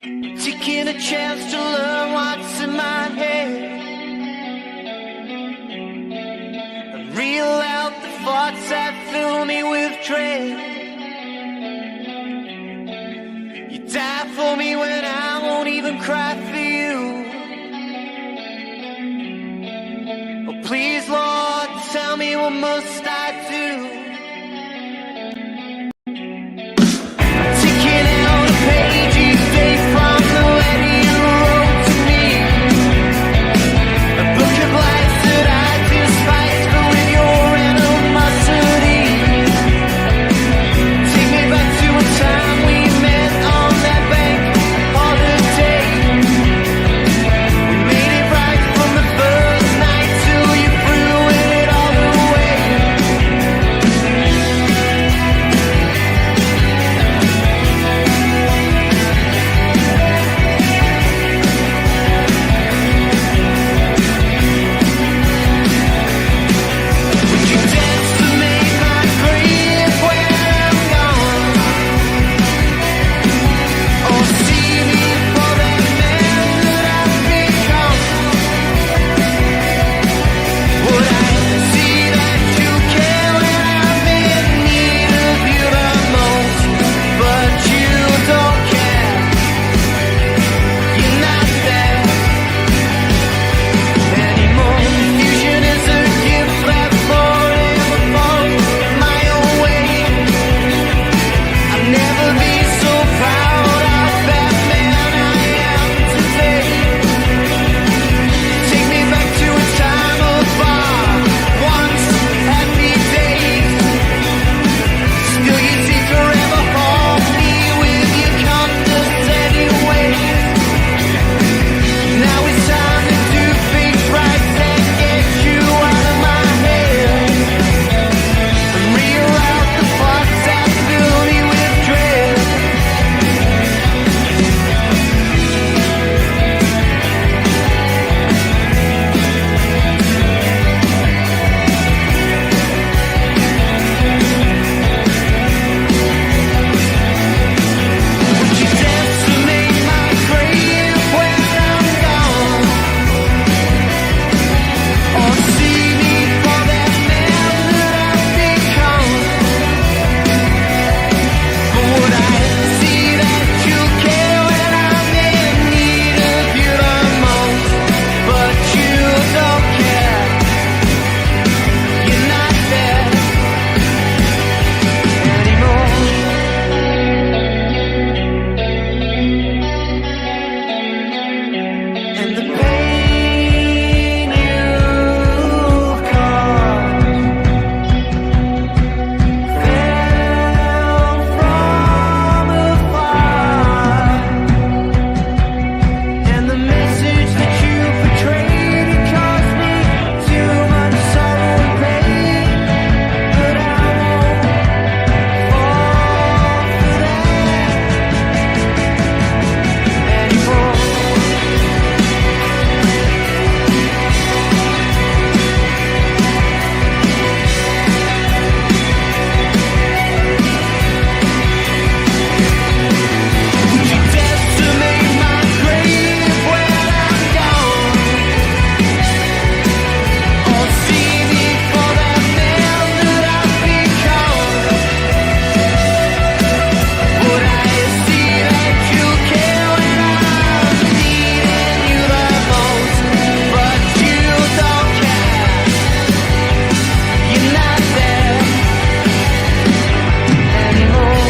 Taking a chance to learn what's in my head and reel out the thoughts that fill me with dread. You die for me when I won't even cry for you. Oh please Lord, tell me what must I do? Taking out a page each day from the letter you wrote to me, a book of lies that I despise, but with your animosity. Take me back to a time we met on that bank holiday. We made it right from the first night till you threw it all away. Would you dance to make my grave when I'm gone? Or see me for that man that I've become? Would I see that you care when I'm in need of you the most? But you don't care, you're not there anymore. Confusion is a gift that forever falls my own way. I'll never be so proud of that man I am today. Take me back to a time of our once happy days. Still you seem to ever haunt me with your condescending ways. Now it's time to do things right and get you out of my head and reel out the thoughts that fill me with dread. Would you dance to make my grave when I'm gone? Or see me for that man that I've become? But would I see that you care when I'm in need of you the most? But you don't care, you're not there anymore. And the pain you caused fell from afar, and the message that you portrayed it caused me too much sorrow and pain. But I won't fall for that anymore. Would you dance to make my grave when I'm gone? Or see me for that man that I've become? Would I see that you care when I'm needing you the most? But you don't care, you're not there anymore.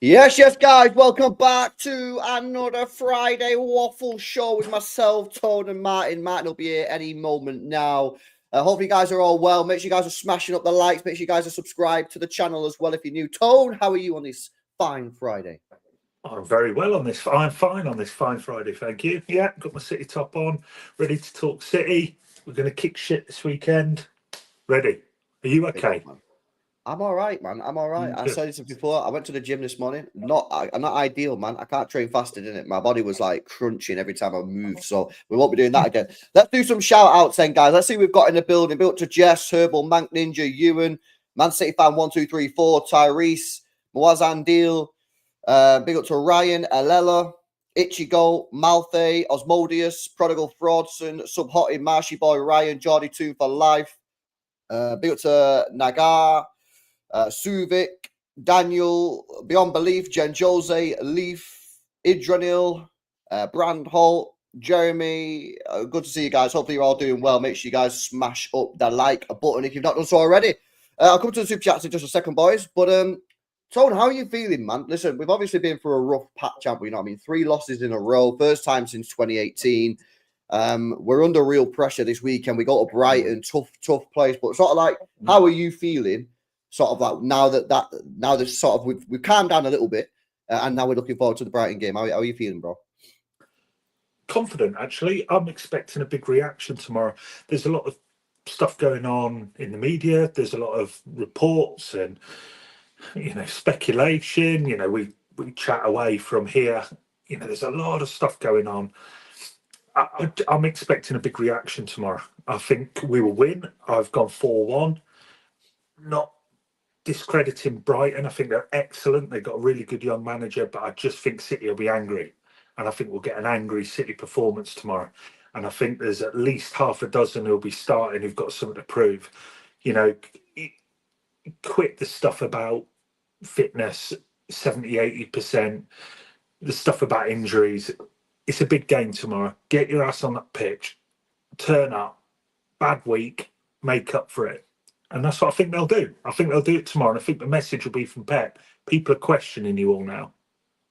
Yes, guys. Welcome back to another Friday Waffle Show with myself, Tone, and Martin. Martin will be here any moment now. Hopefully, you guys are all well. Make sure you guys are smashing up the likes. Make sure you guys are subscribed to the channel as well if you're new. Tone, how are you on this fine Friday? I'm very well on this. I'm fine on this fine Friday, thank you. Yeah, got my City top on, ready to talk City. We're going to kick shit this weekend. Ready? Are you okay? I'm all right, man. I'm all right. I Good. said it before. I went to the gym this morning. I'm not ideal, man. I can't train fasted in it. My body was like crunching every time I moved. So we won't be doing that again. Let's do some shout outs then, guys. Let's see who we've got in the building. Built to Jess, Herbal, Mank Ninja, Ewan, Man City fan 1234, Tyrese, Mwazan Deal. Big up to Ryan, Alela, Ichigo, Malthe, Osmodius, Prodigal Fraudson, Sub Hottie, Marshy Boy, Ryan, Geordie 2 for life. Big up to Nagar. Suvik, Daniel, Beyond Belief, Jen Jose, Leaf, Idranil, Brand Holt, Jeremy. Good to see you guys. Hopefully, you're all doing well. Make sure you guys smash up the like button if you've not done so already. I'll come to the super chats in just a second, boys. But, Tone, how are you feeling, man? Listen, we've obviously been through a rough patch, haven't we? You know what I mean? 3 losses in a row, first time since 2018. We're under real pressure this weekend. We go to Brighton, tough place. But sort of like, how are you feeling? Sort of like now that sort of we've calmed down a little bit, and now we're looking forward to the Brighton game. How are you feeling, bro? Confident, actually. I'm expecting a big reaction tomorrow. There's a lot of stuff going on in the media. There's a lot of reports and speculation. We chat away from here. There's a lot of stuff going on. I'm expecting a big reaction tomorrow. I think we will win. I've gone 4-1. Not discrediting Brighton. I think they're excellent. They've got a really good young manager, but I just think City will be angry. And I think we'll get an angry City performance tomorrow. And I think there's at least half a dozen who'll be starting who've got something to prove. Quit the stuff about fitness, 70-80%, the stuff about injuries. It's a big game tomorrow. Get your ass on that pitch, turn up, bad week, make up for it. And that's what I think they'll do. I think they'll do it tomorrow. And I think the message will be from Pep. People are questioning you all now.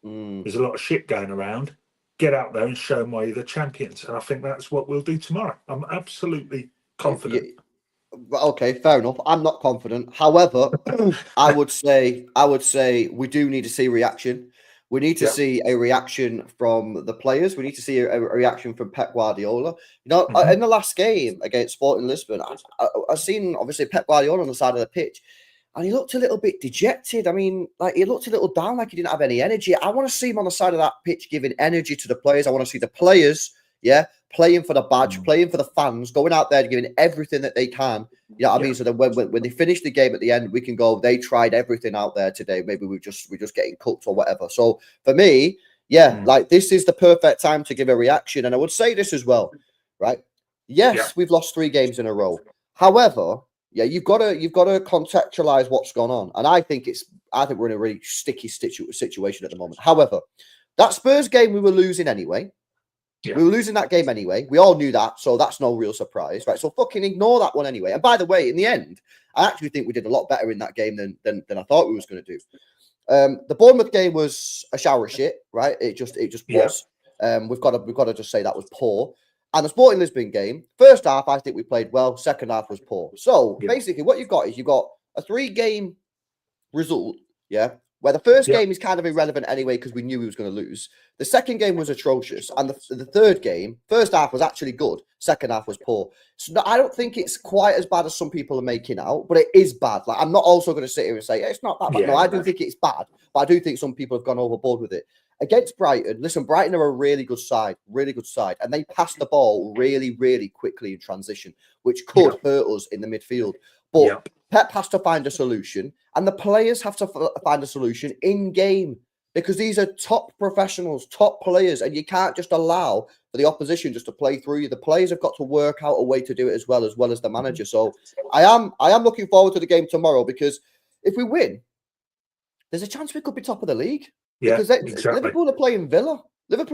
There's a lot of shit going around. Get out there and show them why you're the champions. And I think that's what we'll do tomorrow. I'm absolutely confident. Okay, fair enough. I'm not confident. However, I would say we do need to see reaction. We need to see a reaction from the players. We need to see a reaction from Pep Guardiola. In the last game against Sporting Lisbon, I seen obviously Pep Guardiola on the side of the pitch, and he looked a little bit dejected. I mean, like he looked a little down, like he didn't have any energy. I want to see him on the side of that pitch giving energy to the players. I want to see the players, playing for the badge, playing for the fans, going out there and giving everything that they can. You know what I mean? So then when they finish the game at the end, we can go, they tried everything out there today. Maybe we're just getting cooked or whatever. So for me, like this is the perfect time to give a reaction. And I would say this as well, right? Yes, we've lost 3 games in a row. However, you've got to contextualize what's gone on. And I think we're in a really sticky situation at the moment. However, that Spurs game we were losing anyway. We were losing that game anyway. We all knew that, so that's no real surprise, right? So fucking ignore that one anyway. And by the way, in the end, I actually think we did a lot better in that game than I thought we was going to do. The Bournemouth game was a shower of shit, right? It just was. We've got to just say that was poor. And the Sporting Lisbon game, first half I think we played well. Second half was poor. So basically, what you've got is you've got a 3-game result, where the first game is kind of irrelevant anyway because we knew we was going to lose. The second game was atrocious. And the third game, first half was actually good. Second half was poor. So I don't think it's quite as bad as some people are making out, but it is bad. Like I'm not also going to sit here and say, it's not that bad. No, I do think it's bad, but I do think some people have gone overboard with it. Against Brighton, listen, Brighton are a really good side. And they pass the ball really, really quickly in transition, which could hurt us in the midfield. But Pep has to find a solution, and the players have to find a solution in game because these are top professionals, top players, and you can't just allow for the opposition just to play through you. The players have got to work out a way to do it as well as the manager. So I am looking forward to the game tomorrow because if we win, there's a chance we could be top of the league. Because exactly. Liverpool are playing Villa. Villa,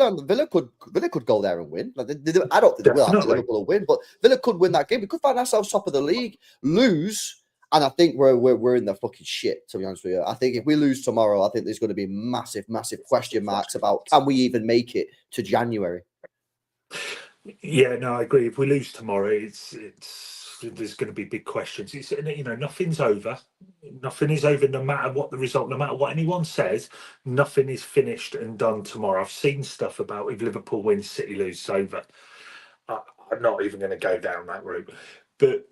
and Villa could go there and win. Like I don't think they will have Liverpool will win, but Villa could win that game. We could find ourselves top of the league, lose, and I think we're in the fucking shit. To be honest with you, I think if we lose tomorrow, I think there's going to be massive question marks about can we even make it to January. Yeah, no, I agree. If we lose tomorrow, it's there's going to be big questions. It's nothing's over. Nothing is over, no matter what the result, no matter what anyone says. Nothing is finished and done tomorrow. I've seen stuff about if Liverpool wins, City lose, it's over. I'm not even going to go down that route. But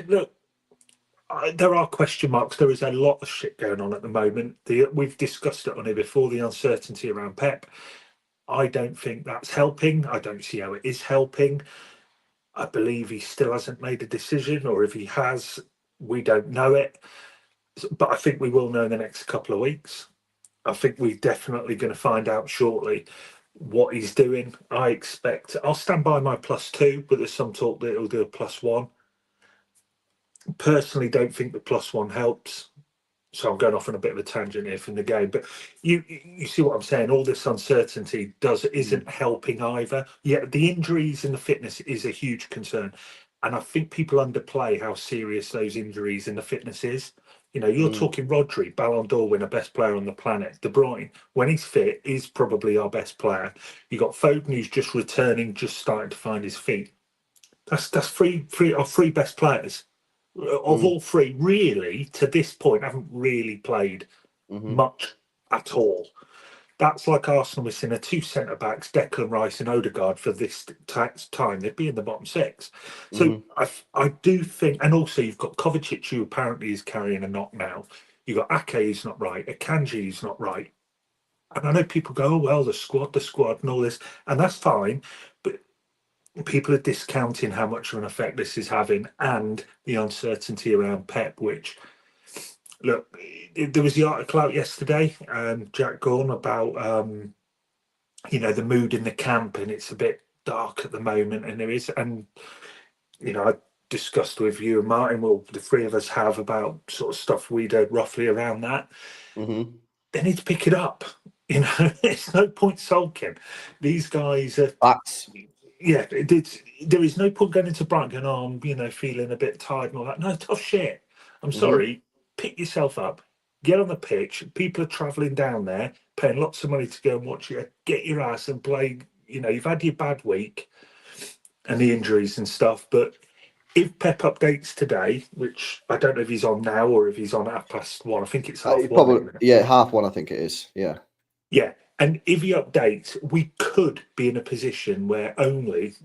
look, There are question marks. There is a lot of shit going on at the moment. We've discussed it on here before, the uncertainty around Pep. I don't think that's helping. I don't see how it is helping. I believe he still hasn't made a decision, or if he has, we don't know it. But I think we will know in the next couple of weeks. I think we're definitely going to find out shortly what he's doing. I'll stand by my +2, but there's some talk that he'll do a +1. Personally, don't think the +1 helps. So I'm going off on a bit of a tangent here from the game, but you see what I'm saying? All this uncertainty isn't helping either. Yeah, the injuries and the fitness is a huge concern, and I think people underplay how serious those injuries and the fitness is. You know, you're talking Rodri, Ballon d'Or winner, best player on the planet. De Bruyne, when he's fit, is probably our best player. You got Foden, who's just returning, just starting to find his feet. That's our three best players. Of all three, really, to this point, haven't really played much at all. That's like Arsenal missing a 2 centre-backs, Declan Rice and Odegaard, for this time. They'd be in the bottom 6. So I do think, and also you've got Kovacic, who apparently is carrying a knock now. You've got Ake, who's not right. Akanji, who's not right. And I know people go, oh, well, the squad, and all this, and that's fine. But people are discounting how much of an effect this is having, and the uncertainty around Pep, which, look, there was the article out yesterday, Jack Gorn, about the mood in the camp, and it's a bit dark at the moment, and there is, and I discussed with you and Martin, well, the three of us have, about sort of stuff we'd heard roughly around that. They need to pick it up. It's no point sulking. These guys are yeah, there is no point going into Brighton going, feeling a bit tired and all that. No, tough shit. I'm sorry. Pick yourself up. Get on the pitch. People are travelling down there, paying lots of money to go and watch you. Get your ass and play. You've had your bad week and the injuries and stuff. But if Pep updates today, which I don't know if he's on now or if he's on at 1:30, I think it's 1:30. Probably, yeah, 1:30, I think it is. Yeah. Yeah. And if he updates, we could be in a position where only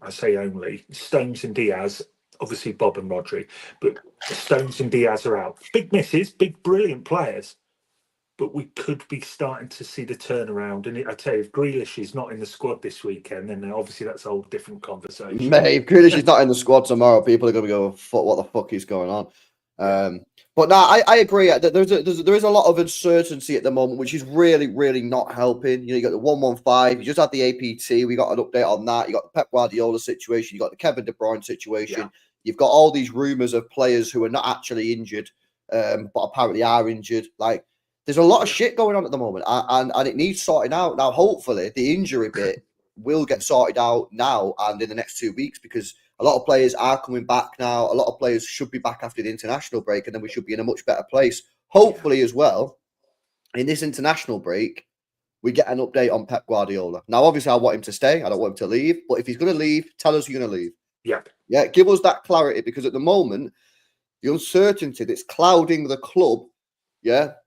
Stones and Diaz, obviously Bob and Rodri, but Stones and Diaz are out. Big misses, big, brilliant players. But we could be starting to see the turnaround. And I tell you, if Grealish is not in the squad this weekend, then obviously that's a whole different conversation. Mate, if Grealish is not in the squad tomorrow, people are going to go, what the fuck is going on? But no, I agree. There is a lot of uncertainty at the moment, which is really, really not helping. You got the 115. You just had the APT. We got an update on that. You got the Pep Guardiola situation. You got the Kevin De Bruyne situation. Yeah. You've got all these rumours of players who are not actually injured, but apparently are injured. Like, there's a lot of shit going on at the moment, and it needs sorting out. Now, hopefully, the injury bit will get sorted out now and in the next 2 weeks, because a lot of players are coming back now. A lot of players should be back after the international break, and then we should be in a much better place. Hopefully, as well, in this international break, we get an update on Pep Guardiola. Now, obviously, I want him to stay. I don't want him to leave. But if he's going to leave, tell us you're going to leave. Yeah, give us that clarity, because at the moment, the uncertainty that's clouding the club,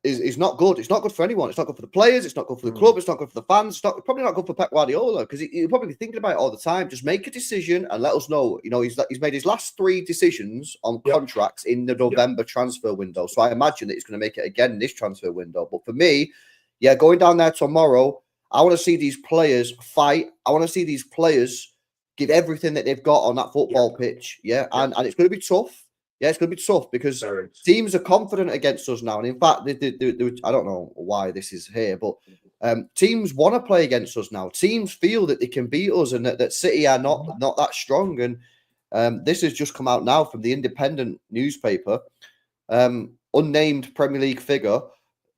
is not good. It's not good for anyone. It's not good for the players. It's not good for the club. It's not good for the fans. It's probably not good for Pep Guardiola, because he'll probably be thinking about it all the time. Just make a decision and let us know. He's made his last 3 decisions on contracts in the November transfer window. So I imagine that he's going to make it again in this transfer window. But for me, going down there tomorrow, I want to see these players fight. I want to see these players give everything that they've got on that football pitch. And it's going to be tough. Yeah, it's going to be tough, because teams are confident against us now. And in fact, I don't know why this is here, but teams want to play against us now. Teams feel that they can beat us, and that City are not that strong. And this has just come out now from the Independent newspaper. Unnamed Premier League figure,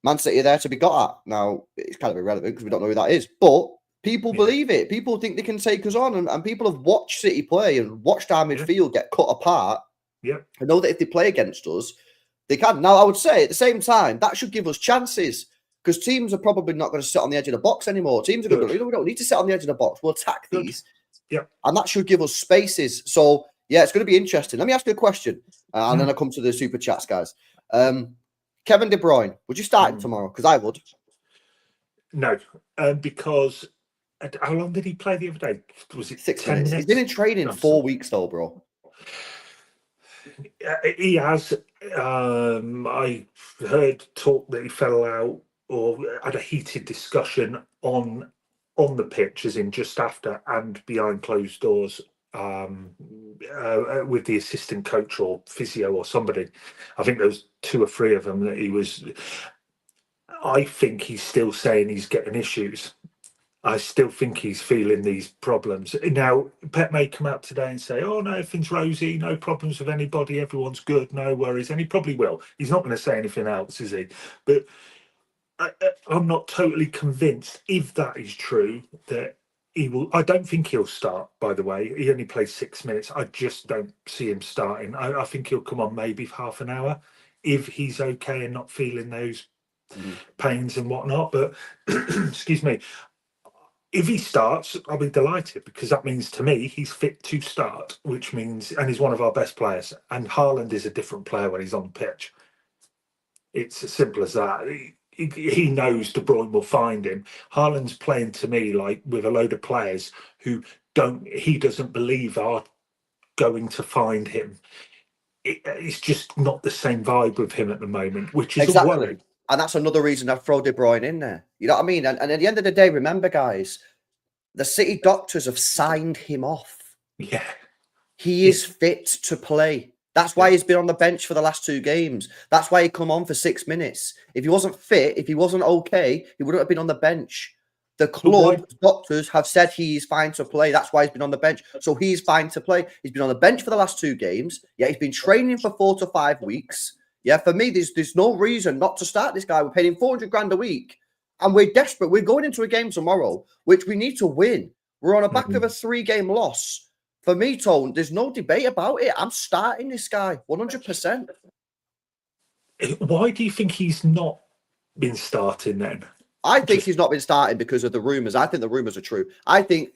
Man City are there to be got at. Now, it's kind of irrelevant because we don't know who that is. But people believe it. People think they can take us on. And people have watched City play and watched our midfield get cut apart. I know that if they play against us, they can. Now, I would say at the same time, that should give us chances, because teams are probably not going to sit on the edge of the box anymore. Teams are going to go, we don't need to sit on the edge of the box. We'll attack these. And that should give us spaces. So, it's going to be interesting. Let me ask you a question, and then I'll come to the super chats, guys. Kevin De Bruyne, would you start him tomorrow? Because I would. No, because how long did he play the other day? Was it 6 minutes? He's been in training 4 weeks, though, bro. He has. I heard talk that he fell out or had a heated discussion on the pitch, as in just after and behind closed doors, with the assistant coach or physio or somebody. I think there was 2 or 3 of them that he was. I think he's still saying he's getting issues. I still think he's feeling these problems. Now, Pep may come out today and say, oh, no, everything's rosy, no problems with anybody, everyone's good, no worries. And he probably will. He's not going to say anything else, is he? But I'm not totally convinced, if that is true, that he will. I don't think he'll start, by the way. He only plays 6 minutes. I just don't see him starting. I think he'll come on maybe for half an hour if he's okay and not feeling those pains and whatnot. But, excuse me, if he starts, I'll be delighted, because that means to me he's fit to start, which means, and he's one of our best players. And Haaland is a different player when he's on the pitch. It's as simple as that. He knows De Bruyne will find him. Haaland's playing to me like with a load of players who he doesn't believe are going to find him. It's just not the same vibe with him at the moment, which is Exactly. a worry. And that's another reason I throw De Bruyne in there. You know what I mean? And at the end of the day, remember, guys, the City doctors have signed him off. Yeah. He is fit to play. That's why he's been on the bench for the last 2 games. That's why he come on for 6 minutes. If he wasn't fit, if he wasn't okay, he wouldn't have been on the bench. The club doctors have said he's fine to play. That's why he's been on the bench. So he's fine to play. He's been on the bench for the last 2 games. Yeah, he's been training for 4 to 5 weeks. Yeah, for me, there's no reason not to start this guy. We're paying him 400 grand a week, and we're desperate. We're going into a game tomorrow, which we need to win. We're on the back of a 3-game loss. For me, Tone, there's no debate about it. I'm starting this guy 100%. Why do you think he's not been starting then? I think he's not been starting because of the rumours. I think the rumours are true. I think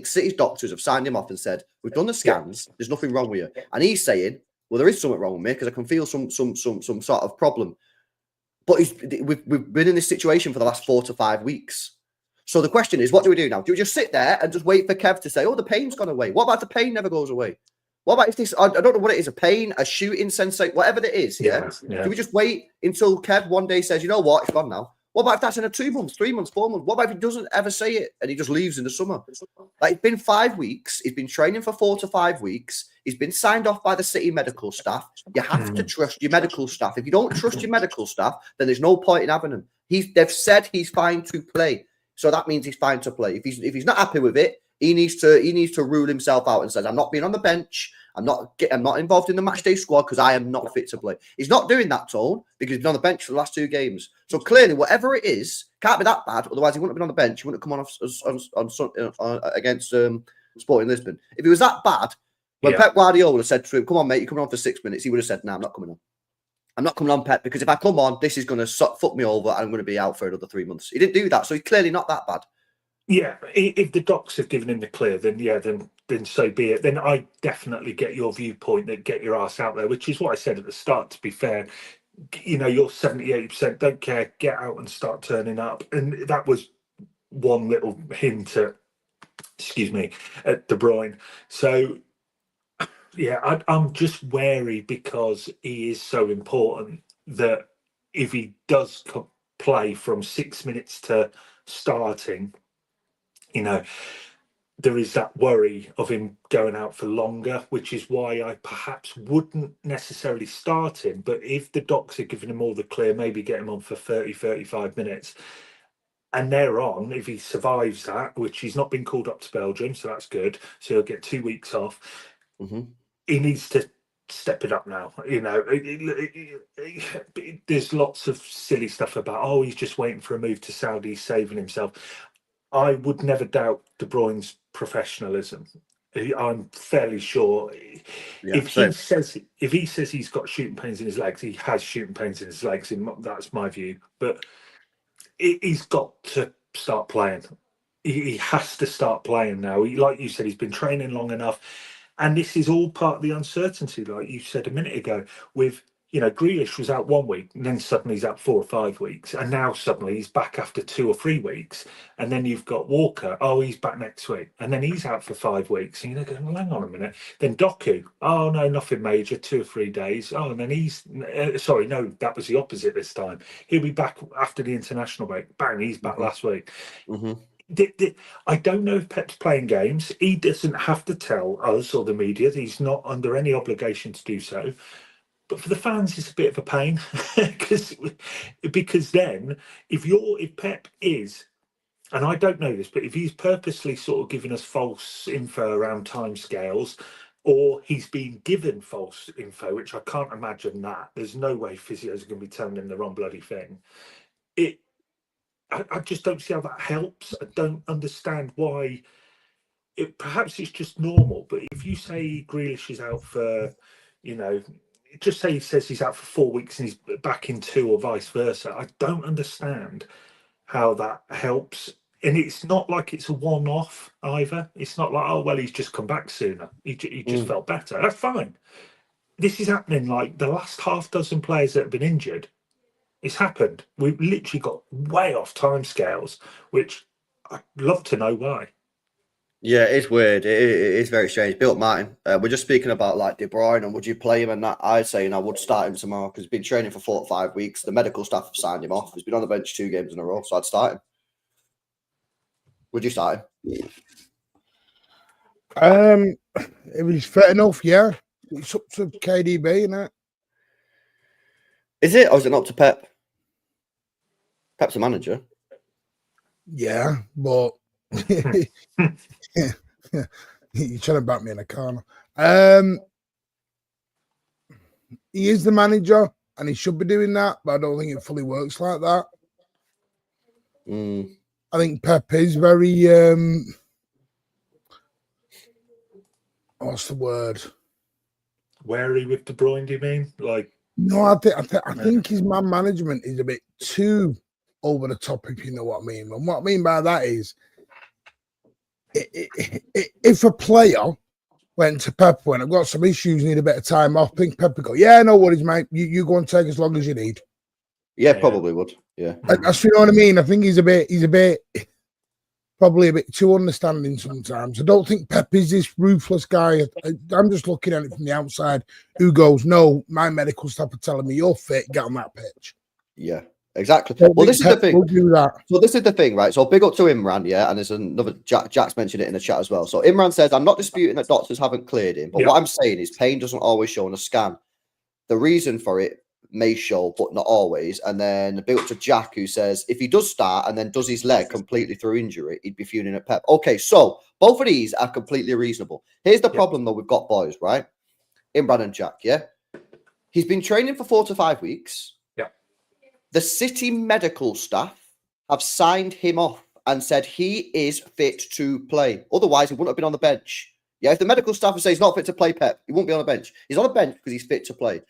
City's doctors have signed him off and said, we've done the scans, there's nothing wrong with you. And he's saying, well, there is something wrong with me because I can feel some sort of problem. But we've been in this situation for the last 4 to 5 weeks. So the question is, what do we do now? Do we just sit there and just wait for Kev to say, oh, the pain's gone away? What about the pain never goes away? What about if this, I don't know what it is, a pain, a shooting sensation, whatever it is, yeah? Do we just wait until Kev one day says, you know what, it's gone now? What about if that's in a 2 months, 3 months, 4 months? What about if he doesn't ever say it and he just leaves in the summer? Like, it's been 5 weeks. He's been training for 4 to 5 weeks. He's been signed off by the City medical staff. You have to trust your medical staff. If you don't trust your medical staff, then there's no point in having him. They've said he's fine to play. So that means he's fine to play. If he's not happy with it, he needs to rule himself out and says, I'm not being on the bench. I'm not involved in the matchday squad because I am not fit to play. He's not doing that, Tone, because he's been on the bench for the last 2 games. So clearly, whatever it is, can't be that bad. Otherwise, he wouldn't have been on the bench. He wouldn't have come on against Sporting Lisbon. If it was that bad, when Pep Guardiola said to him, come on, mate, you're coming on for 6 minutes, he would have said, no, I'm not coming on. I'm not coming on, Pep, because if I come on, this is going to fuck me over and I'm going to be out for another 3 months. He didn't do that, so he's clearly not that bad. Yeah, if the docs have given him the clear, then so be it. Then I definitely get your viewpoint that get your ass out there, which is what I said at the start, to be fair. You know, you're 70-80%, don't care, get out and start turning up. And that was one little hint at, at De Bruyne. So, yeah, I'm just wary because he is so important that if he does play from 6 minutes to starting, you know, there is that worry of him going out for longer, which is why I perhaps wouldn't necessarily start him. But if the docs are giving him all the clear, maybe get him on for 30, 35 minutes. And they're on, if he survives that, which he's not been called up to Belgium, so that's good. So he'll get 2 weeks off. He needs to step it up now. You know, there's lots of silly stuff about, oh, he's just waiting for a move to Saudi, he's saving himself. I would never doubt De Bruyne's professionalism. I'm fairly sure if he says he's got shooting pains in his legs, he has shooting pains in his legs. That's my view. But he's got to start playing. He has to start playing now. Like you said, he's been training long enough. And this is all part of the uncertainty, like you said a minute ago, with Grealish was out 1 week, and then suddenly he's out 4 or 5 weeks, and now suddenly he's back after 2 or 3 weeks, and then you've got Walker. Oh, he's back next week, and then he's out for 5 weeks, and you're going, well, hang on a minute. Then Doku. Oh no, nothing major. 2 or 3 days. Oh, and then he's sorry, no, that was the opposite this time. He'll be back after the international break. Bang, he's back last week. I don't know if Pep's playing games. He doesn't have to tell us or the media. He's not under any obligation to do so. But for the fans, it's a bit of a pain because then if Pep is, and I don't know this, but if he's purposely sort of giving us false info around timescales, or he's been given false info, which I can't imagine that. There's no way physios are going to be telling him the wrong bloody thing. I just don't see how that helps. I don't understand why. Perhaps it's just normal, but if you say Grealish is out for, just say he says he's out for 4 weeks and he's back in 2 or vice versa, I don't understand how that helps. And it's not like it's a one-off either. It's not like, oh, well, he's just come back sooner. He just felt better. That's fine. This is happening like the last half dozen players that have been injured. It's happened. We've literally got way off timescales, which I'd love to know why. Yeah, it's weird. It is very strange. Built Martin, we're just speaking about like De Bruyne and would you play him? And that I'd say, I would start him tomorrow because he's been training for 4 or 5 weeks. The medical staff have signed him off. He's been on the bench 2 games in a row, so I'd start him. Would you start him? If he's fit enough, yeah. It's up to KDB, isn't it? Is it, or is it not up to Pep? Pep's a manager. Yeah, but you're trying to back me in a corner. He is the manager, and he should be doing that, but I don't think it fully works like that. I think Pep is very what's the word? Wary with De Bruyne, do you mean? No, I think his man management is a bit too over the top, if you know what I mean. And what I mean by that is, if a player went to Pep when I've got some issues, need a bit of time off, I think Pep would go, yeah, no worries, mate. You go and take as long as you need. Yeah, probably would. Yeah, that's, you know what I mean. I think he's probably a bit too understanding sometimes. I don't think Pep is this ruthless guy. I'm just looking at it from the outside. Who goes, no, my medical staff are telling me you're fit. Get on that pitch. Yeah. Exactly. So well, this is the thing. That. So this is the thing, right? So big up to Imran, yeah, and there's another Jack's mentioned it in the chat as well. So Imran says, I'm not disputing that doctors haven't cleared him, but what I'm saying is pain doesn't always show on a scan. The reason for it may show, but not always. And then big up to Jack, who says, if he does start and then does his leg completely through injury, he'd be fuming at Pep. Okay, so both of these are completely reasonable. Here's the problem, though, we've got boys, right? Imran and Jack, yeah? He's been training for 4 to 5 weeks. The City medical staff have signed him off and said he is fit to play. Otherwise, he wouldn't have been on the bench. Yeah, if the medical staff say he's not fit to play, Pep, he won't be on the bench. He's on the bench because he's fit to play.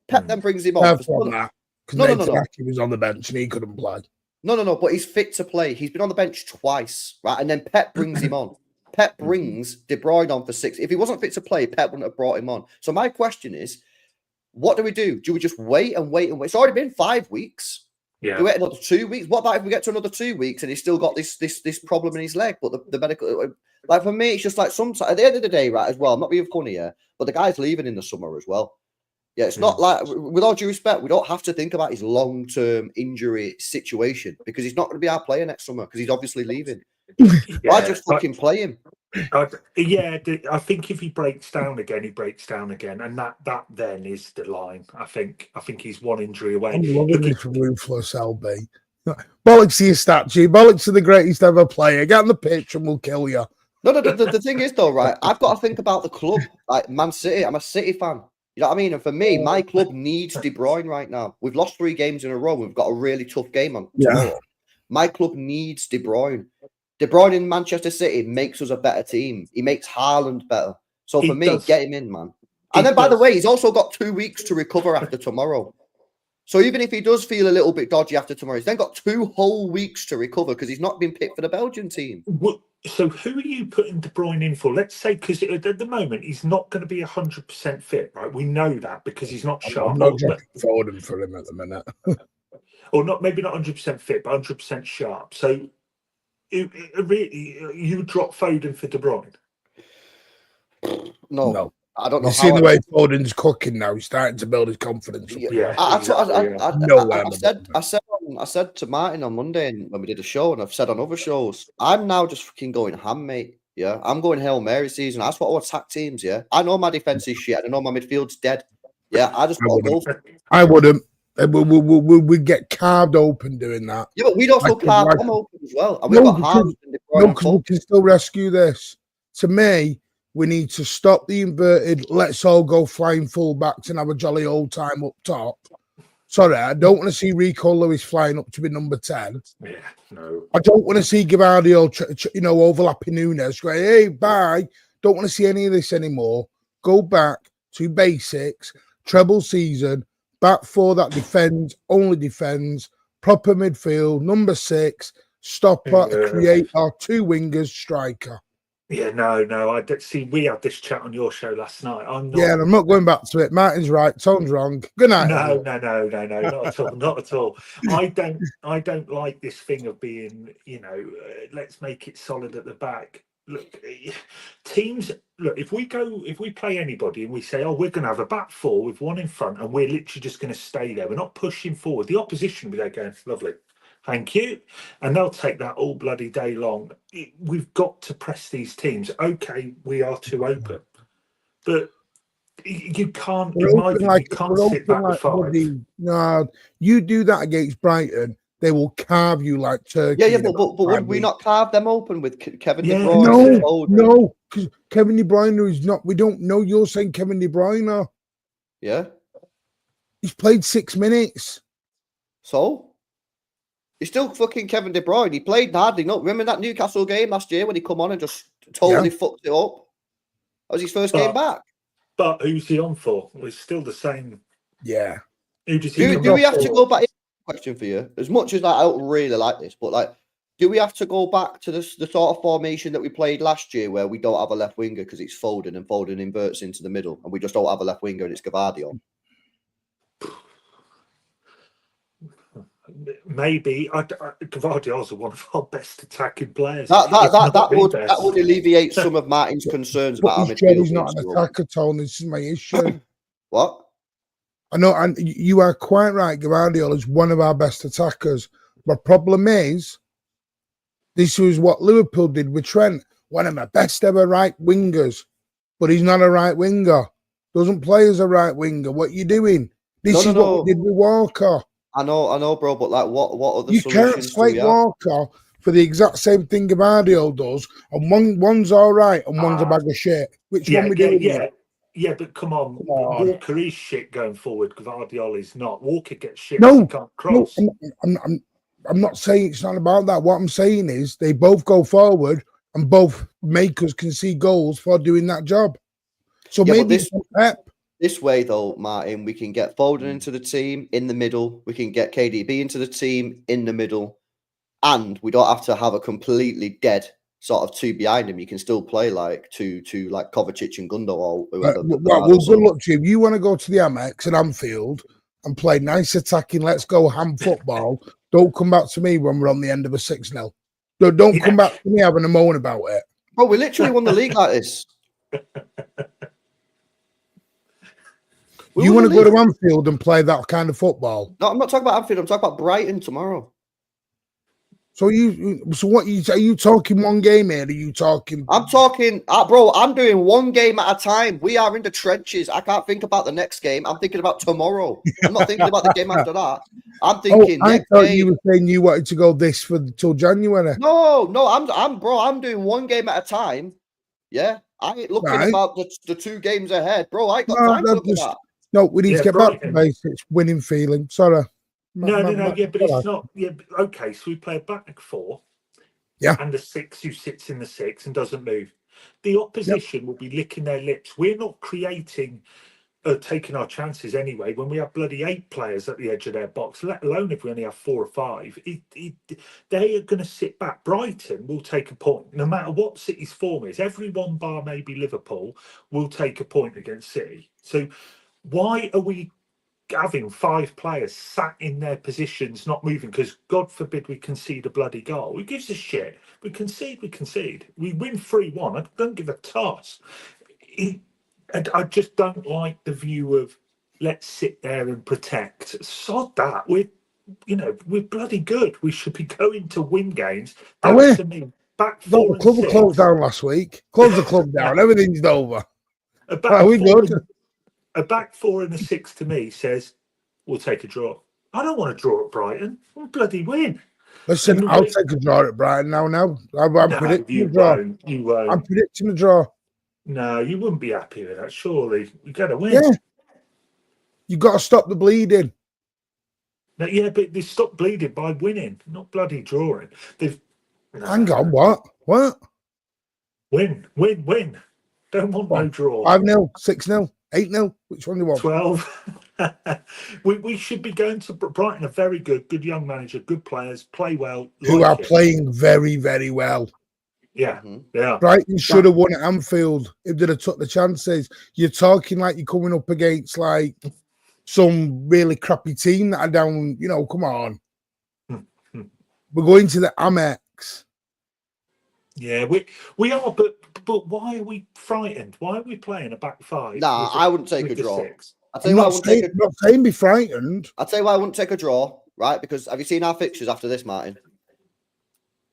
Pep then brings him on. No. He was on the bench and he couldn't play. No, but he's fit to play. He's been on the bench twice, right? And then Pep brings him on. Pep brings De Bruyne on for 6. If he wasn't fit to play, Pep wouldn't have brought him on. So my question is, what do we do? Do we just wait and wait and wait? It's already been 5 weeks. Yeah. Do we wait another 2 weeks? What about if we get to another 2 weeks and he's still got this problem in his leg? But the medical, like for me, it's just like sometimes at the end of the day, right? As well, I'm not being funny here, but the guy's leaving in the summer as well. Yeah, it's not like, with all due respect, we don't have to think about his long-term injury situation because he's not going to be our player next summer because he's obviously leaving. Why just fucking play him? I think if he breaks down again, he breaks down again, and that then is the line. I think he's one injury away. I'm loving this ruthless LB. Bollocks to your statue, bollocks to the greatest ever player. Get on the pitch and we'll kill you. No, the thing is though, right? I've got to think about the club, like Man City. I'm a City fan. You know what I mean? And for me, my club needs De Bruyne right now. We've lost 3 games in a row. We've got a really tough game on tomorrow. My club needs De Bruyne. De Bruyne in Manchester City makes us a better team. He makes Haaland better. So for me, get him in, man. And then, by the way, he's also got 2 weeks to recover after tomorrow. So even if he does feel a little bit dodgy after tomorrow, he's then got 2 whole weeks to recover because he's not been picked for the Belgian team. So who are you putting De Bruyne in for? Let's say, because at the moment he's not going to be 100% fit, right? We know that because he's not sharp. I'm not dropping Foden for him at the minute. Or not, maybe not 100% fit, but 100% sharp. So really, you would drop Foden for De Bruyne? No. I don't know. You see the way Foden's cooking now. He's starting to build his confidence. Yeah. I said to Martin on Monday when we did a show, and I've said on other shows, I'm now just fucking going ham, mate. Yeah, I'm going Hail Mary season. That's what I want attack teams. Yeah, I know my defense is shit. I know my midfield's dead. Yeah, I just want to go. I wouldn't. We'd get carved open doing that. Yeah, but we'd also carve them open as well. And we've got Haaland and De Bruyne. No, because we can still rescue this. To me, we need to stop the inverted, let's all go flying fullbacks and have a jolly old time up top. Sorry, I don't want to see Rico Lewis flying up to be number 10. Yeah, no. I don't want to see Gavardio, overlapping Nunes. Go, hey, bye. Don't want to see any of this anymore. Go back to basics, treble season, back four that defends, only defends, proper midfield, number 6, stopper, creator, 2 wingers, striker. Yeah, no. I did see. We had this chat on your show last night. I'm not going back to it. Martin's right. Tom's wrong. Good night. No, not at all. Not at all. I don't like this thing of being, let's make it solid at the back. Look, teams. Look, if we play anybody and we say, oh, we're going to have a back 4 with 1 in front, and we're literally just going to stay there. We're not pushing forward. The opposition will be there going, lovely. Thank you. And they'll take that all bloody day long. We've got to press these teams. Okay, we are too open. But you can't, in my view, you can't sit back with 5. No, you do that against Brighton, they will carve you like turkey. Yeah, but would we not carve them open with Kevin De Bruyne? No, because Kevin De Bruyne is not, we don't know. You're saying Kevin De Bruyne. Yeah. He's played 6 minutes. So? He's still fucking Kevin De Bruyne. He played hardly. No, remember that Newcastle game last year when he come on and just totally fucked it up? That was his first game back. But who's he on for? Well, it's still the same. Yeah. Do we have to go back? Question for you. As much as I don't really like this, but do we have to go back to the sort of formation that we played last year where we don't have a left winger because it's Foden and Foden inverts into the middle and we just don't have a left winger and it's Gavardio? Maybe Gavardio's one of our best attacking players. That would alleviate some of Martin's concerns about our midfield. He's not an attacker, Tony. This is my issue. What? I know, and you are quite right. Gavardio is one of our best attackers. My problem is, this was what Liverpool did with Trent. One of my best ever right wingers, but he's not a right winger. Doesn't play as a right winger. What are you doing? This is what we did with Walker. I know, bro, but what other you can't slate Walker for the exact same thing Gavardio does, and one's all right and one's a bag of shit. Which one we do? Yeah, but come on. Walker is shit going forward. Gavardio is not. Walker gets shit. No, can't cross. I'm not saying it's not about that. What I'm saying is they both go forward and both makers can see goals for doing that job. So maybe this way, though, Martin, we can get Foden into the team in the middle. We can get KDB into the team in the middle. And we don't have to have a completely dead sort of 2 behind him. You can still play two like Kovacic and Gundo or whoever. Well, good luck to you. If you want to go to the Amex at Anfield and play nice attacking, let's go ham football, don't come back to me when we're on the end of a 6-0. Don't come back to me having a moan about it. Bro, we literally won the league like this. You want to go to Anfield and play that kind of football? No, I'm not talking about Anfield. I'm talking about Brighton tomorrow. So what are you talking one game here? Are you talking? I'm talking, bro. I'm doing one game at a time. We are in the trenches. I can't think about the next game. I'm thinking about tomorrow. I'm not thinking about the game after that. I'm thinking. I thought you were saying you wanted to go this till January. No. I'm doing one game at a time. Yeah, I ain't looking about the 2 games ahead, bro. I ain't got time to look at that. No, we need to get back to basics. Winning feeling. Sorry. No. Yeah, but it's not. Yeah, okay. So we play a back 4. Yeah. And the 6 who sits in the 6 and doesn't move. The opposition will be licking their lips. We're not creating are taking our chances anyway when we have bloody 8 players at the edge of their box, let alone if we only have 4 or 5. They are going to sit back. Brighton will take a point no matter what City's form is. Everyone bar maybe Liverpool will take a point against City. So why are we having 5 players sat in their positions not moving? Because God forbid we concede a bloody goal. Who gives a shit? We concede. We win 3-1. I don't give a toss. And I just don't like the view of let's sit there and protect. Sod that. We're bloody good. We should be going to win games. That's to me. Back 4 and 6. The club closed down last week. Closed the club down. Everything's over. A back 4 and a 6 to me says we'll take a draw. I don't want to draw at Brighton. We'll bloody win. Listen, I'll take a draw at Brighton now. I'm predicting a draw. You won't. I'm predicting a draw. No, you wouldn't be happy with that, surely. We got to win. Yeah. You got to stop the bleeding. No, yeah, but they stopped bleeding by winning, not bloody drawing. Hang on, what? Win. Don't want no draw. 5-0, 6-0, 8-0. Which one do you want? 12. we should be going to Brighton. A very good young manager, good players, play well. Who are playing very, very well. Yeah, yeah. Brighton should have won at Anfield if they'd have took the chances. You're talking like you're coming up against like some really crappy team that are down. Come on. We're going to the Amex. Yeah, we are, but why are we frightened? Why are we playing a back 5? Nah, I wouldn't take a draw. 6? I'm not saying be frightened. I'll tell you why I wouldn't take a draw, right? Because have you seen our fixtures after this, Martin?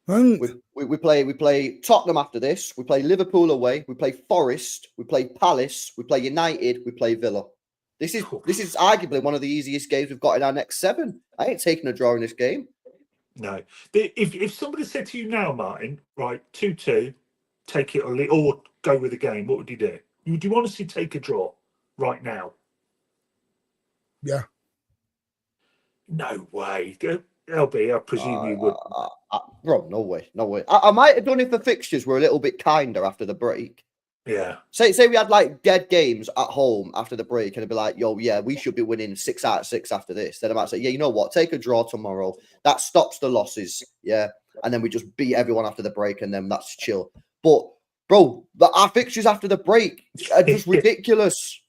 We play Tottenham after this. We play Liverpool away. We play Forest. We play Palace. We play United. We play Villa. This is arguably one of the easiest games we've got in our next 7. I ain't taking a draw in this game. No. If somebody said to you now, Martin, right, 2-2, take it or go with the game, what would you do? Would you honestly take a draw right now? Yeah. No way. LB, I presume you would. Bro, no way. I might have done if the fixtures were a little bit kinder after the break. Yeah. Say we had like dead games at home after the break, and it'd be like, yo, yeah, we should be winning 6 out of 6 after this. Then I might say, yeah, you know what? Take a draw tomorrow. That stops the losses. Yeah. And then we just beat everyone after the break, and then that's chill. But bro, our fixtures after the break are just ridiculous.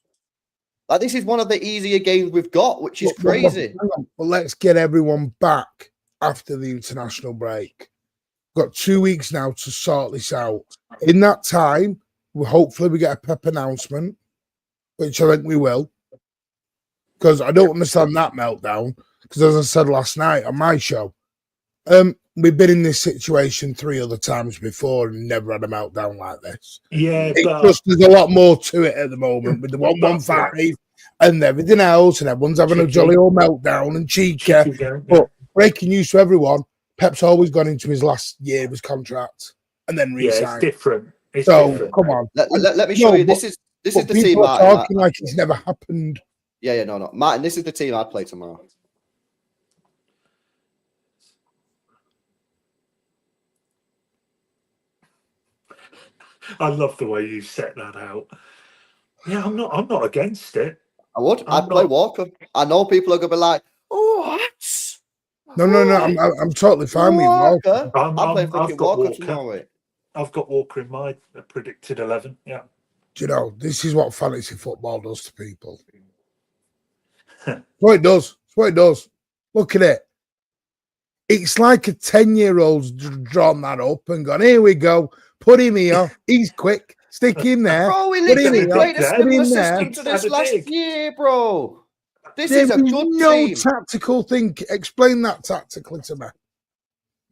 Like, this is one of the easier games we've got, which is crazy. But let's get everyone back after the international break. We've got 2 weeks now to sort this out. In that time, hopefully we get a Pep announcement, which I think we will. Because I don't understand that meltdown. Because as I said last night on my show, we've been in this situation 3 other times before and never had a meltdown like this. Yeah, there's a lot more to it at the moment with the 1-1-5 and everything else, and everyone's having a jolly old meltdown and cheeky. But breaking news to everyone, Pep's always gone into his last year of his contract and then re-signed. Yeah, it's different. Come on. Let me show you. This is the team. People are talking like it's never happened. Yeah, no. Martin, this is the team I'd play tomorrow. I love the way you set that out. Yeah, I'm not against it. I would. I'd play Walker. I know people are gonna be like, "Oh, what?" No. I'm totally fine with Walker. I'm playing fucking Walker tomorrow. I've got Walker in my predicted 11. Yeah. Do you know, this is what fantasy football does to people. What it does. It's what it does. Look at it. It's like a 10-year-old's drawn that up and gone, here we go. Put him here. He's quick. Stick him there. Bro, we literally played a similar system to this last year, bro. This is a good team. Tactical thing. Explain that tactically to me.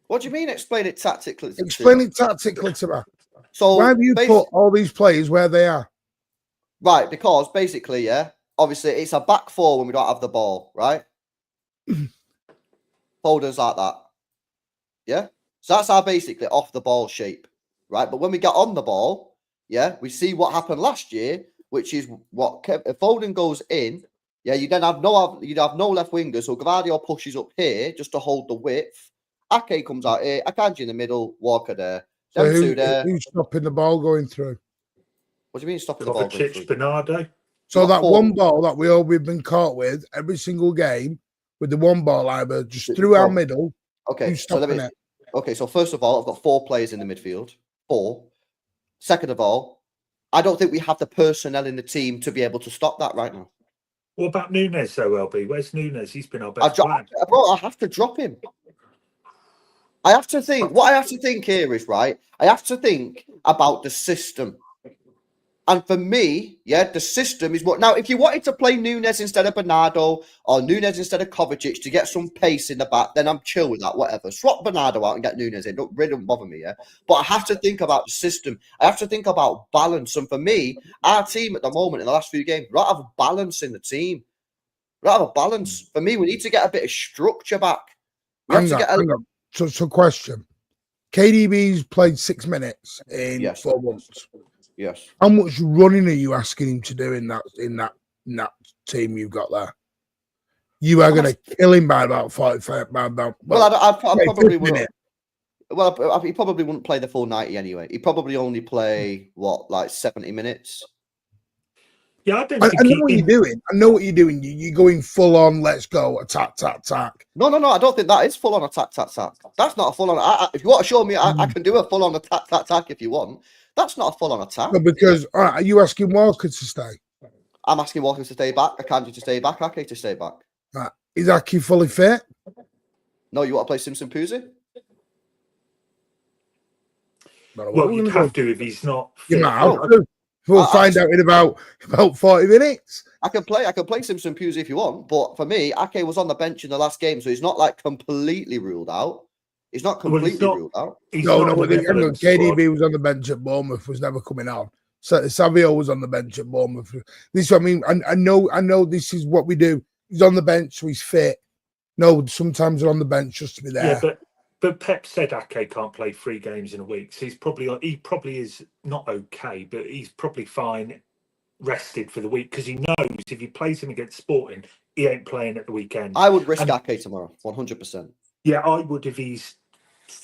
What do you mean explain it tactically? Explain it tactically to me. So why have you put all these players where they are? Right, because basically, yeah, obviously it's a back 4 when we don't have the ball, right? Folders like that. Yeah? So that's our basically off the ball shape, right? But when we get on the ball, yeah, we see what happened last year, which is what if Foden goes in, yeah, you'd have no left winger, so Gvardiol pushes up here just to hold the width. Ake comes out here, Akanji in the middle, Walker there. So who's stopping the ball going through? What do you mean stopping the ball going through? Bernardo. So that one ball that we've been caught with every single game, with the one ball either just through our middle. Okay, so first of all, I've got 4 players in the midfield. 4. Second of all, I don't think we have the personnel in the team to be able to stop that right now. What about Nunes, though, LB? Where's Nunes? He's been our best player. Bro, I have to drop him. I have to think. What I have to think here is, right, I have to think about the system. And for me, the system is what... Now, if you wanted to play Nunes instead of Bernardo or Nunes instead of Kovacic to get some pace in the back, then I'm chill with that, whatever. Swap Bernardo out and get Nunes in. Don't bother me, But I have to think about the system. I have to think about balance. And for me, our team at the moment in the last few games, we don't have a balance in the team. We don't have a balance. For me, we need to get a bit of structure back. We have to get a... So question. KDB's played 6 minutes in 4 months. Yes. How much running are you asking him to do in that team you've got there? You are going to kill him by about 45. I probably wouldn't. Well, he probably wouldn't play the full 90 anyway. He'd probably only play 70 minutes. Yeah, I know what you're doing. I know what you're doing. You're going full on. Let's go attack. No. I don't think that is full on attack. That's not a full on. If you want to show me, I can do a full on attack if you want. That's not a full on attack. No, because are you asking Walker to stay? I'm asking Walker to stay back. I can't to stay back. Ake to stay back. Is Ake fully fit? No, you want to play Simpson Puzzi? Well, you'd have to if he's not fit. You might have to. We'll find out in about 40 minutes. I can play Simpson Puzzi if you want, but for me, Ake was on the bench in the last game, so he's not like completely ruled out. He's not completely ruled out. No, KDB was on the bench at Bournemouth, was never coming on. So Savio was on the bench at Bournemouth. This is what I mean. I know this is what we do. He's on the bench, so he's fit. No, sometimes they're on the bench just to be there. Yeah, but Pep said Ake can't play 3 games in a week. So he probably is not okay, but he's probably fine rested for the week because he knows if he plays him against Sporting, he ain't playing at the weekend. I would risk Ake tomorrow, 100%. Yeah, I would if he's...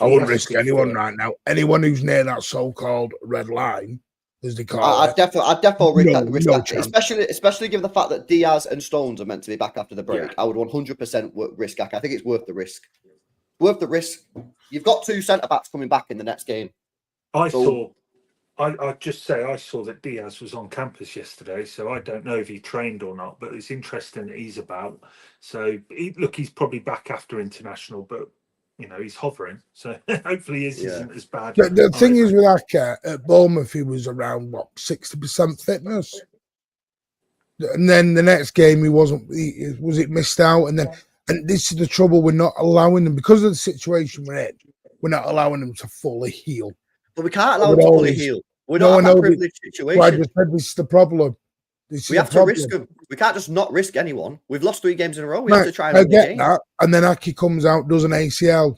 I wouldn't risk anyone right now. Anyone who's near that so-called red line, as they call it. I'd definitely risk Ake, especially given the fact that Diaz and Stones are meant to be back after the break. Yeah. I would 100% risk Ake. I think it's worth the risk. Worth the risk. You've got 2 centre-backs coming back in the next game. I saw that Diaz was on campus yesterday, so I don't know if he trained or not, but it's interesting that he's about. So, he's probably back after international, but, he's hovering. So, hopefully he isn't as bad. The thing is with Ake, at Bournemouth, he was around, 60% fitness? And then the next game, was it missed out? And this is the trouble, we're not allowing them, because of the situation we're in, we're not allowing them to fully heal. But we can't allow them to fully heal. We're not in a privileged situation. I just said this is the problem. We have to risk them. We can't just not risk anyone. We've lost 3 games in a row. We have to try and win the game. That. And then Ake comes out, does an ACL.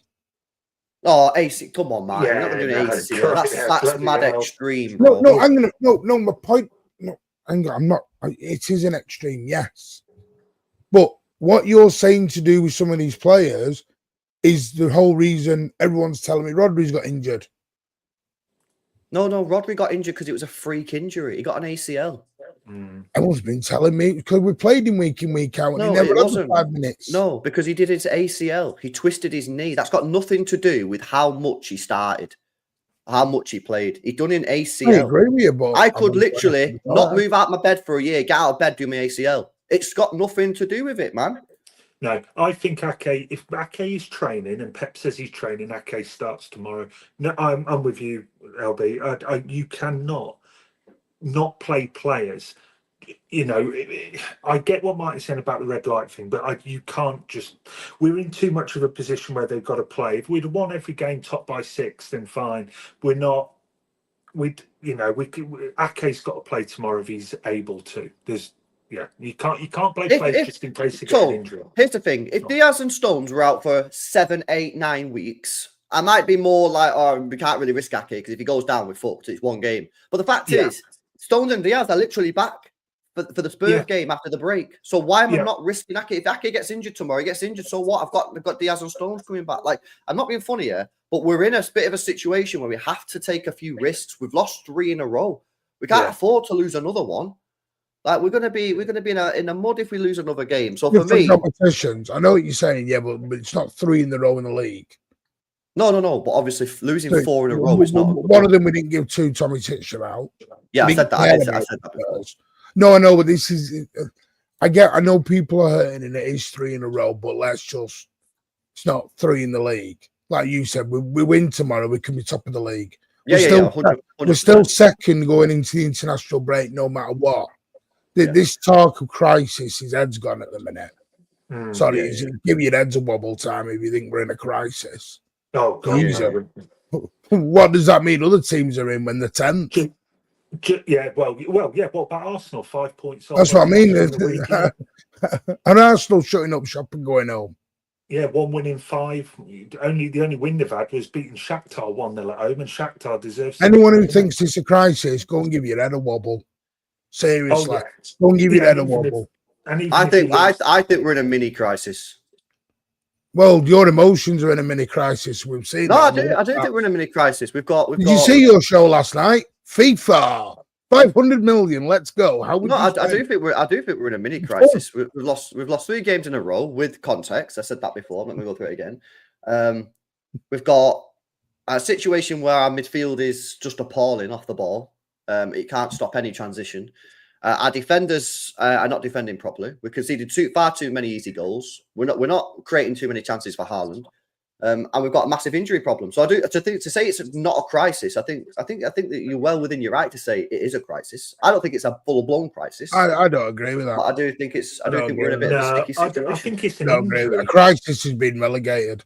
Oh, AC! Come on, man. You're not going to do an ACL. That's mad extreme, bro. No, my point... No, I'm not... It is an extreme, yes. But what you're saying to do with some of these players is the whole reason everyone's telling me Rodri's got injured. No, Rodri got injured because it was a freak injury. He got an ACL. Everyone's been telling me because we played him week in, week out, and he never had 5 minutes. No, because he did his ACL. He twisted his knee. That's got nothing to do with how much he started, how much he played. He done an ACL. I agree with you, but I could literally not move out my bed for a year, get out of bed, do my ACL. It's got nothing to do with it, man. No, I think Ake, if Ake is training and Pep says he's training, Ake starts tomorrow. No, I'm with you, LB. You cannot not play players. I get what Martin's saying about the red light thing, but you can't just... We're in too much of a position where they've got to play. If we'd have won every game top by 6, then fine. We're not... Ake's got to play tomorrow if he's able to. You can't play players just in case they get an injury. Here's the thing: if Diaz and Stones were out for 7, 8, 9 weeks, I might be more like, we can't really risk Ake because if he goes down, we're fucked. It's 1 game. But the fact is, Stones and Diaz are literally back for the Spurs game after the break. So why am I not risking Ake? If Ake gets injured tomorrow, he gets injured. So what? I've got Diaz and Stones coming back. Like, I'm not being funny here, but we're in a bit of a situation where we have to take a few risks. We've lost 3 in a row. We can't afford to lose another one. Like we're gonna be in a mud if we lose another game. So Different for me, competitions. I know what you're saying, yeah, but it's not 3 in a row in the league. no. But obviously losing So, 4 in a row is not. One of them we didn't give 2 Tommy Titcher out. Yeah, I We said didn't that. care I about said that before. those. No, I know, but this is. I know people are hurting, and it is 3 in a row. But it's not 3 in the league. Like you said, we win tomorrow, we can be top of the league. Yeah. We're still second going into the international break, no matter what. This talk of crisis, his head's gone at the minute. Sorry, give your heads a wobble time if you think we're in a crisis. Oh, God. What does that mean? Other teams are in when they're 10th. Yeah, well, yeah. What about Arsenal? 5 points off. That's what I mean. And Arsenal shutting up shop and going home. Yeah, 1 win in 5. The only win they've had was beating Shakhtar 1-0 at home, and Shakhtar deserves. Anyone who thinks it's a crisis, go and give your head a wobble. Seriously, go and give your head a wobble. I think we're in a mini crisis. Well, your emotions are in a mini crisis. We've seen. No, I do think we're in a mini crisis. Did you see your show last night? FIFA, 500 million. Let's go. How would I do think we're in a mini crisis. We've lost 3 games in a row with context. I said that before. I'm not going to go through it again. We've got a situation where our midfield is just appalling off the ball. It can't stop any transition. Our defenders are not defending properly. We conceded far too many easy goals. We're not creating too many chances for Haaland, and we've got a massive injury problem. So to say it's not a crisis. I think that you're well within your right to say it is a crisis. I don't think it's a full blown crisis. I don't agree with that. But I do think we're in a bit of a sticky situation. I think it's an injury. A crisis has been relegated.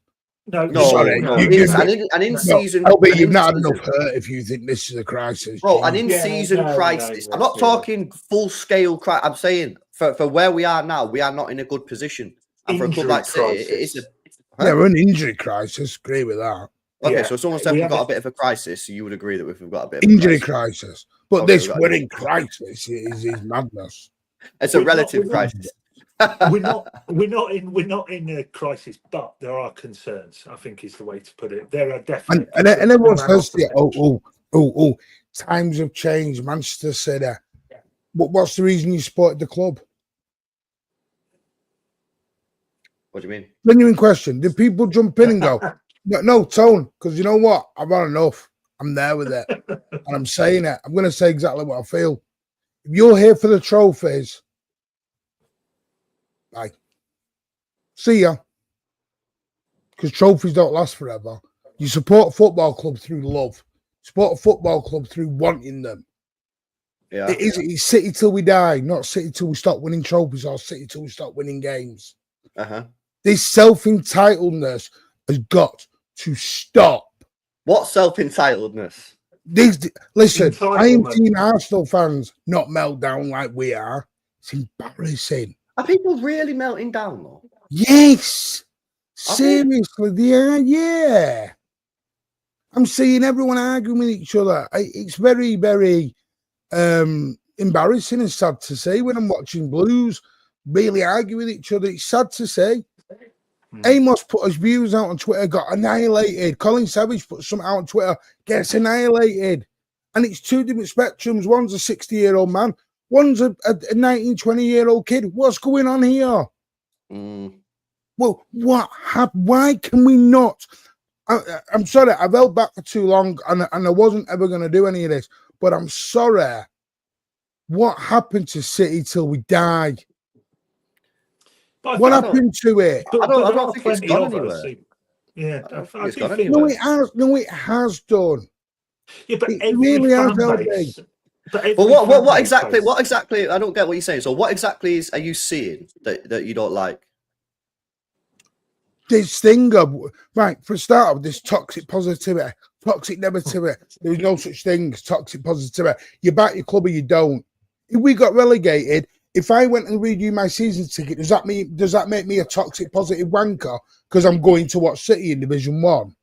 No. An in-season. You've not had enough hurt if you think this is a crisis. Bro, an in-season crisis. I'm not talking full-scale crisis. I'm saying for where we are now, we are not in a good position. And for a club like City, it is a... Yeah, we're an injury crisis. Agree with that. Okay, so if someone said we've got a bit of a crisis, you would agree that we've got a bit of injury crisis. But okay, we're in crisis is madness. It's a relative crisis. we're not in a crisis, but there are concerns, I think is the way to put it. There are definitely and everyone says times have changed. Manchester City. But what's the reason you supported the club? What do you mean? Genuine question. Did people jump in and go, no, Tone, because you know what? I've had enough. I'm there with it. And I'm saying it. I'm going to say exactly what I feel. If you're here for the trophies, bye. See ya. Because trophies don't last forever. You support a football club through love. Support a football club through wanting them. Yeah. It's City till we die, not City till we stop winning trophies or City till we stop winning games. This self-entitledness has got to stop. What self-entitledness? Listen, I am seeing Arsenal fans not melt down like we are. It's embarrassing. Are people really melting down though? Yes. Seriously, yeah. I'm seeing everyone arguing with each other. It's very, very embarrassing and sad to see when I'm watching Blues really argue with each other. It's sad to see. Amos put his views out on Twitter, got annihilated. Colin Savage put something out on Twitter, gets annihilated. And it's 2 different spectrums. One's a 60-year-old man. One's a 19, 20-year-old kid. What's going on here? Well, why can we not? I'm sorry, I've held back for too long and I wasn't ever going to do any of this. But I'm sorry. What happened to City till we die? What happened to it? I don't think it's gone anywhere. Yeah, I think it's gone anywhere. No, it has done. Yeah, but it really has done. But what exactly? I don't get what you're saying. So what exactly are you seeing that you don't like? This thing of right for a start of this toxic positivity, toxic negativity. There's no such thing as toxic positivity. You back your club or you don't. If we got relegated, if I went and read you my season ticket, does that make me a toxic positive wanker because I'm going to watch City in Division 1?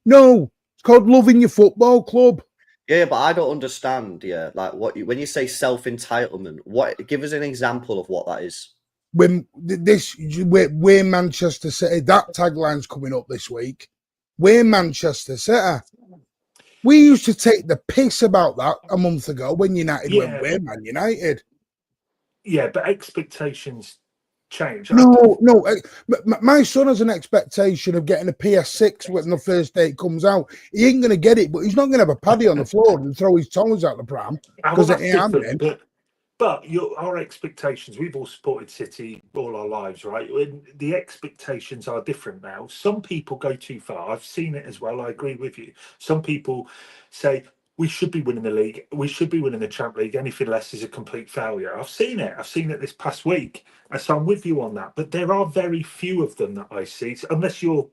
No, it's called loving your football club. Yeah, but I don't understand. Yeah, like when you say self-entitlement, give us an example of what that is. When we're Manchester City, that tagline's coming up this week. We're Manchester City. We used to take the piss about that a month ago when United went, we're Man United. Yeah, but expectations change. No. My son has an expectation of getting a PS6 when the first day it comes out. He ain't going to get it, but he's not going to have a paddy on the floor and throw his toes out the pram because Well, it ain't that's happening. different. But our expectations, we've all supported City all our lives, right? And the expectations are different now. Some people go too far. I've seen it as well. I agree with you. Some people say we should be winning the league. We should be winning the Champions League. Anything less is a complete failure. I've seen it. I've seen it this past week. And so I'm with you on that. But there are very few of them that I see, unless you're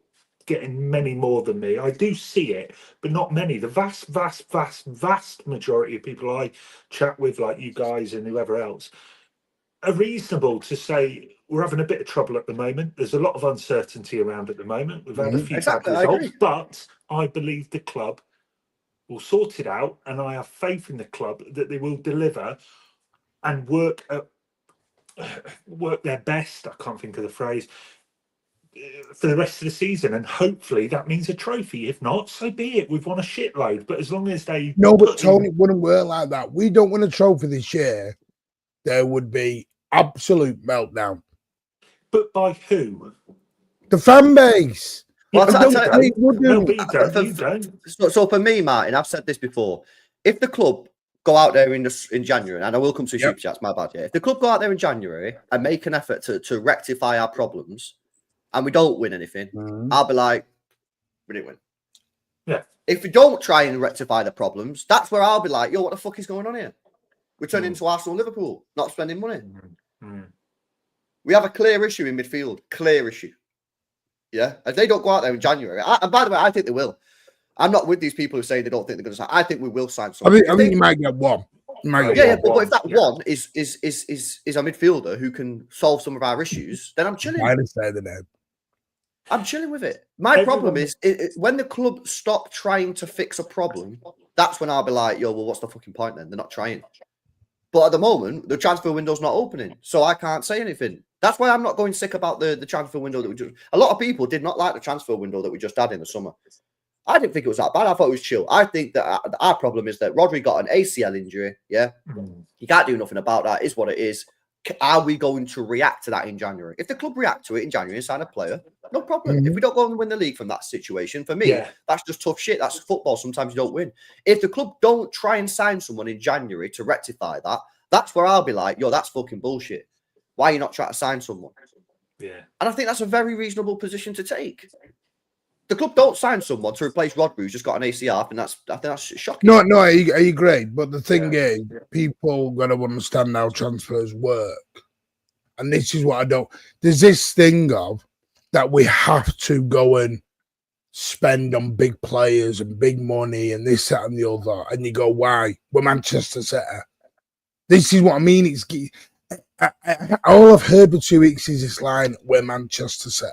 getting many more than me. I do see it, but not many. The vast majority of people I chat with, like you guys and whoever else, are reasonable to say we're having a bit of trouble at the moment. There's a lot of uncertainty around at the moment. We've had a few bad results, but I believe the club will sort it out, and I have faith in the club that they will deliver and work their best. I can't think of the phrase, for the rest of the season, and hopefully that means a trophy. If not, so be it. We've won a shitload, but as long as they but Tony, it wouldn't work like that. We don't win a trophy this year, there would be absolute meltdown. But by who? The fan base. Well, you don't. So for me, Martin, I've said this before. If the club go out there in January, and I will come to Super Chats, my bad, yeah. If the club go out there in January and make an effort to rectify our problems, and we don't win anything, I'll be like, we didn't win. Yeah. If we don't try and rectify the problems, that's where I'll be like, yo, what the fuck is going on here? We're turning into Arsenal, Liverpool, not spending money. We have a clear issue in midfield. Clear issue. Yeah. If they don't go out there in January, and by the way, I think they will. I'm not with these people who say they don't think they're going to sign. I think we will sign someone. I think you might get one. But if that one is a midfielder who can solve some of our issues, then I'm chilling. I'm chilling with it. My problem is when the club stop trying to fix a problem, that's when I'll be like, yo, well, what's the fucking point then? They're not trying. But at the moment, the transfer window's not opening, so I can't say anything. That's why I'm not going sick about the transfer window that we just... A lot of people did not like the transfer window that we just had in the summer. I didn't think it was that bad. I thought it was chill. I think that our problem is that Rodri got an ACL injury, yeah? You can't do nothing about that. It's what it is. Are we going to react to that in January? If the club react to it in January and sign a player, no problem. If we don't go and win the league from that situation, for me, that's just tough shit. That's football. Sometimes you don't win. If the club don't try and sign someone in January to rectify that, that's where I'll be like, yo, that's fucking bullshit. Why are you not trying to sign someone? Yeah. And I think that's a very reasonable position to take. The club don't sign someone to replace Rodri who's just got an ACR, and I think that's shocking. No, I agree. But the thing is, people got to understand how transfers work. And this is what I don't... There's this thing of that we have to go and spend on big players and big money and this, that, and the other. And you go, why? We're Manchester City. This is what I mean. It's all I've heard for 2 weeks is this line, we're Manchester City.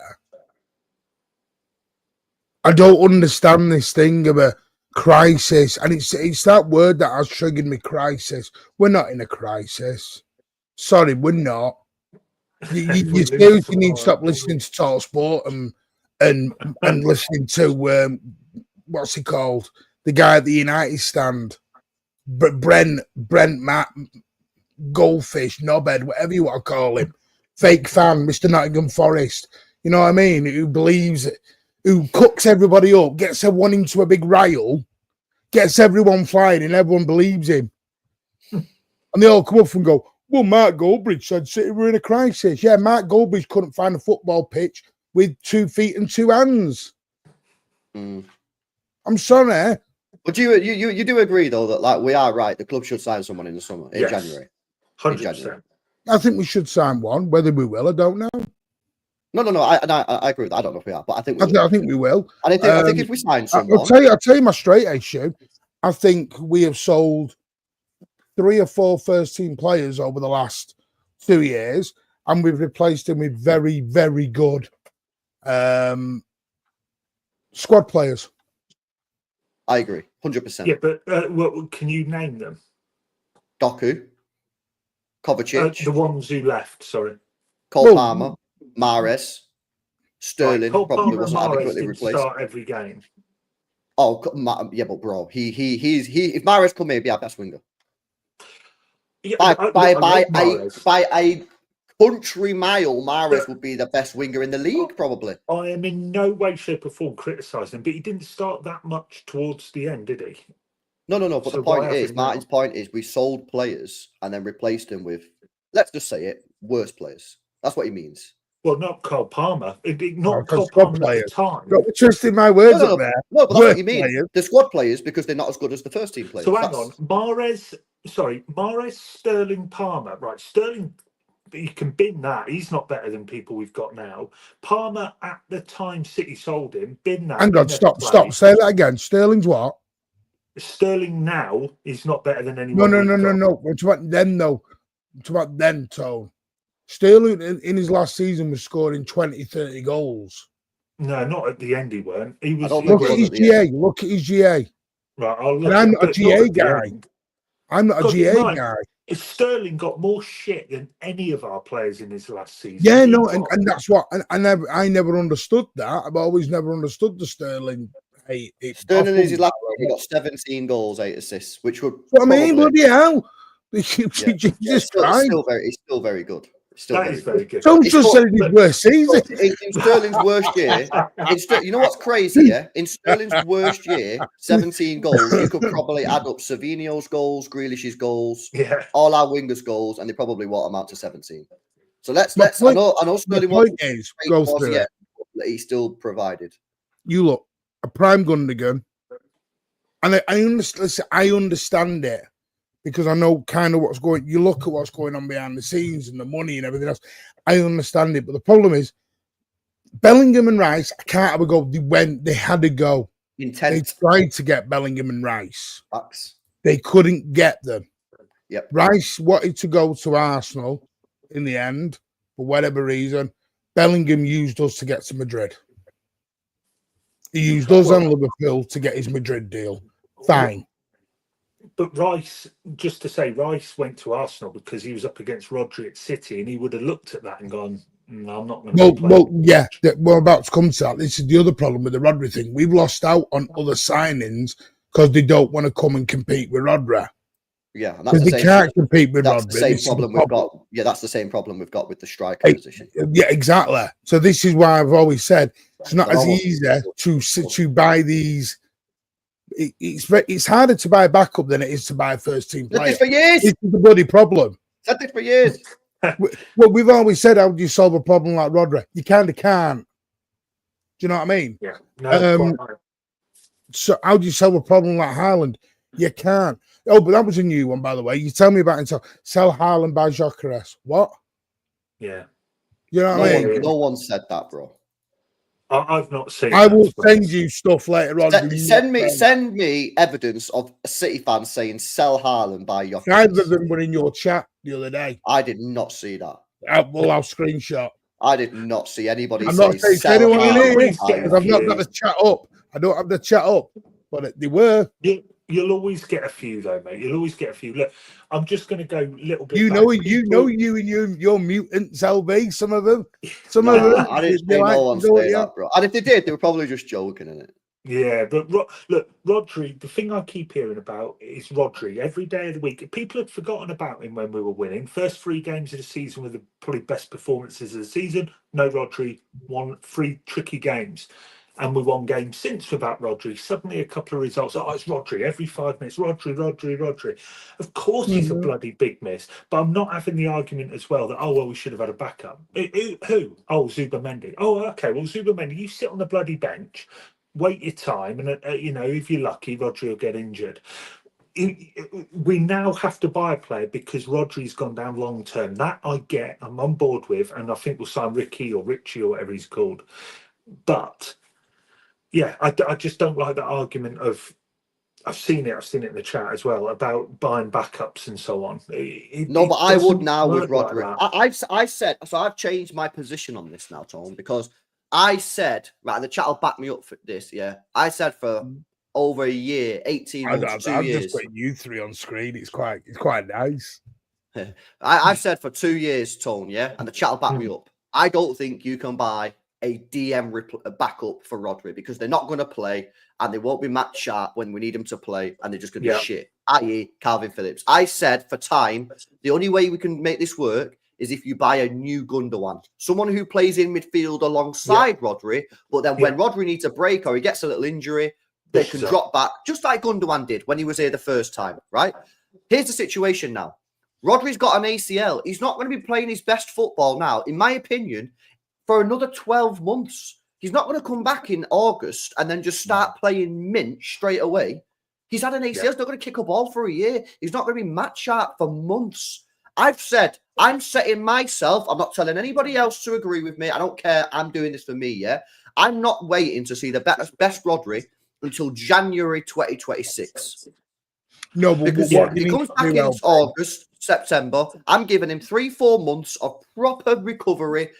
I don't understand this thing of a crisis. And it's that word that has triggered me, crisis. We're not in a crisis. Sorry, we're not. You seriously need to stop listening to Talk Sport and listening to, what's he called? The guy at the United stand. Brent Matt, Goldfish, Knobhead, whatever you want to call him. Fake fan, Mr. Nottingham Forest. You know what I mean? Who believes... Who cooks everybody up, gets everyone into a big rile, gets everyone flying, and everyone believes him. And they all come up and go, well, Mark Goldbridge said City were in a crisis. Yeah, Mark Goldbridge couldn't find a football pitch with 2 feet and 2 hands. I'm sorry. But you do agree, though, that like we are right. The club should sign someone in the summer, in January. 100%. I think we should sign one. Whether we will, I don't know. No. I agree with that. I don't know if we are, but I think we will. I think we will. And I think if we sign someone... I'll tell you my straight issue. I think we have sold 3 or 4 first-team players over the last 2 years, and we've replaced them with very, very good squad players. I agree, 100%. Yeah, but can you name them? Doku, Kovacic. The ones who left, sorry. Cole Palmer. Mahrez, Sterling Cole probably Palmer wasn't adequately replaced. Start every game. Oh, yeah, but bro, he if Mahrez come in, he'd be our best winger. Yeah, By I love Mahrez. by a country mile, Mahrez would be the best winger in the league, probably. I am in no way, shape, or form criticising him, but he didn't start that much towards the end, did he? No. But So the point why have is, him now? Martin's point is, we sold players and then replaced them with, let's just say it, worse players. That's what he means. Well, not Cole Palmer. Not because Cole squad Palmer at players. the time. Don't be twisting my words up there. No, but that's Worse what you mean. players. The squad players, because they're not as good as the first team players. So hang on, Mahrez, Sterling, Palmer. Right, Sterling, you can bin that. He's not better than people we've got now. Palmer, at the time City sold him, bin that. Hang on, stop. Say that again. Sterling's what? Sterling now is not better than anyone. No. It's about then, though. It's about then, Tone. Sterling in his last season was scoring 20, 30 goals. No, not at the end. He weren't. He was. Look at his GA. Look at his GA. Right, I'll look. And I'm not a GA guy. I'm not a GA guy. If Sterling got more shit than any of our players in his last season. Yeah, no, and that's what I never understood that. I've always never understood the Sterling. Sterling is his last year, he got 17 goals, 8 assists, which would. What I mean, bloody hell! Jesus Christ! He's still very good. That is very good. Someone just said his worst season. In Sterling's worst year, you know what's crazy? Yeah, in Sterling's worst year, 17 goals. You could probably add up Savinho's goals, Grealish's goals, all our wingers' goals, and they probably won't amount to 17. So let's. I know Sterling wasn't yet, but he still provided. You look a prime Gundogan, and I understand it. Because I know kind of what's going. You look at what's going on behind the scenes and the money and everything else. I understand it, but the problem is Bellingham and Rice. I can't have a go. They had to go. They tried to get Bellingham and Rice. They couldn't get them. Yep. Rice wanted to go to Arsenal in the end for whatever reason. Bellingham used us to get to Madrid. He used us and Liverpool to get his Madrid deal. Fine. But Rice, just to say, Rice went to Arsenal because he was up against Rodri at City, and he would have looked at that and gone, "No, I'm not going to." We're about to come to that. This is the other problem with the Rodri thing. We've lost out on other signings because they don't want to come and compete with Rodri. Yeah, because they can't compete with Rodri. The same problem we've got. Yeah, that's the same problem we've got with the striker position. Yeah, exactly. So this is why I've always said it's not as easy to buy these. It's harder to buy backup than it is to buy a first team player. Said this for years. This is the bloody problem. Said this for years. Well, we've always said, how do you solve a problem like Rodri? You kind of can't. Do you know what I mean? Yeah. No, so how do you solve a problem like Haaland? You can't. Oh, but that was a new one, by the way. You tell me about it. Sell Haaland by Gyökeres. What? Yeah. You know what I mean? No one said that, bro. I've not seen. I will send you stuff later on. Send me evidence of a City fan saying sell Haaland by Gyökeres. Neither of them were in your chat the other day. I did not see that. Well, I'll screenshot. I did not see anybody. I'm not saying sell anyone Haaland in here because I've not got the chat up. I don't have the chat up, but they were. You'll always get a few, though, mate. You'll always get a few. Look, I'm just going to go a little bit. You know and your mutants, LV. Some of them. I didn't say no one say that, bro. And if they did, they were probably just joking, innit? Yeah, but look, Rodri. The thing I keep hearing about is Rodri every day of the week. People had forgotten about him when we were winning. First 3 games of the season were the probably best performances of the season. No Rodri, 3 tricky games. And we won games since without Rodri. Suddenly a couple of results. Oh, it's Rodri every 5 minutes. Rodri. Of course he's a bloody big miss. But I'm not having the argument as well that, we should have had a backup. Who? Oh, Zubamendi. Oh, okay. Well, Zubamendi, you sit on the bloody bench, wait your time, and, if you're lucky, Rodri will get injured. We now have to buy a player because Rodri's gone down long term. That I get. I'm on board with. And I think we'll sign Ricky or Richie or whatever he's called. But... yeah, I just don't like that argument of. I've seen it in the chat as well about buying backups and so on. But I would now with Rodri. I said so. I've changed my position on this now, Tom, because I said and the chat will back me up for this. Yeah, I said for over a year, 18 months, 2 years. I'm just putting you 3 on screen. It's quite nice. I've said for 2 years, Tone. Yeah, and the chat will back me up. I don't think you can buy a DM backup for Rodri because they're not going to play and they won't be match sharp when we need them to play and they're just going to be shit, i.e. Calvin Phillips. I said for time, the only way we can make this work is if you buy a new Gundogan, someone who plays in midfield alongside Rodri, but then when Rodri needs a break or he gets a little injury, they can drop back, just like Gundogan did when he was here the first time, right? Here's the situation now. Rodri's got an ACL. He's not going to be playing his best football now, in my opinion, for another 12 months. He's not going to come back in August and then just start playing mint straight away. He's had an ACL. He's not going to kick a ball for a year. He's not going to be match sharp for months. I've said, I'm setting myself, I'm not telling anybody else to agree with me. I don't care. I'm doing this for me, yeah? I'm not waiting to see the best Rodri until January 2026. No, but because he comes back in August, September. I'm giving him 3-4 months of proper recovery,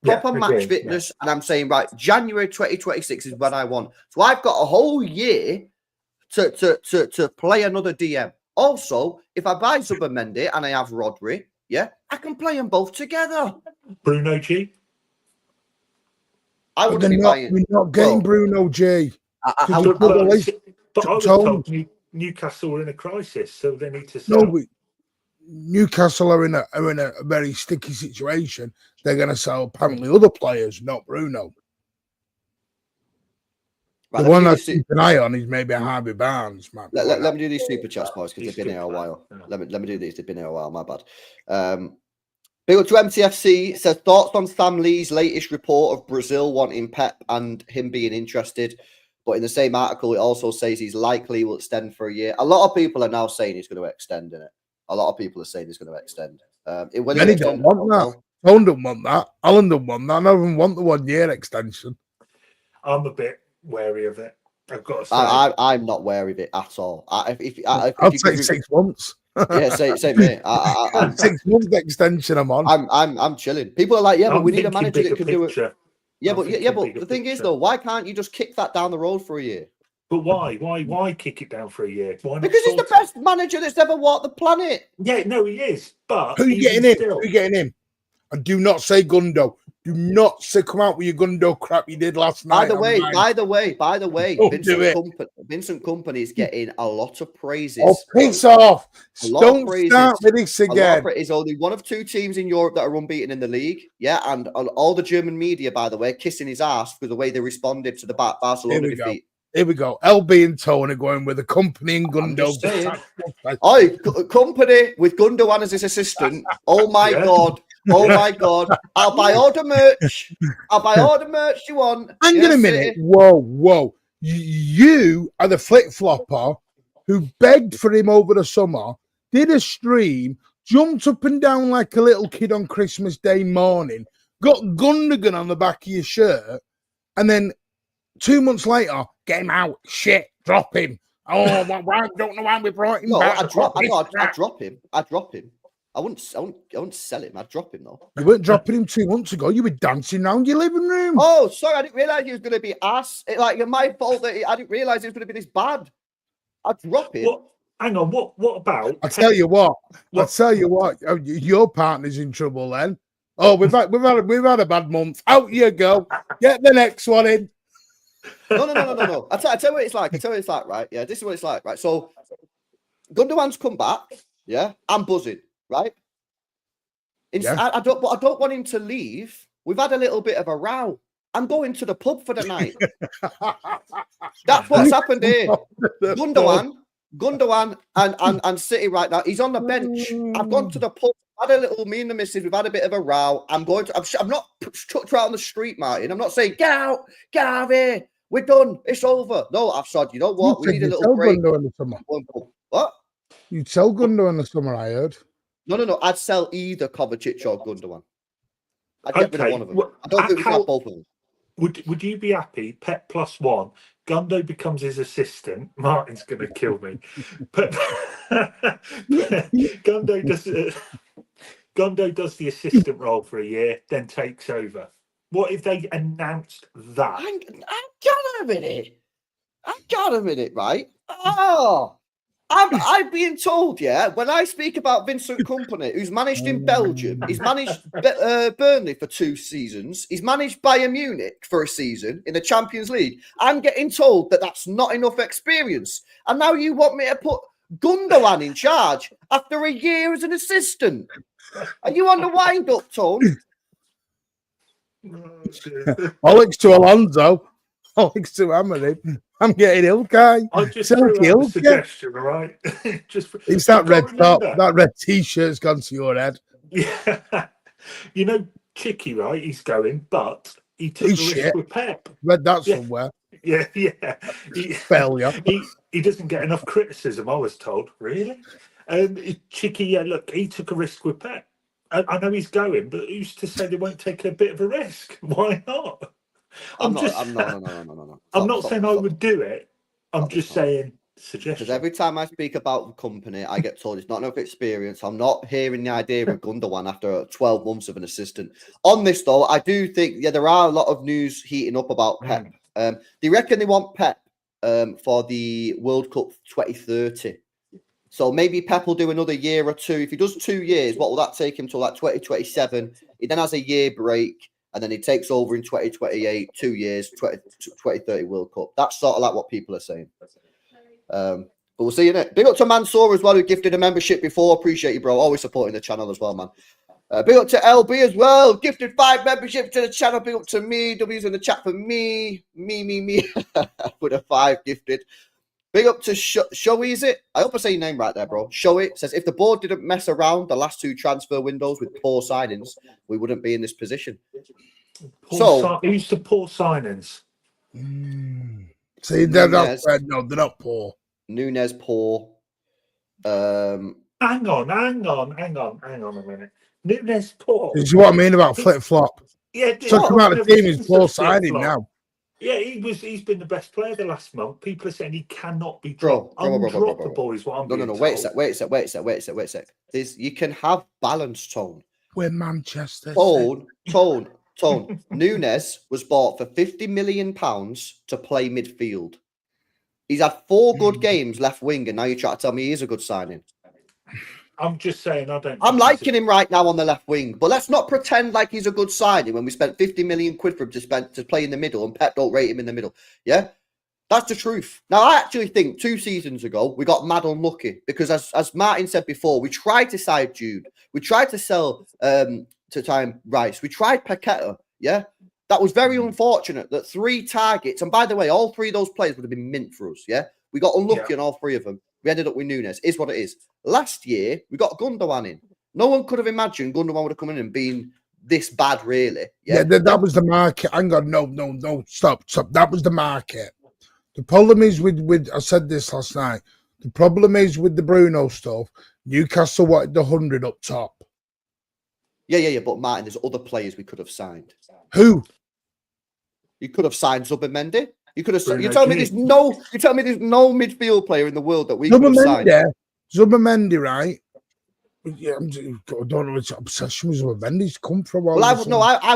proper match fitness, and I'm saying right, January 2026 is when I want. So I've got a whole year to play another DM. Also, if I buy Zubimendi and I have Rodri, I can play them both together. Bruno G. I wouldn't be buying. We're not getting Bruno G. But I was told Newcastle are in a crisis, so they need to sell. No, Newcastle are in a very sticky situation. They're going to sell apparently other players, not Bruno. Right, the one I keep an eye on is maybe Harvey Barnes, man. Let me do these super chats, boys, because they've been here a while. Let me do these. They've been here a while. My bad. Big up to MTFC. Says thoughts on Sam Lee's latest report of Brazil wanting Pep and him being interested. But in the same article, it also says he's likely will extend for a year. A lot of people are now saying he's going to extend in it. A lot of people are saying he's going to extend. Many don't want that. Tone don't want that. Alan don't want that. None of them want the 1 year extension. I'm a bit wary of it. I've got to say. I'm not wary of it at all. I'd say 6 months. Same here. 6 month extension. I'm on. I'm chilling. People are like, but we need a manager that can do it. But the thing is, though, why can't you just kick that down the road for a year? But why? Why kick it down for a year? Why not? Because he's the best manager that's ever walked the planet. Yeah, no, he is. But who are you getting in? Who are you getting in? And do not say Gundo. Do not come out with your Gundo crap you did last night. By the way, Vincent Kompany is getting a lot of praises. Oh, piss off. Don't start with this again. Is only one of 2 teams in Europe that are unbeaten in the league. Yeah, and all the German media, by the way, kissing his ass for the way they responded to the Barcelona defeat. Here we go. LB and Tony going with the Kompany and Gundo. Kompany with Gundogan as his assistant. Oh my God. Oh my God. I'll buy all the merch. You want. Hang on a minute. Whoa. You are the flip-flopper who begged for him over the summer, did a stream, jumped up and down like a little kid on Christmas Day morning, got Gundogan on the back of your shirt, and then 2 months later, get him out. Shit, drop him. Oh, I don't know why we brought him back. I'd drop him. I wouldn't sell him. I'd drop him, though. You weren't dropping him 2 months ago. You were dancing around your living room. Oh, sorry. I didn't realise he was going to be ass. It's my fault that I didn't realise he was going to be this bad. I'd drop him. Hang on. What about? I'll tell you what. Your partner's in trouble then. Oh, we've had a bad month. Out you go. Get the next one in. No. I'll tell you what it's like. Right? Yeah, this is what it's like. Right. So, Gundogan's come back. Yeah, I'm buzzing. Right. I don't want him to leave. We've had a little bit of a row. I'm going to the pub for the night. That's what's happened here. Gundogan and City right now. He's on the bench. I've gone to the pub. Me and the missus, we've had a bit of a row. I'm not chucked her out on the street, Martin. I'm not saying, get out of here. We're done. It's over. No, I've said, you know what? We need a little break. What? You'd sell Gundogan in the summer, I heard. No. I'd sell either Kovacic or Gundogan. I'd get rid of one of them. I don't think we can have both of them. Would you be happy? Pep +1. Gundo becomes his assistant. Martin's going to kill me. But Gundo does the assistant role for a year, then takes over. What if they announced that? Hang on a minute, right? Oh, I'm being told, yeah, when I speak about Vincent Kompany, who's managed in Belgium, he's managed Burnley for 2 seasons, he's managed Bayern Munich for a season in the Champions League. I'm getting told that that's not enough experience. And now you want me to put Gundogan in charge after a year as an assistant. Are you on the wind-up, Tone? Alex to Alonso. Alex to Hammer. I'm getting ill, guy. I just threw out a suggestion, all right? It's that red top, that red t-shirt's gone to your head. Yeah. You know, Chicky, right? He's going, but he took the risk with Pep. Read that somewhere. Yeah. Failure. He doesn't get enough criticism, I was told. Really? Chicky, yeah, look, he took a risk with Pep. I know he's going, but who's to say they won't take a bit of a risk? Why not? I'm not saying I would do it. I'm just saying suggestion. Because every time I speak about the company, I get told it's not enough experience. I'm not hearing the idea of Gundogan after 12 months of an assistant. On this, though, I do think, there are a lot of news heating up about Pep. They reckon they want Pep for the World Cup 2030. So maybe Pep will do another year or 2. If he does 2 years, what will that take him to, like 2027? He then has a year break, and then he takes over in 2028, 2 years, 2030 World Cup. That's sort of like what people are saying. But we'll see in it. Big up to Mansour as well, who gifted a membership before. Appreciate you, bro. Always supporting the channel as well, man. Big up to LB as well. Gifted 5 memberships to the channel. Big up to me. W's in the chat for me. Me. With a 5 gifted. Big up to Showy, is it? I hope I say your name right there, bro. Showy says, if the board didn't mess around the last 2 transfer windows with poor signings, we wouldn't be in this position. Who's the poor signings? See, they're not poor. Nunez poor. Hang on a minute. Nunez poor. This is what I mean about flip-flop. Yeah, talking about the team is poor signing now. Yeah, he's been the best player the last month. People are saying he cannot be dropped. Undroppable is what I'm No. Wait a sec. You can have balance, Tone. We're Manchester. Tone. Nunez was bought for £50 million to play midfield. He's had 4 good games left wing, and now you try to tell me he's a good signing. I'm just saying I'm liking him right now on the left wing, but let's not pretend like he's a good signing when we spent 50 million quid for him to play in the middle, and Pep don't rate him in the middle. Yeah, that's the truth. Now, I actually think 2 seasons ago we got mad unlucky because, as Martin said before, we tried to sign Jude, we tried to sell to time Rice, we tried Paqueta. Yeah, that was very unfortunate that 3 targets, and by the way, all 3 of those players would have been mint for us. Yeah, we got unlucky on all 3 of them. We ended up with Nunez. Is what it is. Last year, we got Gundogan in. No one could have imagined Gundogan would have come in and been this bad, really. Yeah, that was the market. Hang on, no, stop. That was the market. The problem is with I said this last night. The problem is with the Bruno stuff. Newcastle wanted the 100 up top. Yeah. But Martin, there's other players we could have signed. Who? You could have signed Zubimendi. You could have. You tell me there's no midfield player in the world that we could have signed. Zubimendi, right? Yeah, I don't know which obsession with Zubimendi's come from. Well, I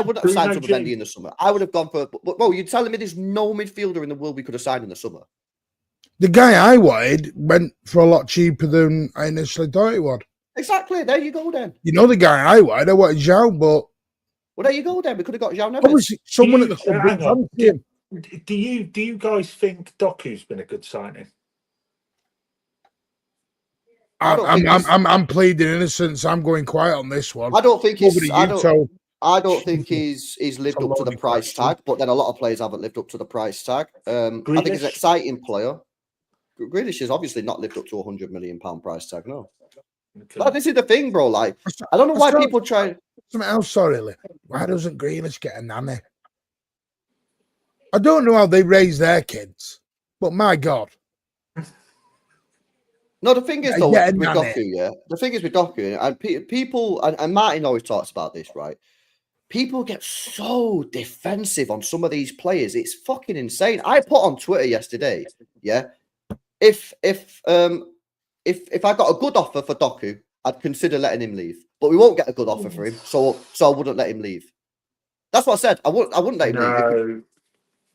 wouldn't have signed Zubimendi in the summer. I would have gone for. But you're telling me there's no midfielder in the world we could have signed in the summer? The guy I wanted went for a lot cheaper than I initially thought he would. Exactly. There you go, then. You know the guy I wanted Zhao, but. Well, there you go, then. We could have got Zhao. Obviously, someone at the club. Do you guys think Doku's been a good signing? I'm pleading innocence. I'm going quiet on this one. I don't think he's. I don't think he's lived up to the price tag. But then a lot of players haven't lived up to the price tag. I think he's an exciting player. Grealish has obviously not lived up to £100 million price tag. No. Okay. Like, this is the thing, bro. Like, I don't know why people try. Something else. Sorry, why doesn't Grealish get a nanny? I don't know how they raise their kids, but my God. No, the thing is, though, with Doku, the thing is with Doku, and people, and Martin always talks about this, right? People get so defensive on some of these players. It's fucking insane. I put on Twitter yesterday, if I got a good offer for Doku, I'd consider letting him leave. But we won't get a good offer for him, so I wouldn't let him leave. That's what I said. I wouldn't let him leave.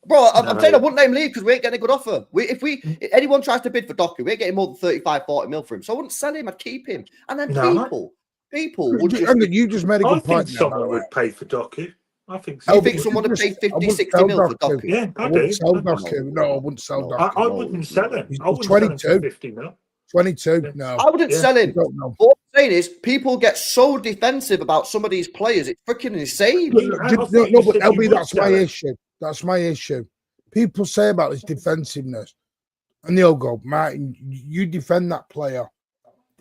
Bro, I'm No. saying I wouldn't let him leave because we ain't getting a good offer. If anyone tries to bid for Doku, we ain't getting more than 35, 40 mil for him. So I wouldn't sell him. I'd keep him. And then No. people would just. Hang on, you just made a I good point. think Now, by the someone way. would pay for Doku. I think Do you so. think but someone would pay I 50, wouldn't 60 sell mil for Doku. Doku? Yeah, I I wouldn't do. sell I do. Doku. No, I wouldn't sell No. Doku. I wouldn't sell him. He's I wouldn't sell him 22. for 50 mil. 22. Yeah. No, I wouldn't Yeah. sell I him. don't know. What I'm saying is, people get so defensive about some of these players. It's freaking insane. I No, thought no, you but said you LB, would that's my sell him. issue. That's my issue. People say about this defensiveness, and they'll go, Martin, you defend that player.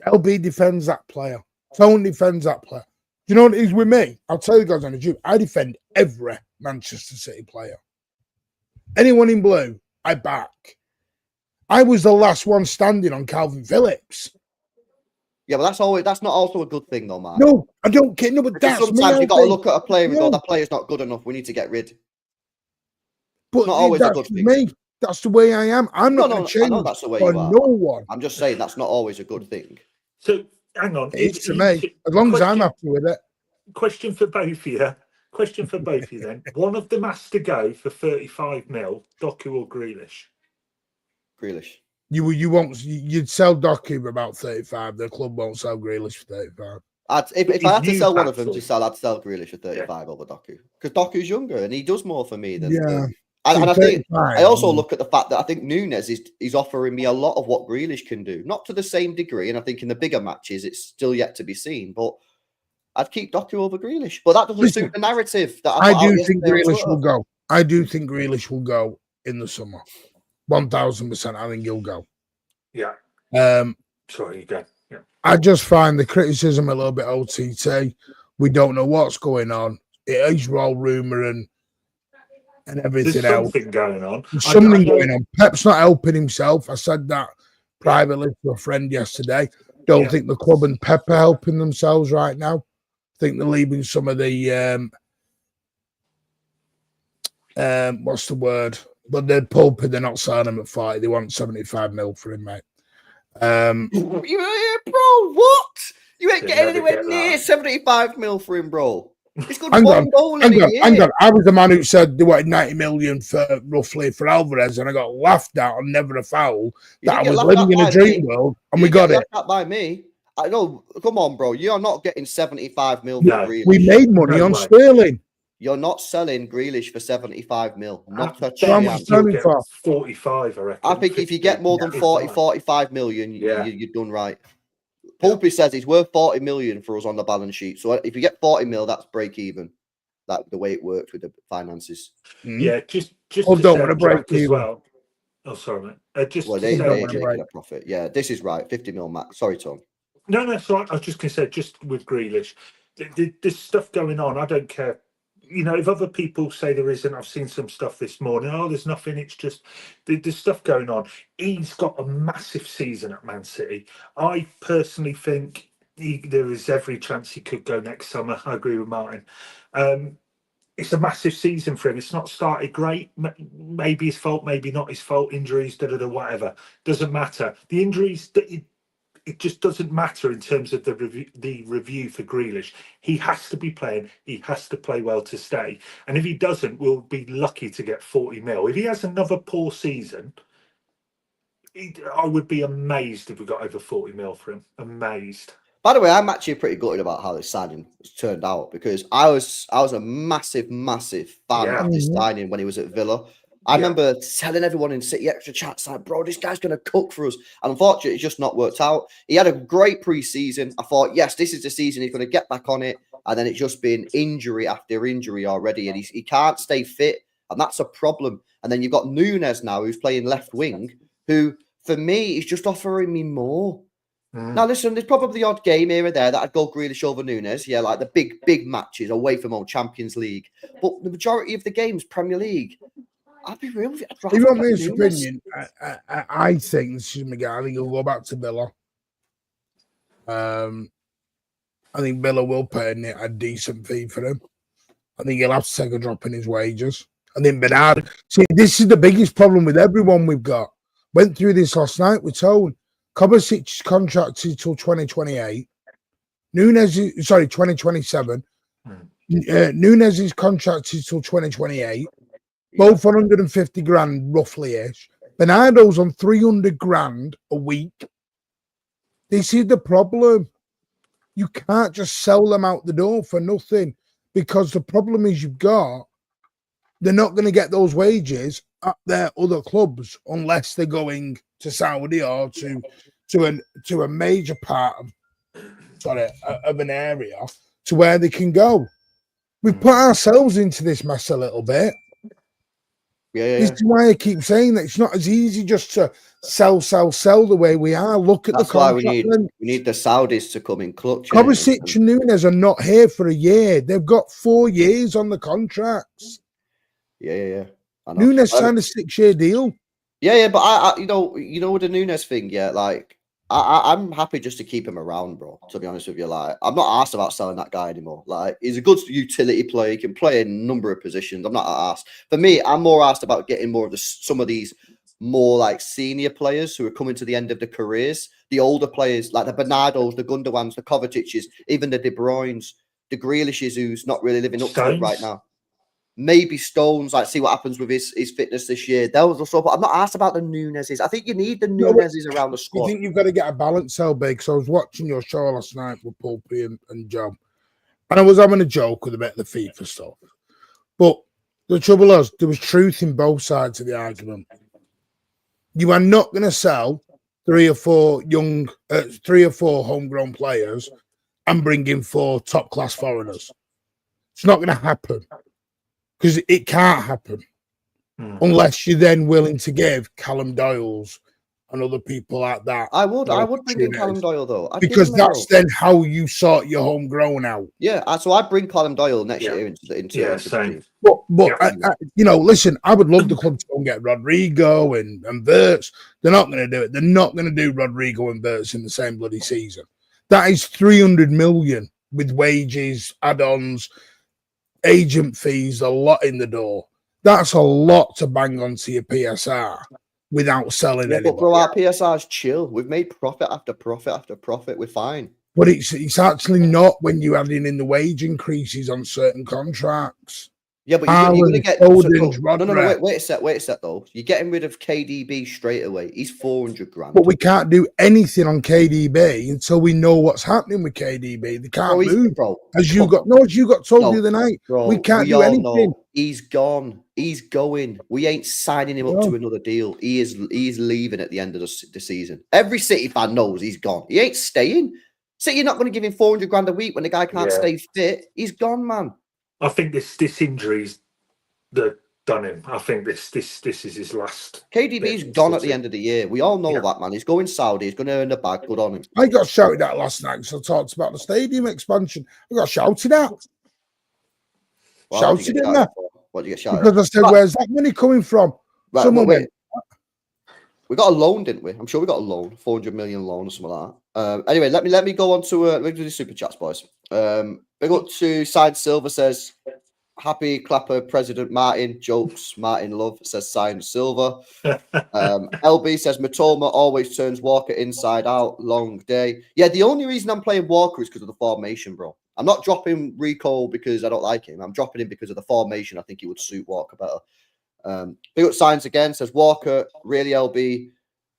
LB defends that player. Tone defends that player. Do you know what it is with me? I'll tell you guys on the tube. I defend every Manchester City player. Anyone in blue, I back. I was the last one standing on Calvin Phillips. Yeah, but that's not also a good thing, though, Mark. No, I don't care. No, but Because that's me. sometimes you got to LB. look at a player and go, No. that player's not good enough. We need to get rid. But not always a that's good thing. me. That's the way I am. I'm not No, going to change I know that's the way for you are. no one. I'm just saying that's not always a good thing. So, hang on. It's to me. As long as I'm happy with it. Question for both of you. Question for both of you then. One of them has to go for 35 mil, Doku or Grealish. Grealish. You'd sell Doku for about 35. The club won't sell Grealish for 35. If I had to sell one of them Newcastle. to sell, I'd sell Grealish for 35 over Doku. Because Doku's younger and he does more for me than. Yeah. And I think 35, I also look at the fact that I think Nunes is offering me a lot of what Grealish can do. Not to the same degree, and I think in the bigger matches it's still yet to be seen. But I'd keep Doku over Grealish. But that doesn't suit the narrative that I put out do think yesterday on Grealish will Twitter. go. I do think Grealish will go in the summer. 1000%. I think he'll go. Yeah. Sorry, you go. Yeah. I just find the criticism a little bit OTT. We don't know what's going on. It is all rumour and everything There's else. something going on. There's something going on. Pep's not helping himself. I said that privately to a friend yesterday. Don't think the club and Pep are helping themselves right now. I think they're leaving some of the what's the word? But they're pulping. They're not selling him at 40. They want 75 mil for him, mate. Bro, what? You ain't They getting never anywhere get near that. 75 mil for him, bro. He's got Hang one on, goal in hang a on, year. hang on. I was the man who said they wanted 90 million for roughly for Alvarez, and I got laughed at on never a foul. You That I didn't was get living in a laughed at by dream me. world, and You we didn't got get it. laughed at by me. I know. Come on, bro. You're not getting 75 mil No. for Grealish. We made money No on way. Sterling. You're not selling Grealish for 75 mil. Not a So how much chance. selling You'll get for? 45, I reckon. I think if you get more than 40, 45 million, Yeah. you're done right. Pulpy says he's worth 40 million for us on the balance sheet. So if you get 40 mil, that's break even. That the way it works with the finances. Yeah, just Oh, to don't say wanna on break Jack as even. well. Oh, sorry, mate. Just Well, to they're say don't on wanna Jack. making a profit. Yeah, this is right. 50 mil max. Sorry, Tom. No, it's all right. I was just going to say, just with Grealish, there's stuff going on. I don't care. You know, if other people say there isn't, I've seen some stuff this morning. Oh, there's nothing. It's just there's stuff going on. He's got a massive season at Man City. I personally think there is every chance he could go next summer. I agree with Martin. It's a massive season for him. It's not started great. Maybe his fault, maybe not his fault. Injuries, whatever. Doesn't matter. The injuries, it just doesn't matter in terms of the review for Grealish. He has to be playing. He has to play well to stay. And if he doesn't, we'll be lucky to get 40 mil. If he has another poor season, I would be amazed if we got over 40 mil for him. Amazed. By the way, I'm actually pretty gutted about how this signing has turned out because I was a massive fan Yeah. of this signing when he was at Villa. I remember telling everyone in City Extra chats, like, bro, this guy's going to cook for us. And unfortunately, it's just not worked out. He had a great pre-season. I thought, yes, this is the season he's going to get back on it. And then it's just been injury after injury already. And he can't stay fit. And that's a problem. And then you've got Nunes now, who's playing left wing, who, for me, is just offering me more. Now, listen, there's probably the odd game here and there that I'd go Grealish over Nunes. Yeah, like the big matches away from home, Champions League. But the majority of the games, Premier League, I'd be real with you. If you want me his opinion, I think, this is Miguel, I think he'll go back to Villa. I think Villa will pay a decent fee for him. I think he'll have to take a drop in his wages. I think Bernard, see, this is the biggest problem with everyone we've got. Went through this last night with Tone. Kovacic's contracted till 2028. 2027. Nunes is contracted till 2028. both on 150 grand, roughly-ish. Bernardo's on 300 grand a week. This is the problem. You can't just sell them out the door for nothing, because the problem is they're not going to get those wages at their other clubs unless they're going to Saudi or to a major part of an area to where they can go. We've put ourselves into this mess a little bit. This is why I keep saying that it's not as easy just to sell the way we are. Look at That's the why contract. we need the Saudis to come in clutch. Kovacic and Nunes are not here for a year. They've got 4 years on the contracts. Yeah. I know. Nunes signed a 6-year deal. Yeah, but I you know with the Nunes thing, yeah, like I'm happy just to keep him around, bro. To be honest with you, like I'm not asked about selling that guy anymore. Like he's a good utility player. He can play in a number of positions. I'm not asked. For me, I'm more asked about getting more of some of these more like senior players who are coming to the end of their careers. The older players like the Bernardos, the Gundowans, the Kovacic's, even the De Bruynes, the Grealishes, who's not really living up to it right now. Maybe Stones, like see what happens with his fitness this year. Those are so, but I'm not asked about the Nuneses. I think you need the Nuneses around the squad. You think you've got to get a balance, LB? Because I was watching your show last night with Pulpy and Joe, and I was having a joke with a bit of the FIFA stuff. But the trouble is, there was truth in both sides of the argument. You are not going to sell 3 or 4 homegrown players and bring in 4 top-class foreigners. It's not going to happen. Because it can't happen unless you're then willing to give Callum Doyle's and other people like that. I would bring in Callum Doyle though, because that's then how you sort your homegrown out. Yeah, so I'd bring Callum Doyle next year into the team. But you know, listen, I would love the club to go and get Rodrigo and Wirtz. They're not going to do it. They're not going to do Rodrigo and Wirtz in the same bloody season. That is 300 million with wages, add-ons, agent fees, a lot in the door. That's a lot to bang onto your PSR without selling anything. But bro, our PSR's chill. We've made profit after profit after profit. We're fine. But it's actually not when you're adding in the wage increases on certain contracts. Yeah, but you're going to get no. Wait a sec though. You're getting rid of KDB straight away. He's 400 grand. But we can't do anything on KDB until we know what's happening with KDB. They can't move, bro. As you got told the other night. Bro, we can't do anything. He's gone. He's going. We ain't signing him up to another deal. He is leaving at the end of the season. Every City fan knows he's gone. He ain't staying. City, you're not going to give him 400 grand a week when the guy can't stay fit. He's gone, man. I think this injury's done him. I think this is his last. KDB's gone at the end of the year. We all know that, man. He's going Saudi. He's going to earn the bag. Good on him. I got shouted at last night because I talked about the stadium expansion. I got shouted at. Shouted in there. What did you get shouted at? Because I said, where's that money coming from? Right, Someone went. We got a loan, didn't we? I'm sure we got a loan, 400 million loan or something like that. Anyway, let me go on to let me do the super chats, boys. Big up to Side Silver says, happy clapper President Martin, jokes Martin love, says Signed Silver. LB says Matoma always turns Walker inside out, long day. Yeah, the only reason I'm playing Walker is because of the formation, bro. I'm not dropping Rico because I don't like him. I'm dropping him because of the formation. I think he would suit Walker better. Big up Signs again, says Walker, really LB,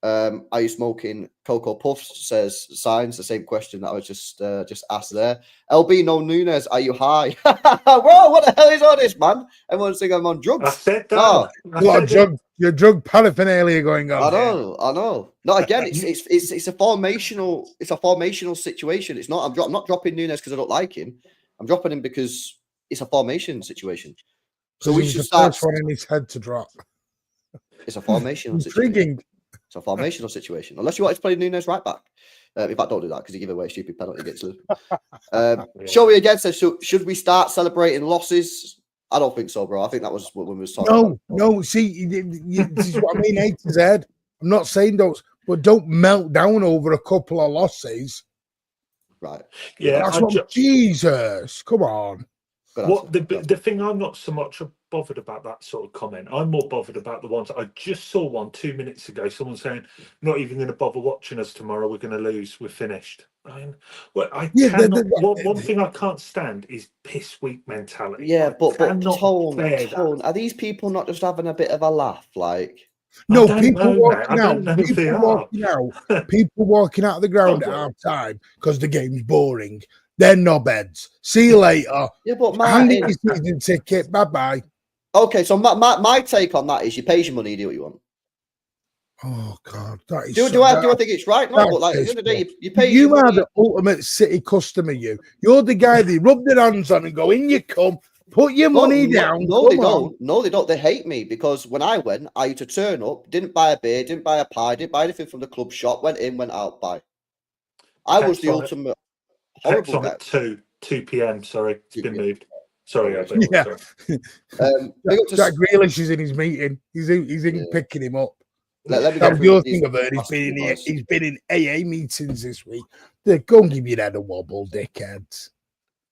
are you smoking Cocoa Puffs? Says Signs, the same question that I was just asked there. LB, no Nunes, are you high? Bro, what the hell is all this, man? Everyone's thinking I'm on drugs. I said that. Your drug paraphernalia going on. I know. No, again, it's a formational situation. It's not. I'm not dropping Nunes because I don't like him. I'm dropping him because it's a formation situation. So we should start. One in his head to drop. It's a formational situation. It's a formational situation. Unless you want to play Nunes right back. In fact, don't do that because you give away a stupid penalty against Liverpool. Showy again says, should we start celebrating losses? I don't think so, bro. I think that was when we was talking about. No. See, this is what I mean, A to Z. I'm not saying those, but don't melt down over a couple of losses. Right. Yeah. Jesus, come on. What the thing I'm not so much bothered about that sort of comment. I'm more bothered about the ones I just saw 2 minutes ago. Someone saying, "Not even going to bother watching us tomorrow. We're going to lose. We're finished." I Yeah, cannot. One thing I can't stand is piss weak mentality. Yeah, I but cannot Tone, bear that. are these people not just having a bit of a laugh? Like, No, I don't people know, mate. walking I out. don't know if they are. People walking out of the ground at half time because the game's boring. They're knobheads. See you later. yeah, but Hand in Martin. your season ticket. Bye bye. Okay, so my take on that is you pay your money, you do what you want. Oh God, that is. Do I think it's right? No, but like at the end of the day, you pay your You are money. the ultimate City customer. You're the guy they rub their hands on and go, in you come. Put your money down. No, come they on. don't. No, they don't. They hate me because when I went, I used to turn up, didn't buy a beer, didn't buy a pie, didn't buy anything from the club shop, went in, went out, buy. I was the ultimate horrible guy. At 2 p.m. Sorry, it's been moved. Sorry, Abel. Yeah. Jack Grealish is in his meeting. He's in picking him up. Let me That go was through your thing I've heard. He's been in AA meetings this week. Go and give your head a wobble, dickheads.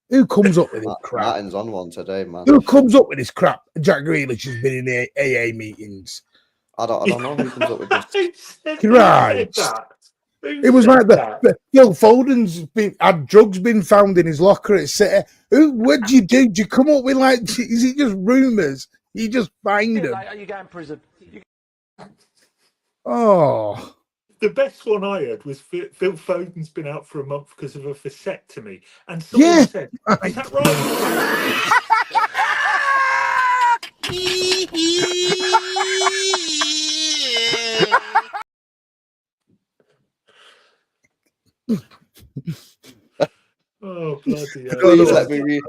Who comes up with this crap? Martin's on one today, man. Who comes up with this crap? Jack Grealish has been in AA meetings. I don't know who comes up with this. Right. It was like Phil Foden's had drugs been found in his locker at City. What'd you do? Did you come up with like? Is it just rumours? You just find them. You go in prison. Oh. The best one I heard was Phil Foden's been out for a month because of a vasectomy. And someone said, is that right? Oh, bloody hell. Please let me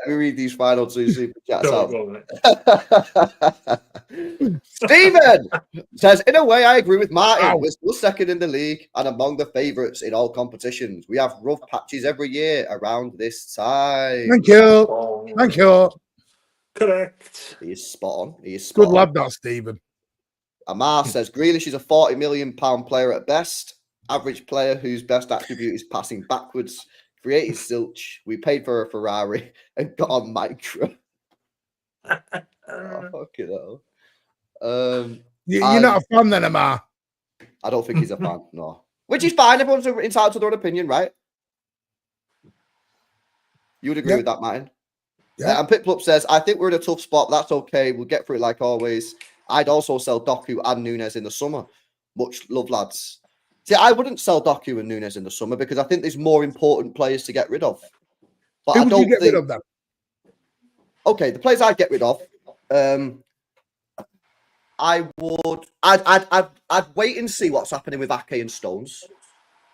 read these final two super chats out. Stephen says, in a way, I agree with Martin. We're still second in the league and among the favourites in all competitions. We have rough patches every year around this time. Thank you. Thank you. Correct. He is spot on. He is spot Good lad, that Stephen. Amar says, Grealish is a £40 million player at best. Average player whose best attribute is passing backwards. Created zilch. We paid for a Ferrari and got on micro. Fucking hell. You're not a fan then, Amar? I don't think he's a fan, no. Which is fine. Everyone's entitled to their own opinion, right? You would agree with that, Martin? Yeah. And Pitplup says, I think we're in a tough spot. That's okay. We'll get through it like always. I'd also sell Doku and Nunes in the summer. Much love, lads. See, I wouldn't sell Doku and Nunes in the summer because I think there's more important players to get rid of. But Who would you get rid of them? Okay, the players I'd get rid of, I'd wait and see what's happening with Ake and Stones.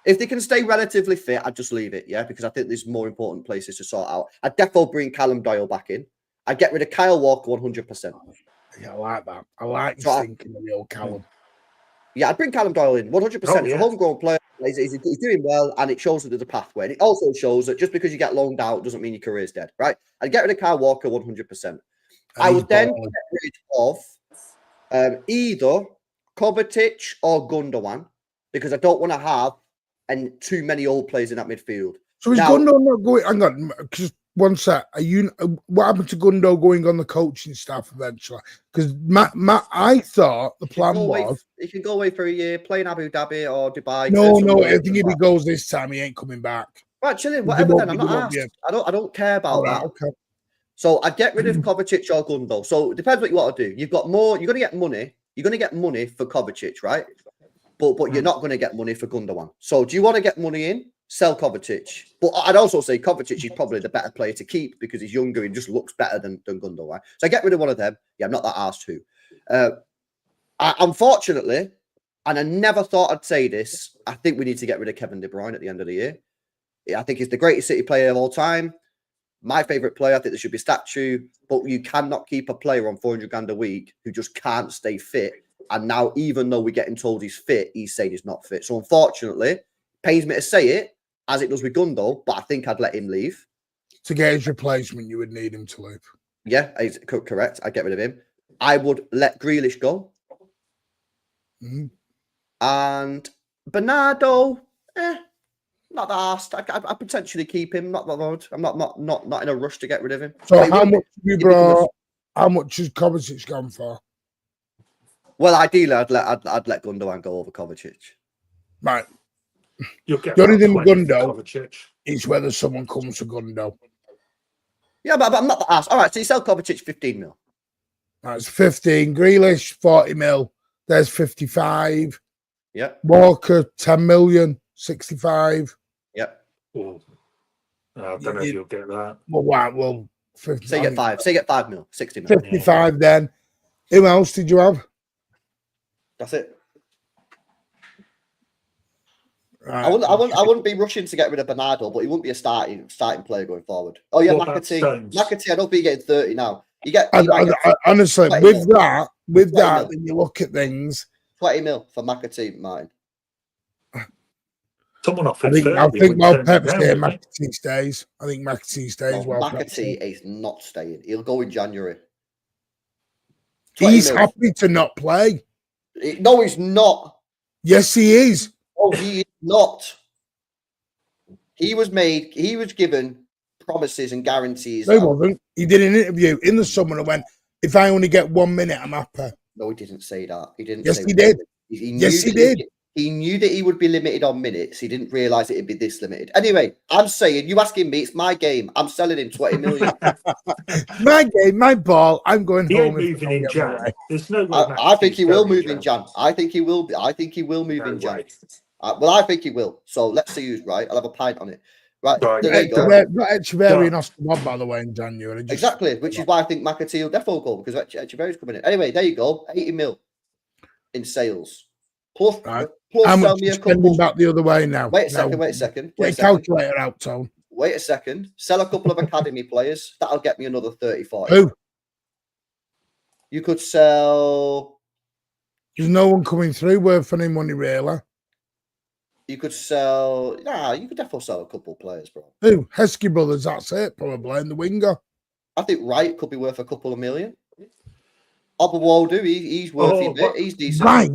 If they can stay relatively fit, I'd just leave it, yeah, because I think there's more important places to sort out. I'd definitely bring Callum Doyle back in. I'd get rid of Kyle Walker 100%. Yeah, I like that. I like thinking of the old Callum. Yeah, I'd bring Callum Doyle in 100%. He's a homegrown player. He's doing well, and it shows that there's a pathway. And it also shows that just because you get loaned out doesn't mean your career's dead, right? I'd get rid of Kyle Walker 100%. I would then get rid of either Kovacic or Gundogan because I don't want to have too many old players in that midfield. So is Gundo not going? Hang on, just one sec. What happened to Gundo going on the coaching staff eventually? Because I thought the plan was he can go away for a year, play in Abu Dhabi or Dubai. No. I think if he goes this time, he ain't coming back. Right, chilling. Whatever. Then I'm not asked. I don't care about that. Okay. So I'd get rid of Kovacic or Gundo. So it depends what you want to do. You've got more. You're going to get money. You're going to get money for Kovacic, right? But you're not going to get money for Gundogan. So do you want to get money in? Sell Kovacic. But I'd also say Kovacic is probably the better player to keep because he's younger and just looks better than Gundogan. So I get rid of one of them. Yeah, I'm not that arsed who. Unfortunately, and I never thought I'd say this, I think we need to get rid of Kevin De Bruyne at the end of the year. I think he's the greatest City player of all time. My favourite player. I think there should be a statue. But you cannot keep a player on 400 grand a week who just can't stay fit. And now, even though we're getting told he's fit, he's saying he's not fit. So unfortunately, it pains me to say it, as it does with Gundo, but I think I'd let him leave. To get his replacement, you would need him to leave. Yeah, correct. I'd get rid of him. I would let Grealish go. Mm-hmm. And Bernardo, not that asked. I potentially keep him. Not that much. I'm not in a rush to get rid of him. So how much have you brought? How much has Kovacic gone for? Well, ideally, I'd let Gundogan go over Kovacic. Right. You'll get The only about thing with 20 for Gundo Kovacic. is whether someone comes to Gundo. Yeah, but I'm not the ass. All right, so you sell Kovacic 15 mil. That's 15. Grealish, 40 mil. There's 55. Yeah. Walker, 10 million, 65. Yeah. Oh, I don't know if you'll get that. Well, wow, well, 50, So you get 5. So you get 5 mil, 60 mil. 55 then. Who else did you have? That's it. Right. I wouldn't be rushing to get rid of Bernardo, but he wouldn't be a starting player going forward. Oh yeah, What about McAtee. Stones? McAtee, I don't think you're getting 30 now. You get, Honestly, 20 with mil. that, 20 mil. when you look at things, 20 mil for McAtee, Martin. Someone offered I think 30. well, Pep's down, here. didn't they? McAtee stays. I think McAtee stays. No, Well, McAtee is not staying. He'll go in January. 20 he's mil. happy to not play. No, he's not. Yes, he is. Oh, he is not. He was given promises and guarantees. No, he wasn't. He did an interview in the summer and went, "If I only get 1 minute, I'm happy." No, he didn't say that. He didn't. Yes, say he did. Yes, he did. He knew that he would be limited on minutes. He didn't realise it'd be this limited. Anyway, I'm saying, you asking me, it's my game. I'm selling him 20 million. My game, my ball. I'm going He home. ain't moving in Jan. There's no way. I think he will move going in Jan. I think he will. I think he will move No in Jan. way. Well, I think he will. So let's see who's right. I'll have a pint on it. Right. Right. There you go. Got Echeverry and Austin Bob, by the way, in January. Exactly, which is why I think McAtee will definitely go, because Echeverry's coming in. Anyway, there you go. 80 mil in sales. Plus, Right. plus How sell much me you a spending couple. back the other way now? Wait a second. Wait a second. Get a calculator out, Tone. Wait a second. Sell a couple of academy players. That'll get me another 30, 40. Who? You could sell. There's no one coming through worth any money, really. You could sell. Nah, you could definitely sell a couple of players, bro. Who? Heskey Brothers, that's it, probably. And the winger. I think Wright could be worth a couple of million. Oberwalder, he's worth a bit. He's decent. Right.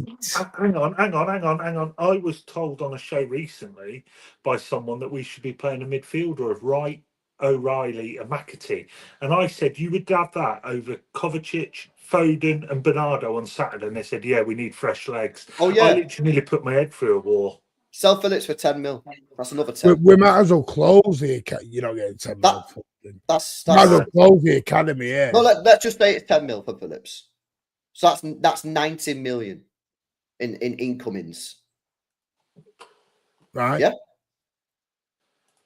Hang on. I was told on a show recently by someone that we should be playing a midfielder of Wright, O'Reilly, and McAtee. And I said, you would have that over Kovacic, Foden, and Bernardo on Saturday. And they said, yeah, we need fresh legs. Oh, yeah. I literally nearly put my head through a wall. Sell Phillips for 10 mil. That's another 10. We might as well close the academy. You're not getting 10 mil. That's Might as well close the academy, yeah. No, let's just say it's 10 mil for Phillips. So that's 90 million in incomings. Right. Yeah.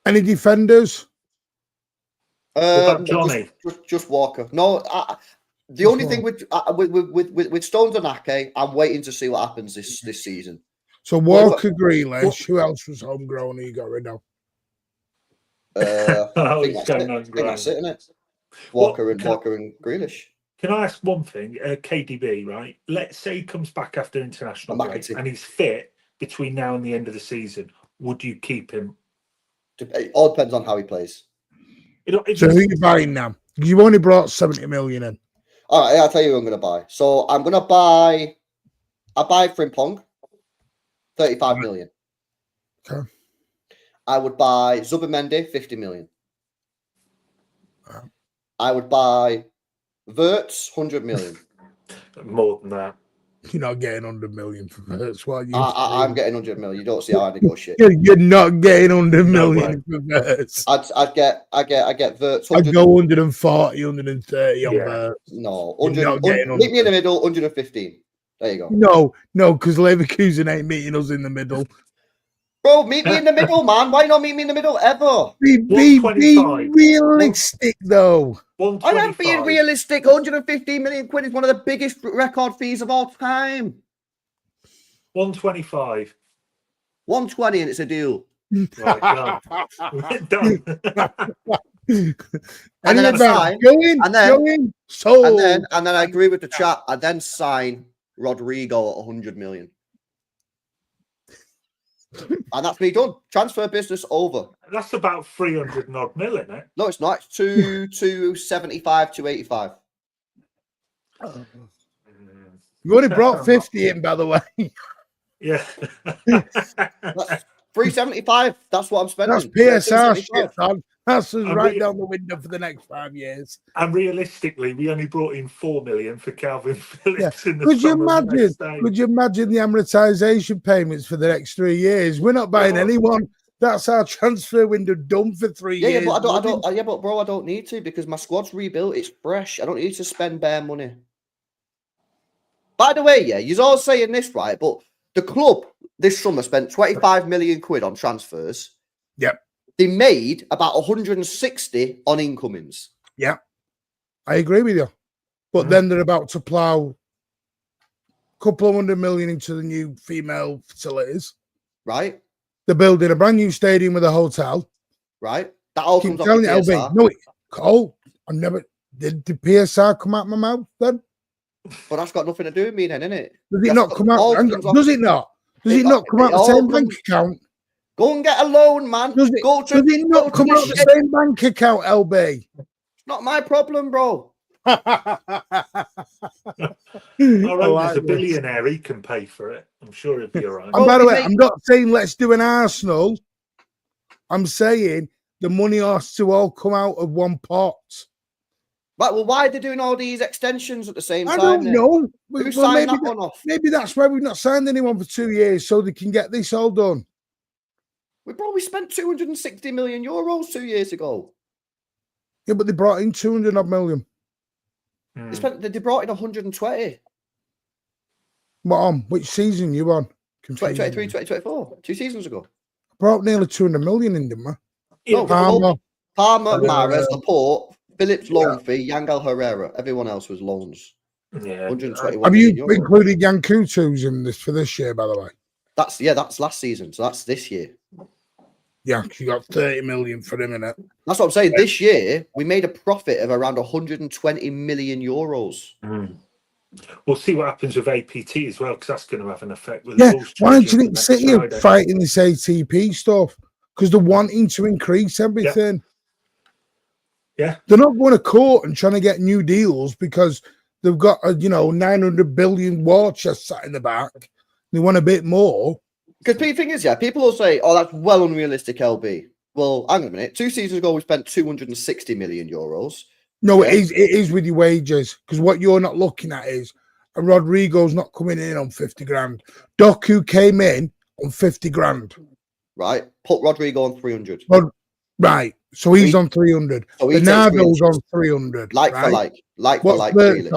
Any defenders? Johnny? Just Walker. No, the only thing with Stones and Ake, I'm waiting to see what happens this season. So Walker, Grealish. Who else was homegrown who you got rid of? I think that's it, isn't it? Walker and Grealish. Can I ask one thing? KDB, right? Let's say he comes back after international break and he's fit between now and the end of the season. Would you keep him? It all depends on how he plays. So who are you buying now? You've only brought 70 million in. All right, I'll tell you who I'm going to buy. So I'm going to buy. I buy Frimpong, 35 million. Okay. I would buy Zubimendi, 50 million. I would buy Wirtz, 100 million. More than that. You're not getting 100 million for Wirtz. I'm getting 100 million. You don't see how I negotiate. You're not getting 100 million for Wirtz. I get Wirtz. I'd go 140, 130 on Wirtz. No, meet me in the middle, 115. There you go. No, because Leverkusen ain't meeting us in the middle. Bro, meet me in the middle, man. Why not meet me in the middle ever? Be realistic, though. I am being realistic. 115 million quid is one of the biggest record fees of all time. 125. 120 and it's a deal. Right, done. And then I sign. And then I agree with the chat. I then sign Rodrigo at 100 million. And that's me done. Transfer business over. That's about 300 odd mil, isn't it? No, it's not. It's 275, 285. You only brought 50 in, by the way. Yeah. That's 375. That's what I'm spending. That's PSR shit, man. That's us And right we- down the window for the next 5 years. And realistically, we only brought in 4 million for Calvin Phillips in the Could you summer. imagine? Could you imagine the amortization payments for the next 3 years? We're not buying anyone. That's our transfer window done for 3 years. Yeah, but but bro, I don't need to because my squad's rebuilt. It's fresh. I don't need to spend bare money. By the way, yeah, you're all saying this, right? But the club this summer spent 25 million quid on transfers. Yep. They made about 160 on incomings. Yeah, I agree with you. But then they're about to plough a couple of 100 million into the new female facilities. Right. They're building a brand new stadium with a hotel. Right. That all Keep comes off telling the you, PSR. LB. No, Cole, I never did the PSR come out my mouth then? But that's got nothing to do with me then, innit? Does it not come out? Does it not? Does it not come out the same bank account? Go and get a loan, man. Does it not come out the same bank account, LB? It's not my problem, bro. Our owner's a billionaire. He can pay for it. I'm sure he'll be all right. And by the way, I'm not saying let's do an Arsenal. I'm saying the money has to all come out of one pot. Right, well, why are they doing all these extensions at the same time? I don't know. Who signed that one off? Maybe that's why we've not signed anyone for 2 years, so they can get this all done. We probably spent 260 million euros 2 years ago. Yeah, but they brought in 200 odd million. They brought in 120. What on? Which season you on? 2023, 2024. 2 seasons ago. Brought nearly 200 million in, didn't we? No, Palmer, Mahrez, Laporte, Phillips loan fee, Yangel Herrera. Everyone else was loans. Yeah. 121 Have you million euros. included Yankutu's in this for this year, by the way? That's last season, so that's this year. Yeah, you got 30 million for him in it. That's what I'm saying. This year, we made a profit of around 120 million euros. We'll see what happens with APT as well, because that's going to have an effect. With Yeah, why don't you think City are fighting this ATP stuff? Because they're wanting to increase everything. Yeah. They're not going to court and trying to get new deals because they've got a 900 billion war chest sat in the back. They want a bit more. Because the thing is, people will say, "Oh, that's well unrealistic." LB. Well, hang on a minute. 2 seasons ago, we spent 260 million euros. No, it is with your wages. Because what you're not looking at is Rodrigo's not coming in on 50 grand. Doku came in on 50 grand. Right. Put Rodrigo on 300. Right. So he's on 300. So Bernardo's on 300. Like right? for like. Like What's for like. Really.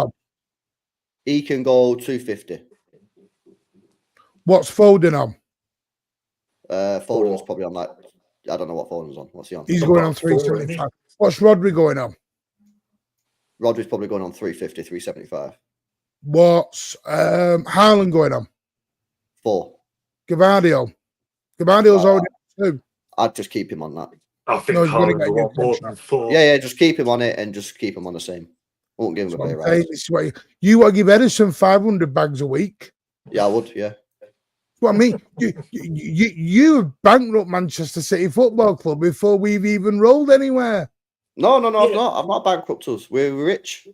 He can go 250. What's Foden on? Foden's probably on like, I don't know what Foden's on. What's he on? He's going on 375. What's Rodri going on? Rodri's probably going on 350, 375. What's Haaland going on? 4. Gavardio's already on 2. I'd just keep him on that. I think Haaland will want more than 4. Yeah, just keep him on it and just keep him on the same. Won't give him a pay rise. You want to give Ederson 500 bags a week? Yeah, I would, yeah. Well, I mean, you bankrupt Manchester City Football Club before we've even rolled anywhere. No, I'm not. I'm not bankrupt us. We're rich.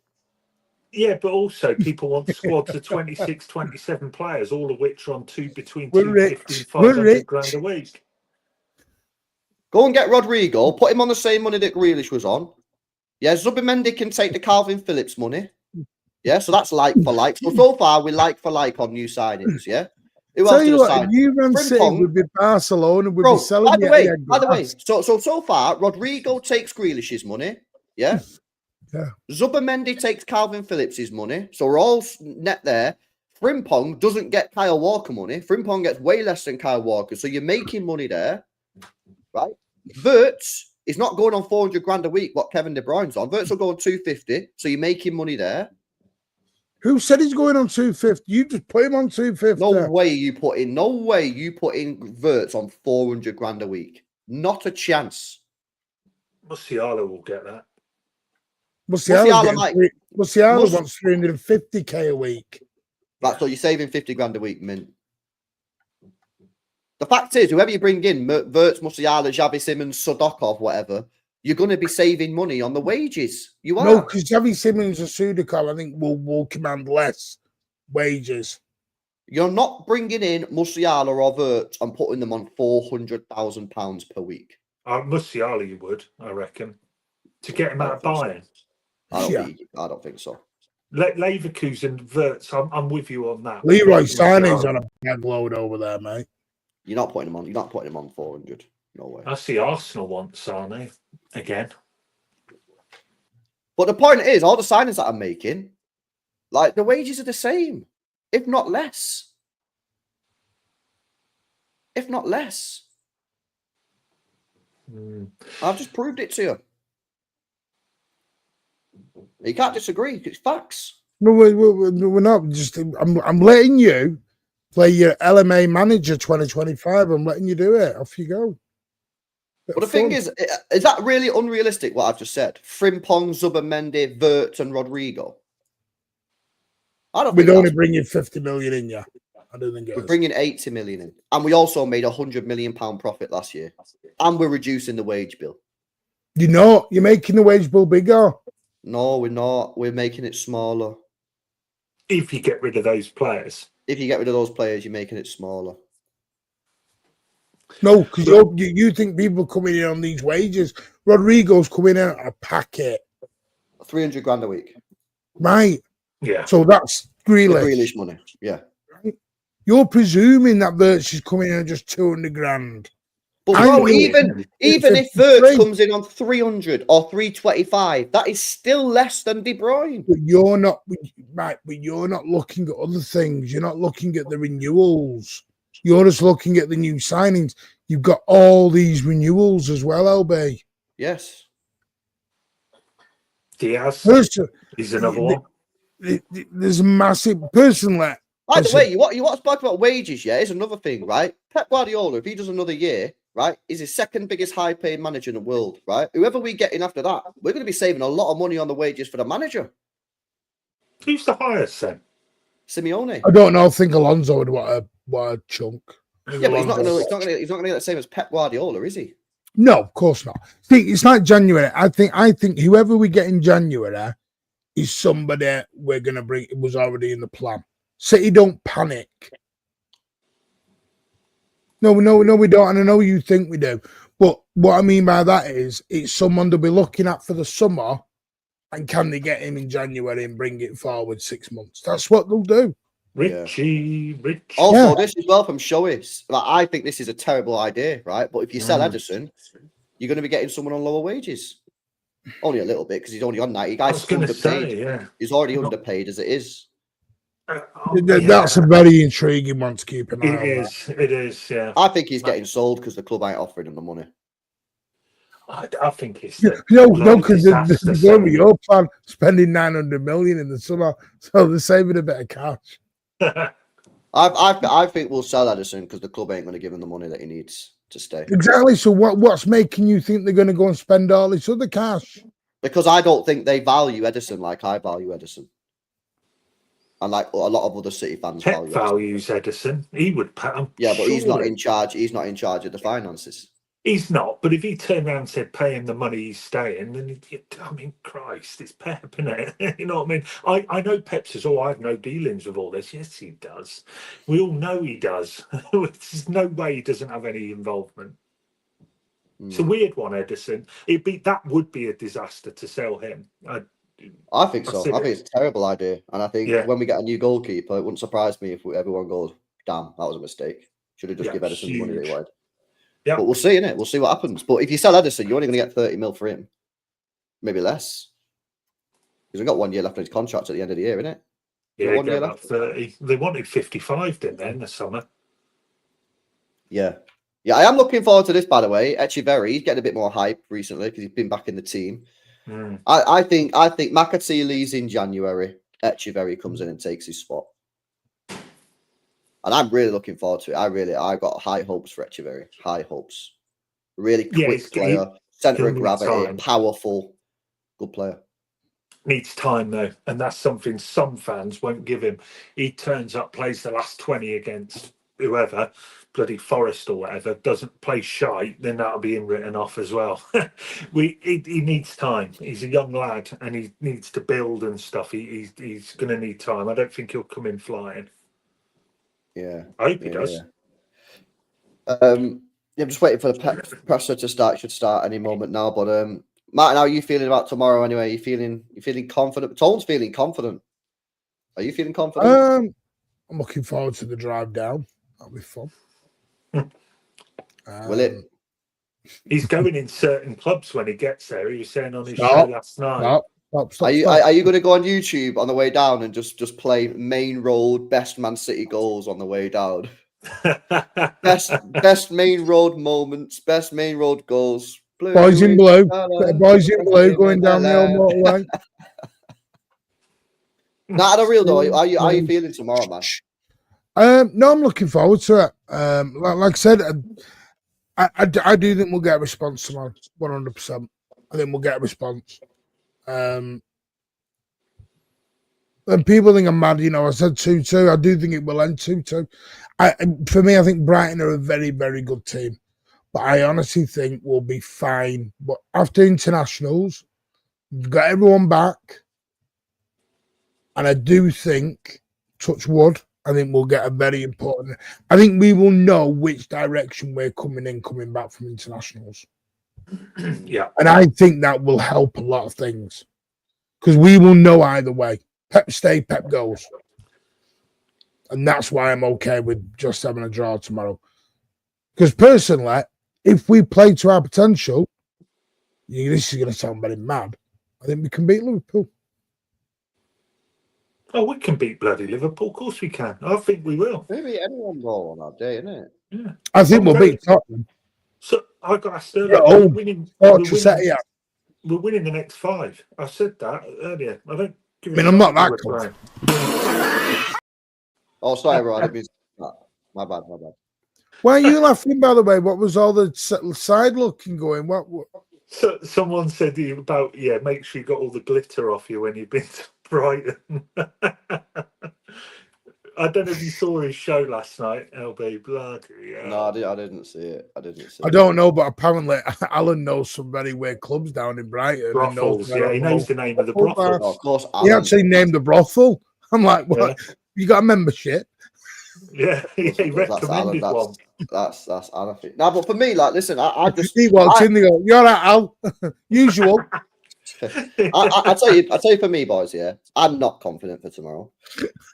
Yeah, but also people want squads of 26, 27 players, all of which are on between 250 and 500 grand a week. Go and get Rodrigo, put him on the same money that Grealish was on. Yeah, Zubimendi can take the Calvin Phillips money. Yeah, so that's like for like. So far, we're like for like on new signings, yeah? Who else did I sign? You ran City would be Barcelona, would be selling by the way, so far, Rodrigo takes Grealish's money, yeah? Yeah. Zubimendi takes Calvin Phillips' money, so we're all net there. Frimpong doesn't get Kyle Walker money. Frimpong gets way less than Kyle Walker, so you're making money there, right? Wirtz is not going on 400 grand a week, what Kevin De Bruyne's on. Wirtz will go on 250, so you're making money there. Who said he's going on 250? You just put him on 250. No way you put in Wirtz on 400 grand a week. Not a chance. Musiala will get that. Musiala wants 350k a week. Right, so you're saving 50 grand a week, mint. The fact is, whoever you bring in, Wirtz, Musiala, Xavi Simons, Sudokov, whatever, you're going to be saving money on the wages. You are. No, because Xavi Simons or Sudokov, I think, will command less wages. You're not bringing in Musiala or Wirtz and putting them on £400,000 per week. Musiala, you would, I reckon, to get him out of Bayern. I Yeah. don't think so. Leverkusen, Wirtz, I'm with you on that. Leroy But Sané's Musiala, on a bag load over there, mate. You're not putting him on. You're not putting him on 400. No way. I see Arsenal want Sané again. But the point is, all the signings that I'm making, like the wages are the same, if not less. If not less. I've just proved it to you. You can't disagree. It's facts. No, we're not. Just I'm letting you play your LMA Manager 2025. I'm letting you do it. Off you go. But the thing is that really unrealistic, what I've just said? Frimpong, Zubermendi, Wirtz, and Rodrigo. I don't think we'd only bring in 50 million in, yeah. I don't think we're bringing 80 million in. And we also made £100 million profit last year. And we're reducing the wage bill. You know, you're making the wage bill bigger. No, we're not. We're making it smaller. If you get rid of those players. If you get rid of those players, you're making it smaller. No, because you think people coming in on these wages. Rodrigo's coming in on a packet. 300 grand a week. Right. Yeah. So that's Grealish. The Grealish money. Yeah. Right. You're presuming that Wirtz is coming in on just 200 grand. But bro, even if Wirtz comes in on 300 or 325, that is still less than De Bruyne. But you're not right. But you're not looking at other things. You're not looking at the renewals. You're just looking at the new signings. You've got all these renewals as well, LB. Yes. Diaz is another one. There's a massive personally. By the way, you want to talk about wages? Yeah, is another thing, right? Pep Guardiola, if he does another year, right, is his second biggest high-paid manager in the world, right? Whoever we get in after that, we're going to be saving a lot of money on the wages for the manager. Who's the highest then? Simeone. I don't know. I think Alonso would want a chunk. Yeah, but he's not going to get the same as Pep Guardiola, is he? No, of course not. See, it's like January. I think whoever we get in January is somebody we're going to bring. It was already in the plan. City don't panic. No, we don't. And I know you think we do. But what I mean by that is it's someone to be looking at for the summer. And can they get him in January and bring it forward 6 months? That's what they'll do. Richie. Also, this as well from Shoei. Like, I think this is a terrible idea, right? But if you sell Ederson, you're going to be getting someone on lower wages. Only a little bit because he's only on 90. Guys, underpaid. He's already underpaid as it is. That's a very intriguing one to keep an eye on. It is, yeah. I think he's getting sold because the club ain't offering him the money. I think it's no, because they're going with your plan, spending 900 million in the summer, so they're saving a bit of cash. I think we'll sell Ederson because the club ain't going to give him the money that he needs to stay. Exactly. So what's making you think they're going to go and spend all this other cash? Because I don't think they value Ederson like I value Ederson. And like a lot of other City fans values Ederson. He would pay him. Yeah, but he's not in charge. He's not in charge of the finances. He's not. But if he turned around and said, pay him the money he's staying, then I mean, Christ, it's Pep, isn't it? You know what I mean? I know Pep says, I have no dealings with all this. Yes, he does. We all know he does. There's no way he doesn't have any involvement. It's a weird one, Ederson. That would be a disaster to sell him. I think so. I think it's a terrible idea. And I think when we get a new goalkeeper, it wouldn't surprise me if everyone goes, damn, that was a mistake. Should have just given Ederson the money that he wanted. Yeah. But we'll see, innit? We'll see what happens. But if you sell Ederson, you're only going to get 30 mil for him. Maybe less. Because we've got 1 year left on his contract at the end of the year, innit? Yeah, 1 year left. 30. They wanted 55, didn't they, in the summer? Yeah. Yeah, I am looking forward to this, by the way. Echeverry, he's getting a bit more hype recently because he's been back in the team. I think McAtee leaves in January. Echeverry comes in and takes his spot. And I'm really looking forward to it. I've got high hopes for Echeverry. High hopes. Really quick player, centre of gravity, powerful, good player. Needs time though, and that's something some fans won't give him. He turns up, plays the last 20 against whoever, bloody Forest or whatever, doesn't play shite, then that'll be him written off as well. He needs time. He's a young lad and he needs to build and stuff. He's going to need time. I don't think he'll come in flying. Yeah. I hope he does. Yeah. I'm just waiting for the presser to start. Should start any moment now. But Martin, how are you feeling about tomorrow? Anyway, you feeling confident? Tone's feeling confident. Are you feeling confident? I'm looking forward to the drive down. That'll be fun. Will it? He's going in certain clubs when he gets there. He was saying on his show last night. Stop. Are you going to go on YouTube on the way down and just play Main Road best Man City goals on the way down? best Main Road moments, best Main Road goals. Boys in blue going down the old motorway. Not at a real though. How are you feeling tomorrow, man? No, I'm looking forward to it. Like I said, I do think we'll get a response tomorrow. 100%. I think we'll get a response. And people think I'm mad. I said 2-2. I do think it will end 2-2. For me, I think Brighton are a very, very good team. But I honestly think we'll be fine. But after internationals, we've got everyone back. And I do think, touch wood, I think we'll get a very important... I think we will know which direction we're coming back from internationals. Yeah. And I think that will help a lot of things. Because we will know either way. Pep stay, Pep goes. And that's why I'm okay with just having a draw tomorrow. Because personally, if we play to our potential, this is going to sound very mad, I think we can beat Liverpool. Oh, we can beat bloody Liverpool. Of course we can. I think we will. Maybe anyone roll on that day, isn't it? Yeah. I think we'll beat Tottenham. So I got asked earlier. Yeah, We're winning the next 5. I said that earlier. I'm not that confident. Oh, sorry, bro. My bad. Why are you laughing, by the way? What was all the side looking going? What? So someone said about, make sure you got all the glitter off you when you've been to Brighton. I don't know if you saw his show last night, LB. Bloody hell. No, I didn't see it. I don't know, but apparently Alan knows some very weird clubs down in Brighton. Brothels, he knows the name of the brothel. Oh, of course, He actually named the brothel. I'm like, what? Yeah. You got a membership? Yeah, he recommended one. That's Alan. No, but for me, like, listen, I just... He walks in, they go, you're right, Al. Usual. I tell you, for me, boys, I'm not confident for tomorrow.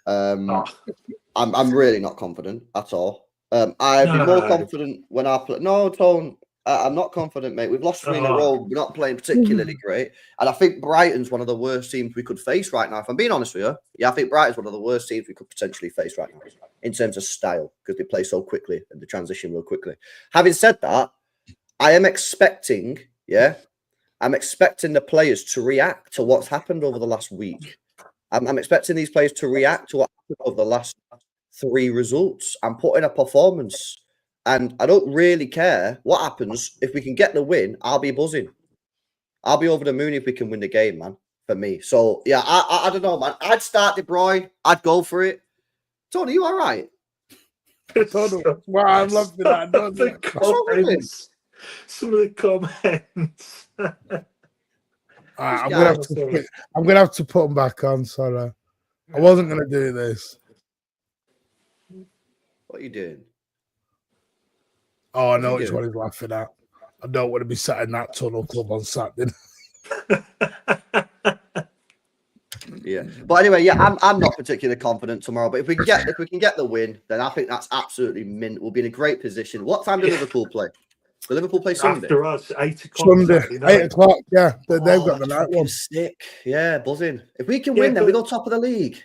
I'm really not confident at all. I'd be more confident when I play. No, Tone, I'm not confident, mate. We've lost 3 in a row. We're not playing particularly great, and I think Brighton's one of the worst teams we could face right now. If I'm being honest with you, I think Brighton's one of the worst teams we could potentially face right now in terms of style because they play so quickly and they transition real quickly. Having said that, I am expecting, I'm expecting the players to react to what's happened over the last week. I'm expecting these players to react to what happened over the last 3 results and put in a performance. And I don't really care what happens. If we can get the win, I'll be buzzing. I'll be over the moon if we can win the game, man, for me. So, I don't know, man. I'd start De Bruyne. I'd go for it. Tony, you all right? Well, I'm loving that. Some of the comments. I'm gonna have to put them back on. Sorry, I wasn't gonna do this. What are you doing? Oh, I know which one he's laughing at. I don't want to be sat in that tunnel club on Saturday. Yeah, but anyway, I'm not particularly confident tomorrow. But if we can get the win, then I think that's absolutely mint. We'll be in a great position. What time do Liverpool play? Do Liverpool play Sunday? After us, 8 o'clock. Sunday, 8 o'clock. Yeah, they've got the night one. Sick. Yeah, buzzing. If we can win, then we go top of the league.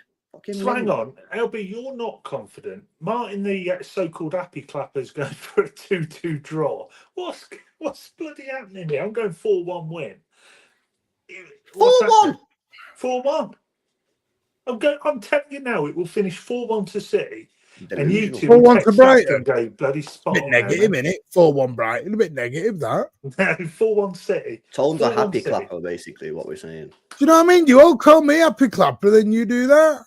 So hang on, LB, you're not confident. Martin, the so-called happy clapper's going for a 2-2 draw. What's bloody happening here? I'm going 4-1 win. 4-1. 4-1. I'm telling you now, it will finish 4-1 to City. And you two 4-1 to Brighton. Go bloody spot. A bit negative, innit? 4-1 Brighton. A bit negative, that. No, 4-1 City. Tone's a happy clapper, basically, what we're saying. Do you know what I mean? You all call me happy clapper, then you do that.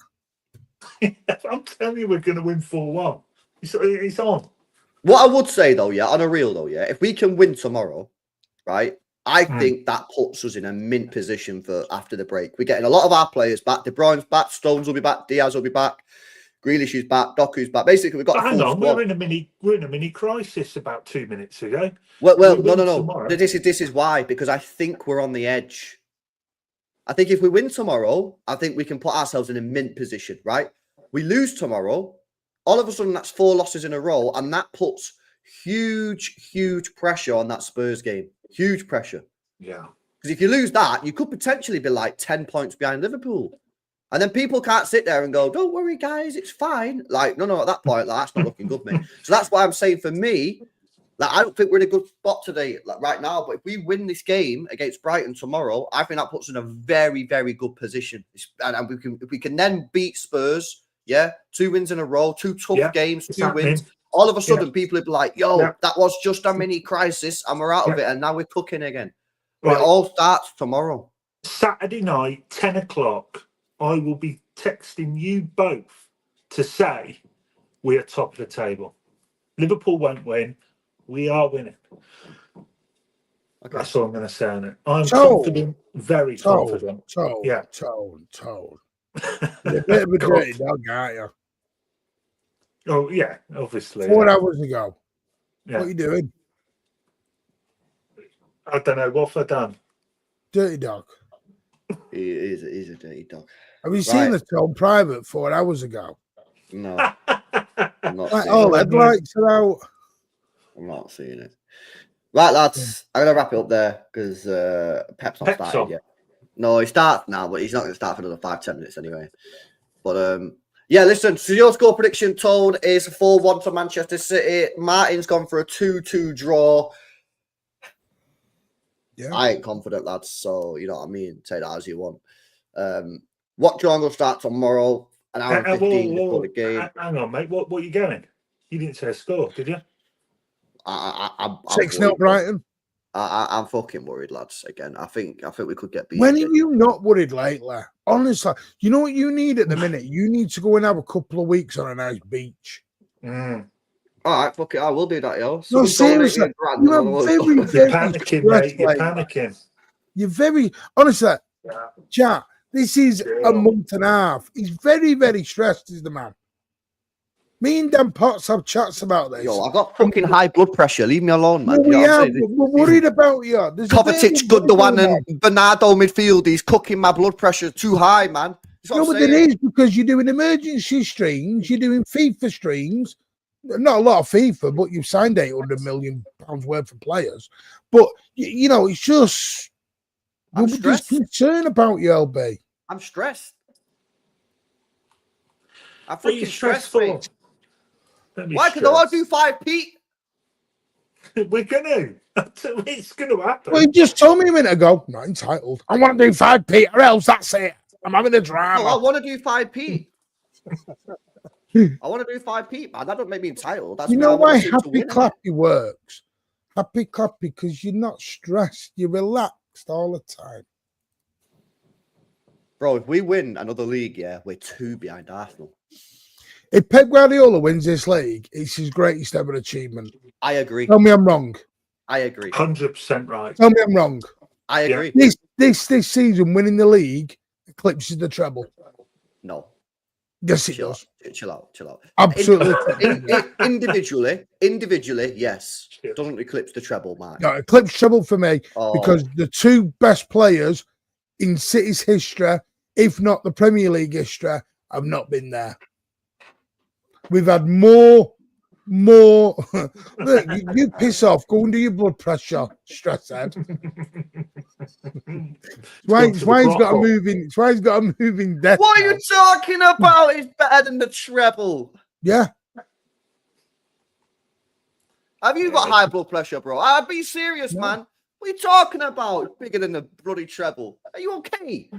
I'm telling you, we're going to win 4-1. It's on. What I would say, though, on a real, though, if we can win tomorrow, right, I think that puts us in a mint position for after the break. We're getting a lot of our players back. De Bruyne's back. Stones will be back. Diaz will be back. Grealish is back, Doku's back. Basically, we've got a Hang full on, squad. we're in a mini crisis about 2 minutes ago. Well, We no, win no. tomorrow. This is why, because I think we're on the edge. I think if we win tomorrow, I think we can put ourselves in a mint position, right? We lose tomorrow, all of a sudden that's 4 losses in a row, and that puts huge pressure on that Spurs game. Huge pressure. Yeah. Because if you lose that, you could potentially be like 10 points behind Liverpool. And then people can't sit there and go, don't worry, guys, it's fine. Like, no, at that point, like, that's not looking good, mate. So that's why I'm saying for me, like, I don't think we're in a good spot today, like right now. But if we win this game against Brighton tomorrow, I think that puts us in a very good position. And we can then beat Spurs, 2 wins in a row, 2 tough games, 2 wins. All of a sudden, people will be like, yo, that was just a mini crisis, and we're out of it, and now we're cooking again. Right. It all starts tomorrow. Saturday night, 10 o'clock, I will be texting you both to say we are top of the table. Liverpool won't win. We are winning. Okay. That's all I'm going to say on it. I'm confident, very confident. Told. You're a bit of a dirty dog, aren't you? Oh, yeah, obviously. 4 hours ago. Yeah. What are you doing? I don't know. What have I done? Dirty dog. He's a dirty dog. Have you seen the Tone private 4 hours ago? No. I'm not like, all headlights are out. I'm not seeing it. Right, lads. I'm going to wrap it up there because Pep's not started yet. No, he starts now, but he's not going to start for another 5-10 minutes anyway. But, yeah, listen, so your score prediction, Tone, is 4-1 to Manchester City. Martin's gone for a 2-2 draw. Yeah. I ain't confident, lads, so you know what I mean? Take that as you want. What John will start tomorrow, an hour and 15 before the game. Hang on, mate. What are you going? You didn't say a score, did you? I'm 6-0 Brighton. I'm fucking worried, lads. Again, I think we could get beat. When are you not worried lately? Honestly, you know what you need at the minute? You need to go and have a couple of weeks on a nice beach. All right, fuck it. I will do that, yo. No, seriously. You're panicking, mate. You're panicking. You're very... Honestly, chat, this is a month and a half. He's very stressed, is the man. Me and Dan Potts have chats about this. Yo, I've got fucking high blood pressure. Leave me alone, man. We're worried about you. Kovacic, Gundogan, and Bernardo midfield. He's cooking my blood pressure too high, man. No, but it is because you're doing emergency streams. You're doing FIFA streams. Not a lot of FIFA, but you've signed £800 million worth of players. But, you know, it's just... I'm just concerned about you, LB. I'm stressed. I'm freaking stressed, mate. Why? Because I want to do 5 Pete. We're going to. It's going to happen. Well, you just told me a minute ago. Not entitled. I want to do 5 Pete or else that's it. I'm having a drama. No, I want to do 5 Pete. I want to do 5 Pete, man. That don't make me entitled. That's you know why Happy Clappy works? Happy Clappy because you're not stressed. You're relaxed all the time. Bro, if we win another league, we're 2 behind Arsenal. If Pep Guardiola wins this league, it's his greatest ever achievement. I agree. Tell me I'm wrong. I agree. 100% right. Tell me I'm wrong. I agree. This season, winning the league eclipses the treble. No. Yes, it does. Chill out. Absolutely. Individually, yes. Doesn't eclipse the treble, Mark. No, eclipse treble for me because the 2 best players in City's history, if not the Premier League history, have not been there. We've had more. Look, you piss off. Go and do your blood pressure, stress head. Why he's got a moving death. What are you talking about? It's better than the treble. Yeah. Have you got high blood pressure, bro? I'll be serious, man. What are you talking about? It's bigger than the bloody treble. Are you okay?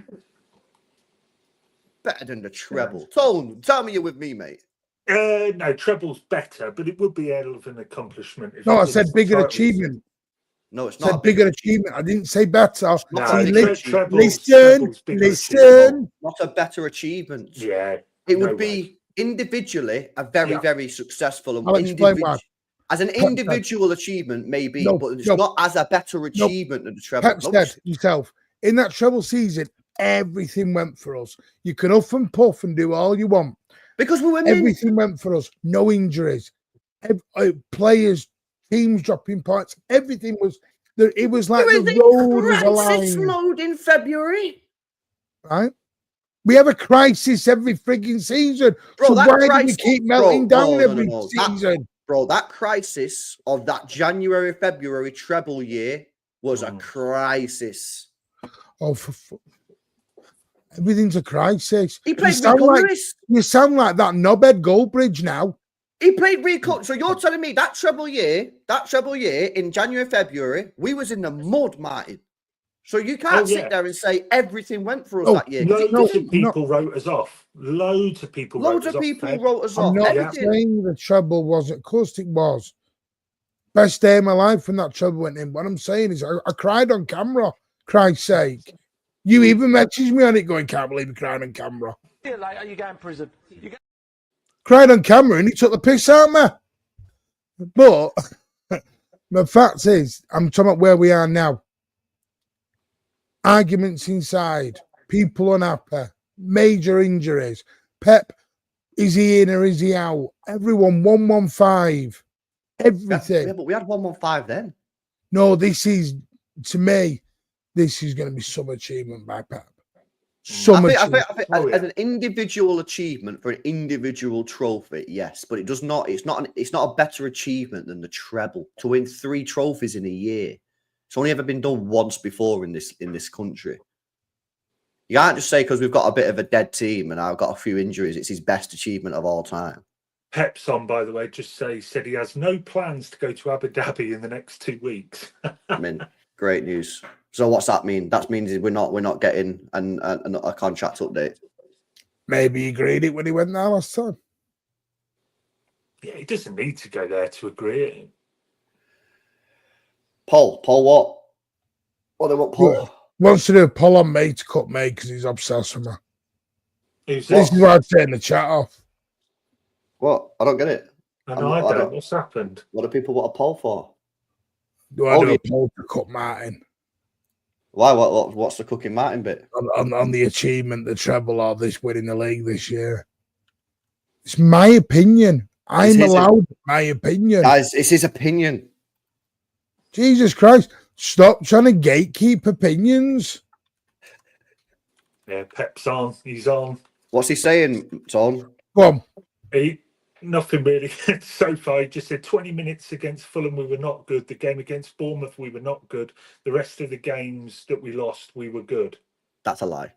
Better than the treble. Tone, tell me you're with me, mate. No, treble's better, but it would be a hell of an accomplishment. No, I said bigger achievement. No, it's not. I said bigger achievement. I didn't say better. Listen. Not a better achievement. Yeah. It would be individually a very successful and as an individual achievement, maybe, but it's not as a better achievement than the treble. Pep said himself, in that treble season, everything went for us. You can huff and puff and do all you want. Because we were mint. Everything went for us. No injuries. Players, teams dropping points. Everything was there. It was like There the is road was crisis aligned. mode in February. Right? We have a crisis every frigging season. Bro, so that why do we crisis- keep melting down every no. season? That crisis of that January, February treble year was a crisis. Oh, everything's a crisis. He played with You sound like that knobhead Goldbridge now. He played Rico. So you're telling me that treble year in January, February, we was in the mud, Martin. So you can't sit there and say everything went for us that year. Loads of people wrote us off. Loads of people wrote us off. I'm not saying the treble wasn't. Of course it was. Best day of my life when that treble went in. What I'm saying is I cried on camera, Christ's sake. You even messaged me on it going, can't believe you cried on camera. Like, are you going to prison? Cried on camera and he took the piss out of me. But the fact is, I'm talking about where we are now. Arguments inside, people unhappy, major injuries. Pep, is he in or is he out? Everyone 115. Everything. Yeah, but we had 115 then. No, this is, to me, this is going to be some achievement by Pep. I think as an individual achievement for an individual trophy, yes, but it's not a better achievement than the treble. To win 3 trophies in a year. It's only ever been done once before in this country. You can't just say because we've got a bit of a dead team and I've got a few injuries, it's his best achievement of all time. Pep's on, by the way, said he has no plans to go to Abu Dhabi in the next 2 weeks. I mean, great news. So what's that mean? That means we're not getting a contract update. Maybe he agreed it when he went there last time. Yeah, he doesn't need to go there to agree it. Paul, what? What do they want, Paul? Wants to do a poll on me to cut me because he's obsessed with me. This is why I'm taking the chat off. What? I don't get it. I don't. What's happened? What do people want a poll for? Do I do a poll to cut Martin? Why? What's the cooking Martin bit? On the achievement, the treble, or this winning the league this year. It's my opinion. I'm allowed my opinion. Guys, it's his opinion. Jesus Christ. Stop trying to gatekeep opinions. Yeah, Pep's on. He's on. What's he saying, Tom? Go on. Nothing really so far. He just said 20 minutes against Fulham, we were not good. The game against Bournemouth, we were not good. The rest of the games that we lost, we were good. That's a lie.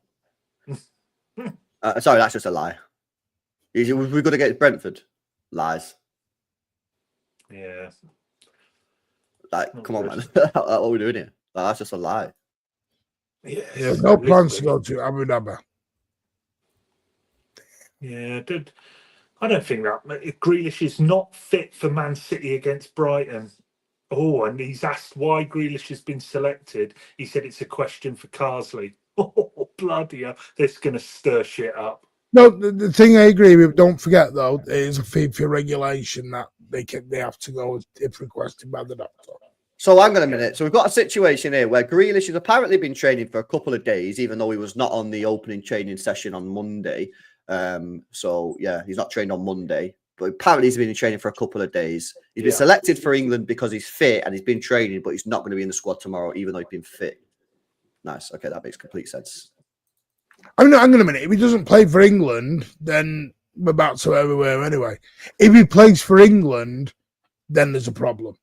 Sorry, that's just a lie. We're good against Brentford. Lies. Yeah. Come on, man. What are we doing here? That's just a lie. Yeah, no plans to go to Abu Dhabi. Yeah, I don't think that. Grealish is not fit for Man City against Brighton. Oh, and he's asked why Grealish has been selected. He said it's a question for Carsley. Oh, bloody hell. This is going to stir shit up. No, the thing I agree with, don't forget, though, is a FIFA regulation that they have to go if requested by the doctor. So hang on a minute. So we've got a situation here where Grealish has apparently been training for a couple of days, even though he was not on the opening training session on Monday. So yeah, he's not trained on Monday, but apparently he's been in training for a couple of days. He's been selected for England because he's fit and he's been training, but he's not going to be in the squad tomorrow, even though he's been fit. Nice. Okay, that makes complete sense. I mean, hang on a minute. If he doesn't play for England, then we're back to where we were anyway. If he plays for England, then there's a problem.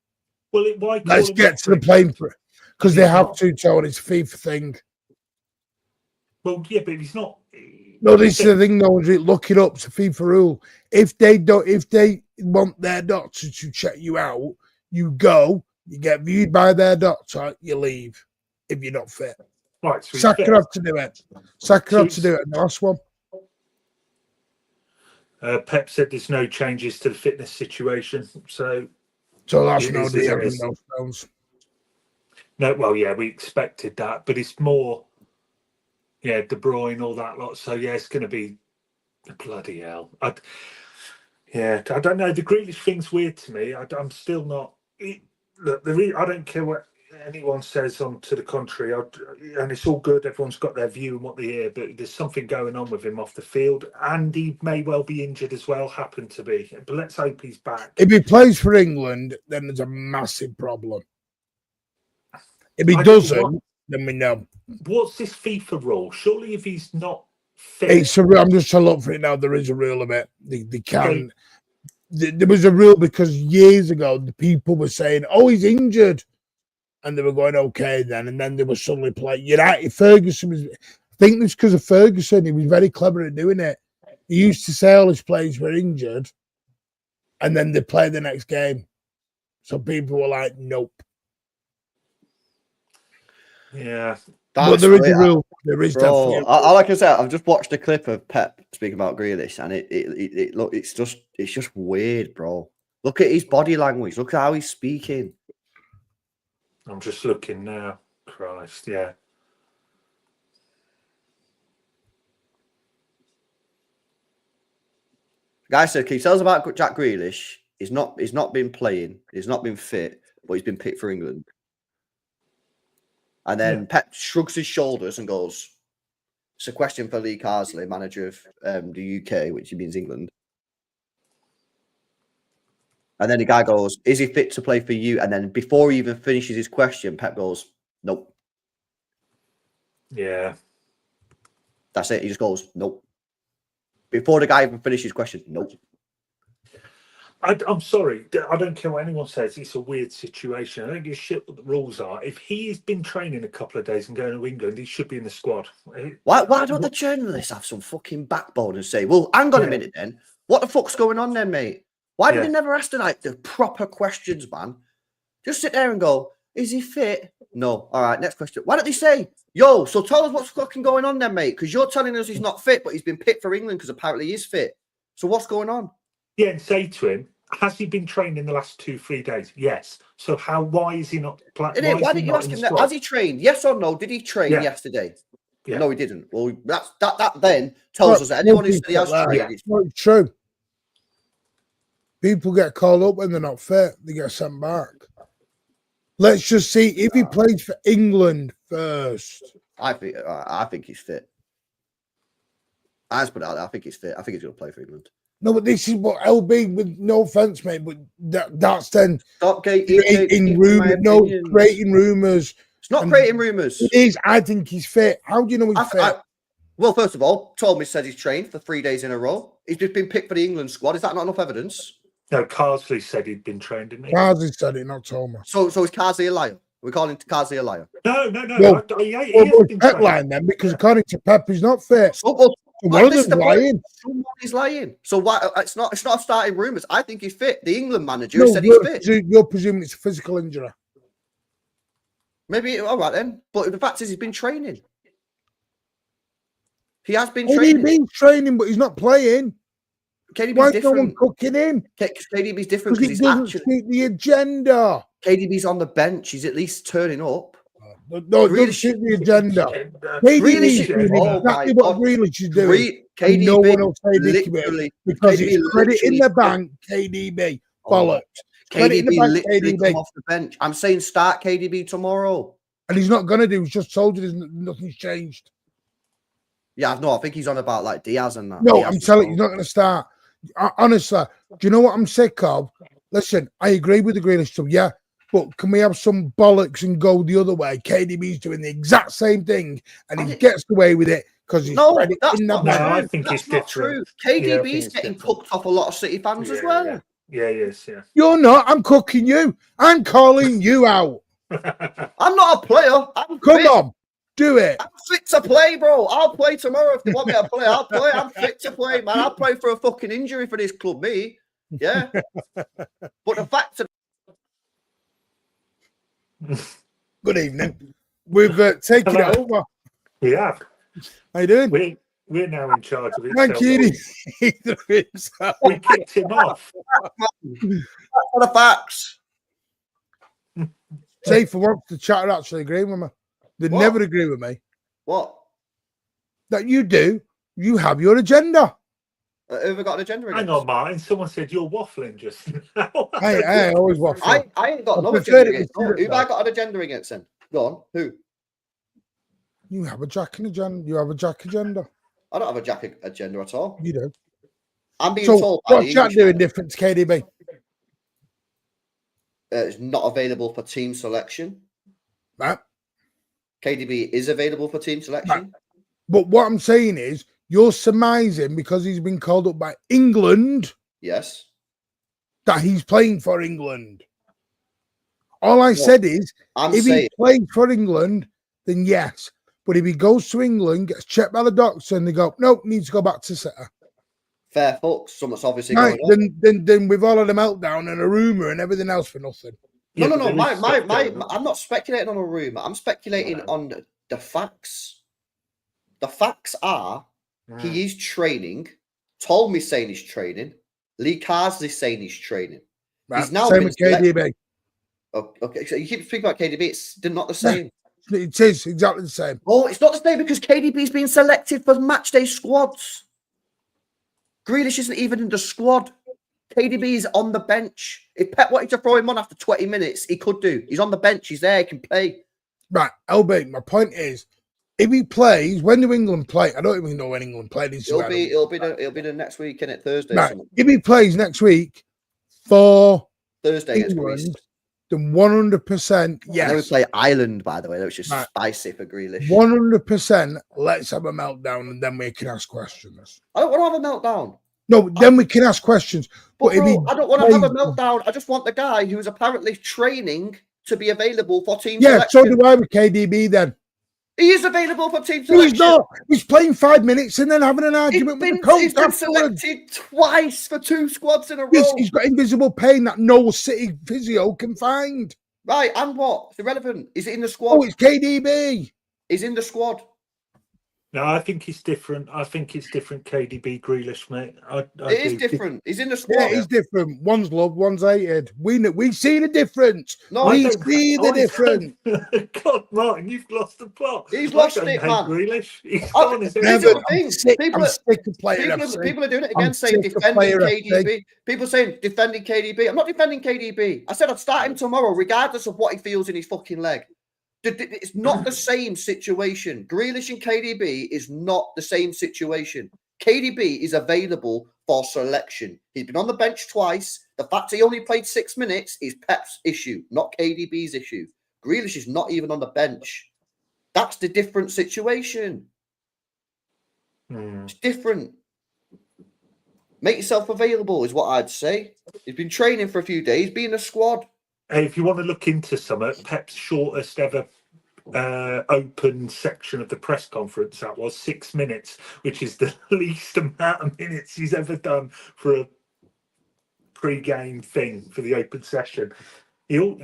Well, why let's get to the playing for it because they have to, Tony. It's a FIFA thing. Well, yeah, but he's not. No, this is the thing, though. Look it up. It's a FIFA rule. If they want their doctor to check you out, you go, you get viewed by their doctor, you leave if you're not fit. Right, so Saka have to do it. Saka have to do it in the last one. Pep said there's no changes to the fitness situation, so that's no deal and no stones. No, well, yeah, we expected that, but it's more, De Bruyne, all that lot. So yeah, it's going to be bloody hell. I don't know. The Grealish thing's weird to me. I'm still not. Look, I don't care what. anyone says on to the contrary, and it's all good, everyone's got their view and what they hear, but there's something going on with him off the field, and he may well be injured as well, happen to be. But let's hope he's back. If he plays for England, then there's a massive problem. If he doesn't, then we know. What's this FIFA rule? Surely if he's not fit... I'm just trying to look for it now. There is a rule of it. They can... There was a rule because years ago, the people were saying, oh, he's injured. And they were going, okay, then. And then they were suddenly playing. Ferguson was... I think it's because of Ferguson. He was very clever at doing it. He used to say all his players were injured. And then they play the next game. So people were like, nope. Yeah. But there is a rule. There is definitely a rule. Like I said, I've just watched a clip of Pep speaking about Grealish, and it's just weird, bro. Look at his body language. Look at how he's speaking. I'm just looking now. Christ, yeah. Guy said, can you tell us about Jack Grealish? He's not been playing. He's not been fit, but he's been picked for England. And then Pep shrugs his shoulders and goes, it's a question for Lee Carsley, manager of the UK, which means England. And then the guy goes, is he fit to play for you? And then before he even finishes his question, Pep goes, nope. Yeah. That's it. He just goes, nope. Before the guy even finishes his question, nope. I'm sorry. I don't care what anyone says. It's a weird situation. I don't give a shit what the rules are. If he's been training a couple of days and going to England, he should be in the squad. Why don't the journalists have some fucking backbone and say, well, hang on a minute then. What the fuck's going on then, mate? Why do they never ask the proper questions, man? Just sit there and go, is he fit? No. All right, next question. Why don't they say, yo, so tell us what's fucking going on then, mate? Because you're telling us he's not fit, but he's been picked for England because apparently he is fit. So what's going on? Yeah, and say to him, has he been trained in the last 2-3 days? Yes. So why is he not playing? Why didn't you ask him that? Has he trained? Yes or no? Did he train yesterday? Yeah. No, he didn't. Well, that then tells us that anyone who said he has trained is not true. People get called up when they're not fit. They get sent back. Let's just see if he plays for England first. I think he's fit. I think he's fit. I think he's going to play for England. No, but this is what LB, with no offense, mate, but that's then stop creating rumours. No, creating rumours. It's not creating rumours. It is. I think he's fit. How do you know he's fit? Well, first of all, Tommy said he's trained for 3 days in a row. He's just been picked for the England squad. Is that not enough evidence? No, Carsley said he'd been trained, didn't he? Carsley said it, not Thomas. So is Carsley a liar? We're calling Carsley a liar? No. Well, Pep lying then, because according to Pep, he's not fit. One of them's lying. Someone is lying. So why? It's not starting rumours. I think he's fit. The England manager said he's fit. You're presuming it's a physical injury. Maybe all right then. But the fact is, he's been training. He has been training. He's been training, but he's not playing. KDB's different. No one cooking him? KDB's different because he doesn't suit the agenda. KDB's on the bench. He's at least turning up. No, it doesn't suit the agenda. KDB's doing exactly what Grealish is doing. KDB, no one will say literally because KDB it's credit in the bank. KDB bollocks. KDB literally come off the bench. I'm saying start KDB tomorrow, and he's not going to do. He's just told you nothing's changed. Yeah, no, I think he's on about like Diaz and that. No, Diaz I'm telling you, he's not going to start. Honestly, do you know what I'm sick of? Listen, I agree with the Grealish stuff, yeah, but can we have some bollocks and go the other way? KDB's doing the exact same thing, and he gets away with it because he's no, that's in the no, I think it's different. True. KDB's getting cooked off a lot of City fans as well. Yeah, yes, yeah. You're not. I'm cooking you. I'm calling you out. I'm not a player. Come on. Do it. I'm fit to play, bro. I'll play tomorrow if they want me to play. I'll play. I'm fit to play, man. I'll play for a fucking injury for this club, me. Yeah. But the fact of... Good evening. We've taken it over. We have. How you doing? We're now in charge of it. Thank you. We kicked him off. That's the facts. Say for once the chat are actually agreeing with me. They never agree with me. What? That you do. You have your agenda. Who have I got an agenda against? Hang on, Martin. Someone said you're waffling just now. I always waffle. I ain't got I no prefer agenda it against. with Who Philip, have I got an agenda against then? Go on. Who? You have a Jack agenda. You have a Jack agenda. I don't have a Jack agenda at all. You do. I'm being So told by what's the Jack English doing different to KDB? it's not available for team selection. Right. KDB is available for team selection. But what I'm saying is, you're surmising because he's been called up by England Yes. that he's playing for England. All I said is, I'm if saying he plays for England, then yes. But if he goes to England, gets checked by the doctor, and they go, nope, needs to go back to City. fair fuck. Something's obviously Right, going on. then we've all had a meltdown and a rumour and everything else for nothing. Yeah, No. but there is stuff going on. I'm not speculating on a rumor. I'm speculating on the facts. The facts are he is training. Told me saying he's training. Lee Carsley saying he's training. Right. He's now Same been with KDB. Oh, okay, so you keep speaking about KDB. It's not the same. It is exactly the same. Oh, it's not the same because KDB's been selected for matchday squads. Grealish isn't even in the squad. KDB is on the bench. If Pep wanted to throw him on after 20 minutes, he could do. He's on the bench. He's there. He can play. Right, LB, my point is, if he plays, when do England play? I don't even know when England play. It'll be the next week, isn't it? Thursday. Right, if he plays next week for Thursday against England, Greece. then 100% And then we yes. play Ireland, by the way. That was just Right. spicy for Grealish. 100% let's have a meltdown and then we can ask questions. I don't want to have a meltdown. No, then we can ask questions. But if he bro, I don't want to have a plays- meltdown. I just want the guy who's apparently training to be available for team Yeah, so selection. do I with KDB then. He is available for team No, selection. he's not. He's playing 5 minutes and then having an argument with the coach He's been afterwards. selected twice for 2 squads in a row. Yes, he's got invisible pain that no City physio can find. Right, and what? It's irrelevant. Is it in the squad? Oh, it's KDB. He's in the squad. No, I think it's different. I think it's different. KDB, Grealish, mate. It is different. He's in the squad. Yeah, he's different. One's loved, one's hated. We see the difference. No, we I see the difference. God, Martin, you've lost the plot. He's I lost don't it, hate man. Grealish. He's I- gone. Is Here's it? the Never. thing. I'm sick. People I'm sick of playing People are doing it I'm again, saying sick of defending player KDB. People saying defending KDB. I'm not defending KDB. I said I'd start him tomorrow, regardless of what he feels in his fucking leg. It's not the same situation. Grealish and KDB is not the same situation. KDB is available for selection. He's been on the bench twice. The fact he only played 6 minutes is Pep's issue, not KDB's issue. Grealish is not even on the bench. That's the different situation. It's different. Make yourself available is what I'd say. He's been training for a few days, be in the squad. Hey, if you want to look into something, Pep's shortest ever open section of the press conference, that was 6 minutes, which is the least amount of minutes he's ever done for a pre-game thing for the open session. I don't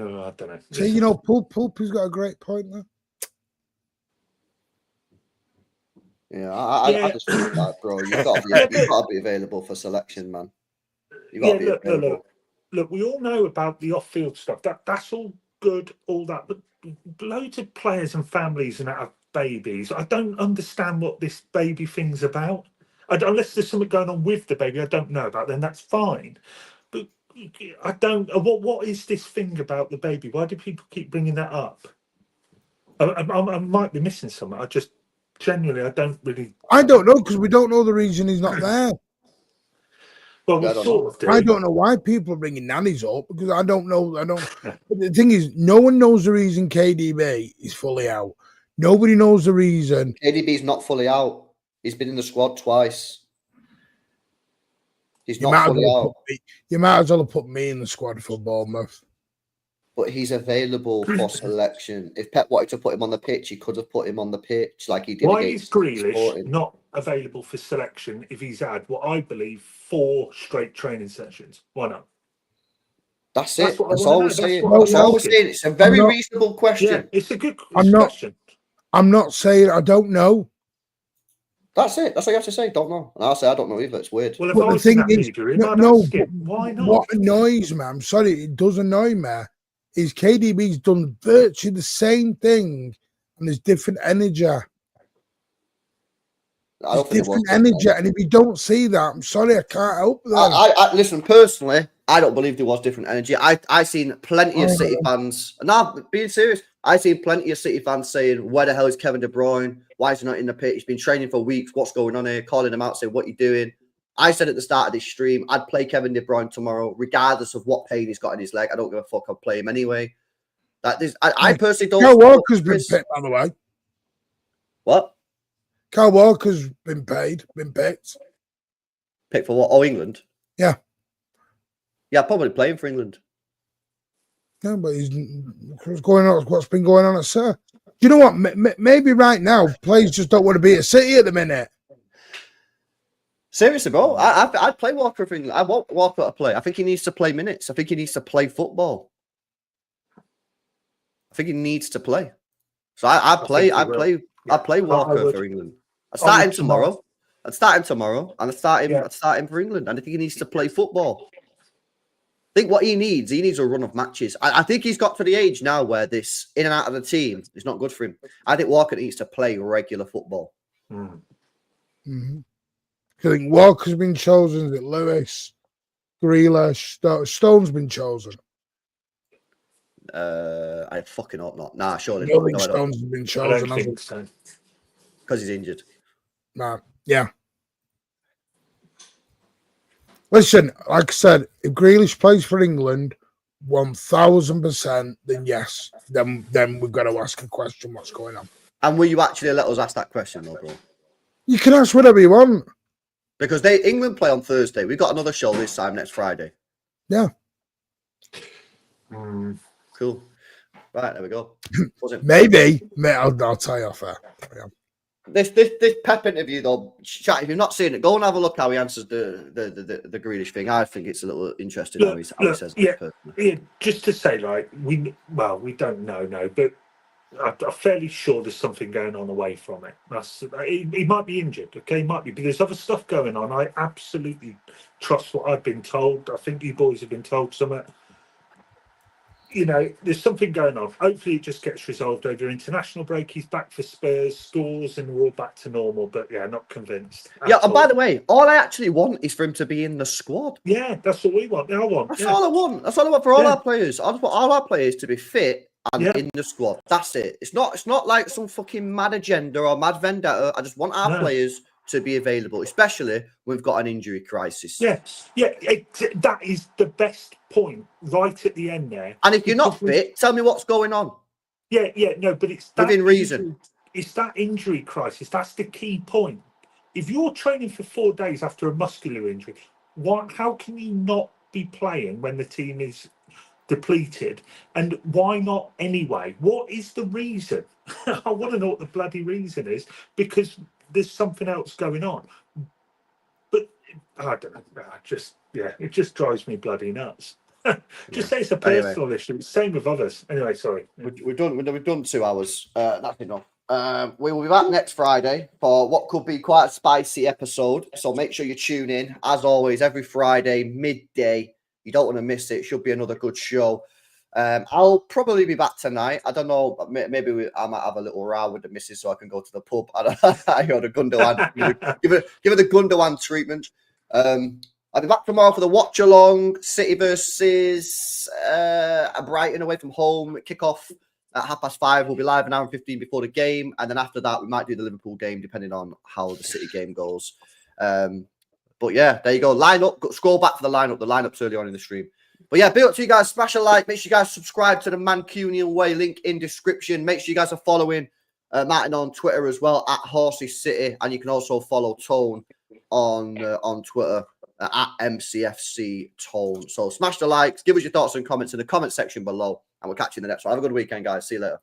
know. So, you know, Pulpy's got a great point there. Yeah, I just think that, bro. You've got to be available for selection, man. You've got to be available. Look, we all know about the off-field stuff. That's all good, all that. But loads of players and families and that have babies. I don't understand what this baby thing's about. Unless there's something going on with the baby I don't know about, then that's fine. But I don't. What is this thing about the baby? Why do people keep bringing that up? I might be missing something. I just genuinely, I don't really. I don't know because we don't know the reason he's not there. Well, we sort of do. I don't know why people are bringing nannies up because I don't know. But the thing is, no one knows the reason KDB is fully out. Nobody knows the reason. KDB's not fully out. He's been in the squad twice. He's not fully out. You might as well have put me in the squad for Bournemouth. But he's available for selection. If Pep wanted to put him on the pitch, he could have put him on the pitch like he did. Why is against Grealish Sporting. not available for selection if he's had what I believe 4 straight training sessions? Why not? That's it. what I That's wanna all know. we're That's saying. what That's I'm all we're asking. saying. It's a very not- reasonable Yeah, question. it's a good I'm not- question. I'm not saying I don't know. That's it. That's all you have to say. Don't know. And I'll say I don't know either. It's weird. Well, if But I the was in thing that is, media room, I'd no, ask him, why not? What annoys me, I'm sorry, it does annoy me, is KDB's done virtually the same thing and there's different energy. I don't think it was different energy, and if you don't see that, I'm sorry, I can't help that. I listen, personally, I don't believe there was different energy. I seen plenty of City fans. Now, being serious, I seen plenty of City fans saying, "Where the hell is Kevin De Bruyne? Why is he not in the pitch? He's been training for weeks. What's going on here?" Calling him out, saying, "What you doing?" I said at the start of this stream, I'd play Kevin De Bruyne tomorrow, regardless of what pain he's got in his leg. I don't give a fuck. I'll play him anyway. I personally don't. Kyle Walker's been picked, by the way. What? Kyle Walker's been picked. Picked for what? Oh, England? Yeah. Yeah, probably playing for England. Yeah, but what's been going on at Sir? Do you know what? Maybe right now, players just don't want to be at City at the minute. Seriously, bro, I'd play Walker for England. I want Walker to play. I think he needs to play minutes. I think he needs to play football. I think he needs to play. So I'd play Walker for England. I'd start him tomorrow. And I'd start him for England. And I think he needs to play football. I think what he needs a run of matches. I think he's got to the age now where this in and out of the team is not good for him. I think Walker needs to play regular football. Mm-hmm. I think Walker's been chosen. Is it Lewis, Grealish, Stone's been chosen? I fucking hope not. Nah, surely not. I think Stone's been chosen. I don't think so. Because he's injured. Nah, yeah. Listen, like I said, if Grealish plays for England, 1,000%, then yes. Then we've got to ask a question, what's going on? And will you actually let us ask that question, though, bro? You can ask whatever you want. Because England play on Thursday. We've got another show this time next Friday. Yeah. Cool. Right, there we go. Maybe. I'll tell you off air. Yeah. This Pep interview, though, chat, if you've not seen it, go and have a look how he answers the Grealish thing. I think it's a little interesting how he says it. Yeah, just to say, like, we don't know, no, but I'm fairly sure there's something going on away from it. He might be injured, okay? He might be, but there's other stuff going on. I absolutely trust what I've been told. I think you boys have been told something. You know, there's something going on. Hopefully it just gets resolved over international break. He's back for Spurs, scores, and we're all back to normal. But yeah, not convinced. Yeah, and by the way, all I actually want is for him to be in the squad. Yeah, that's what we want. That's all I want. That's all I want for all our players. I just want all our players to be fit and in the squad. That's it. It's not like some fucking mad agenda or mad vendetta. I just want our players to be available, especially when we've got an injury crisis. Yes, that is the best point right at the end there. And if you're not fit, tell me what's going on. No, but it's that within reason. It's that injury crisis. That's the key point. If you're training for 4 days after a muscular injury, how can you not be playing when the team is depleted? And why not anyway? What is the reason? I want to know what the bloody reason is, because there's something else going on. But I don't know. It just drives me bloody nuts. Say it's a personal issue. Same with others. Anyway, sorry. We've done 2 hours. That's enough. We will be back next Friday for what could be quite a spicy episode. So make sure you tune in. As always, every Friday, midday. You don't want to miss it. Should be another good show. I'll probably be back tonight. I don't know. Maybe I might have a little row with the missus so I can go to the pub. I heard the Gundogan. give her the Gundogan treatment. I'll be back tomorrow for the watch along. City versus Brighton away from home. Kickoff at 5:30. We'll be live an hour and 15 before the game, and then after that we might do the Liverpool game depending on how the City game goes. But yeah, there you go. Scroll back for the lineup. The lineup's early on in the stream. But yeah, big up to you guys. Smash a like. Make sure you guys subscribe to the Mancunian Way. Link in description. Make sure you guys are following Martin on Twitter as well at Horsey City, and you can also follow Tone on Twitter at MCFC Tone. So smash the likes. Give us your thoughts and comments in the comment section below, and we'll catch you in the next one. Have a good weekend, guys. See you later.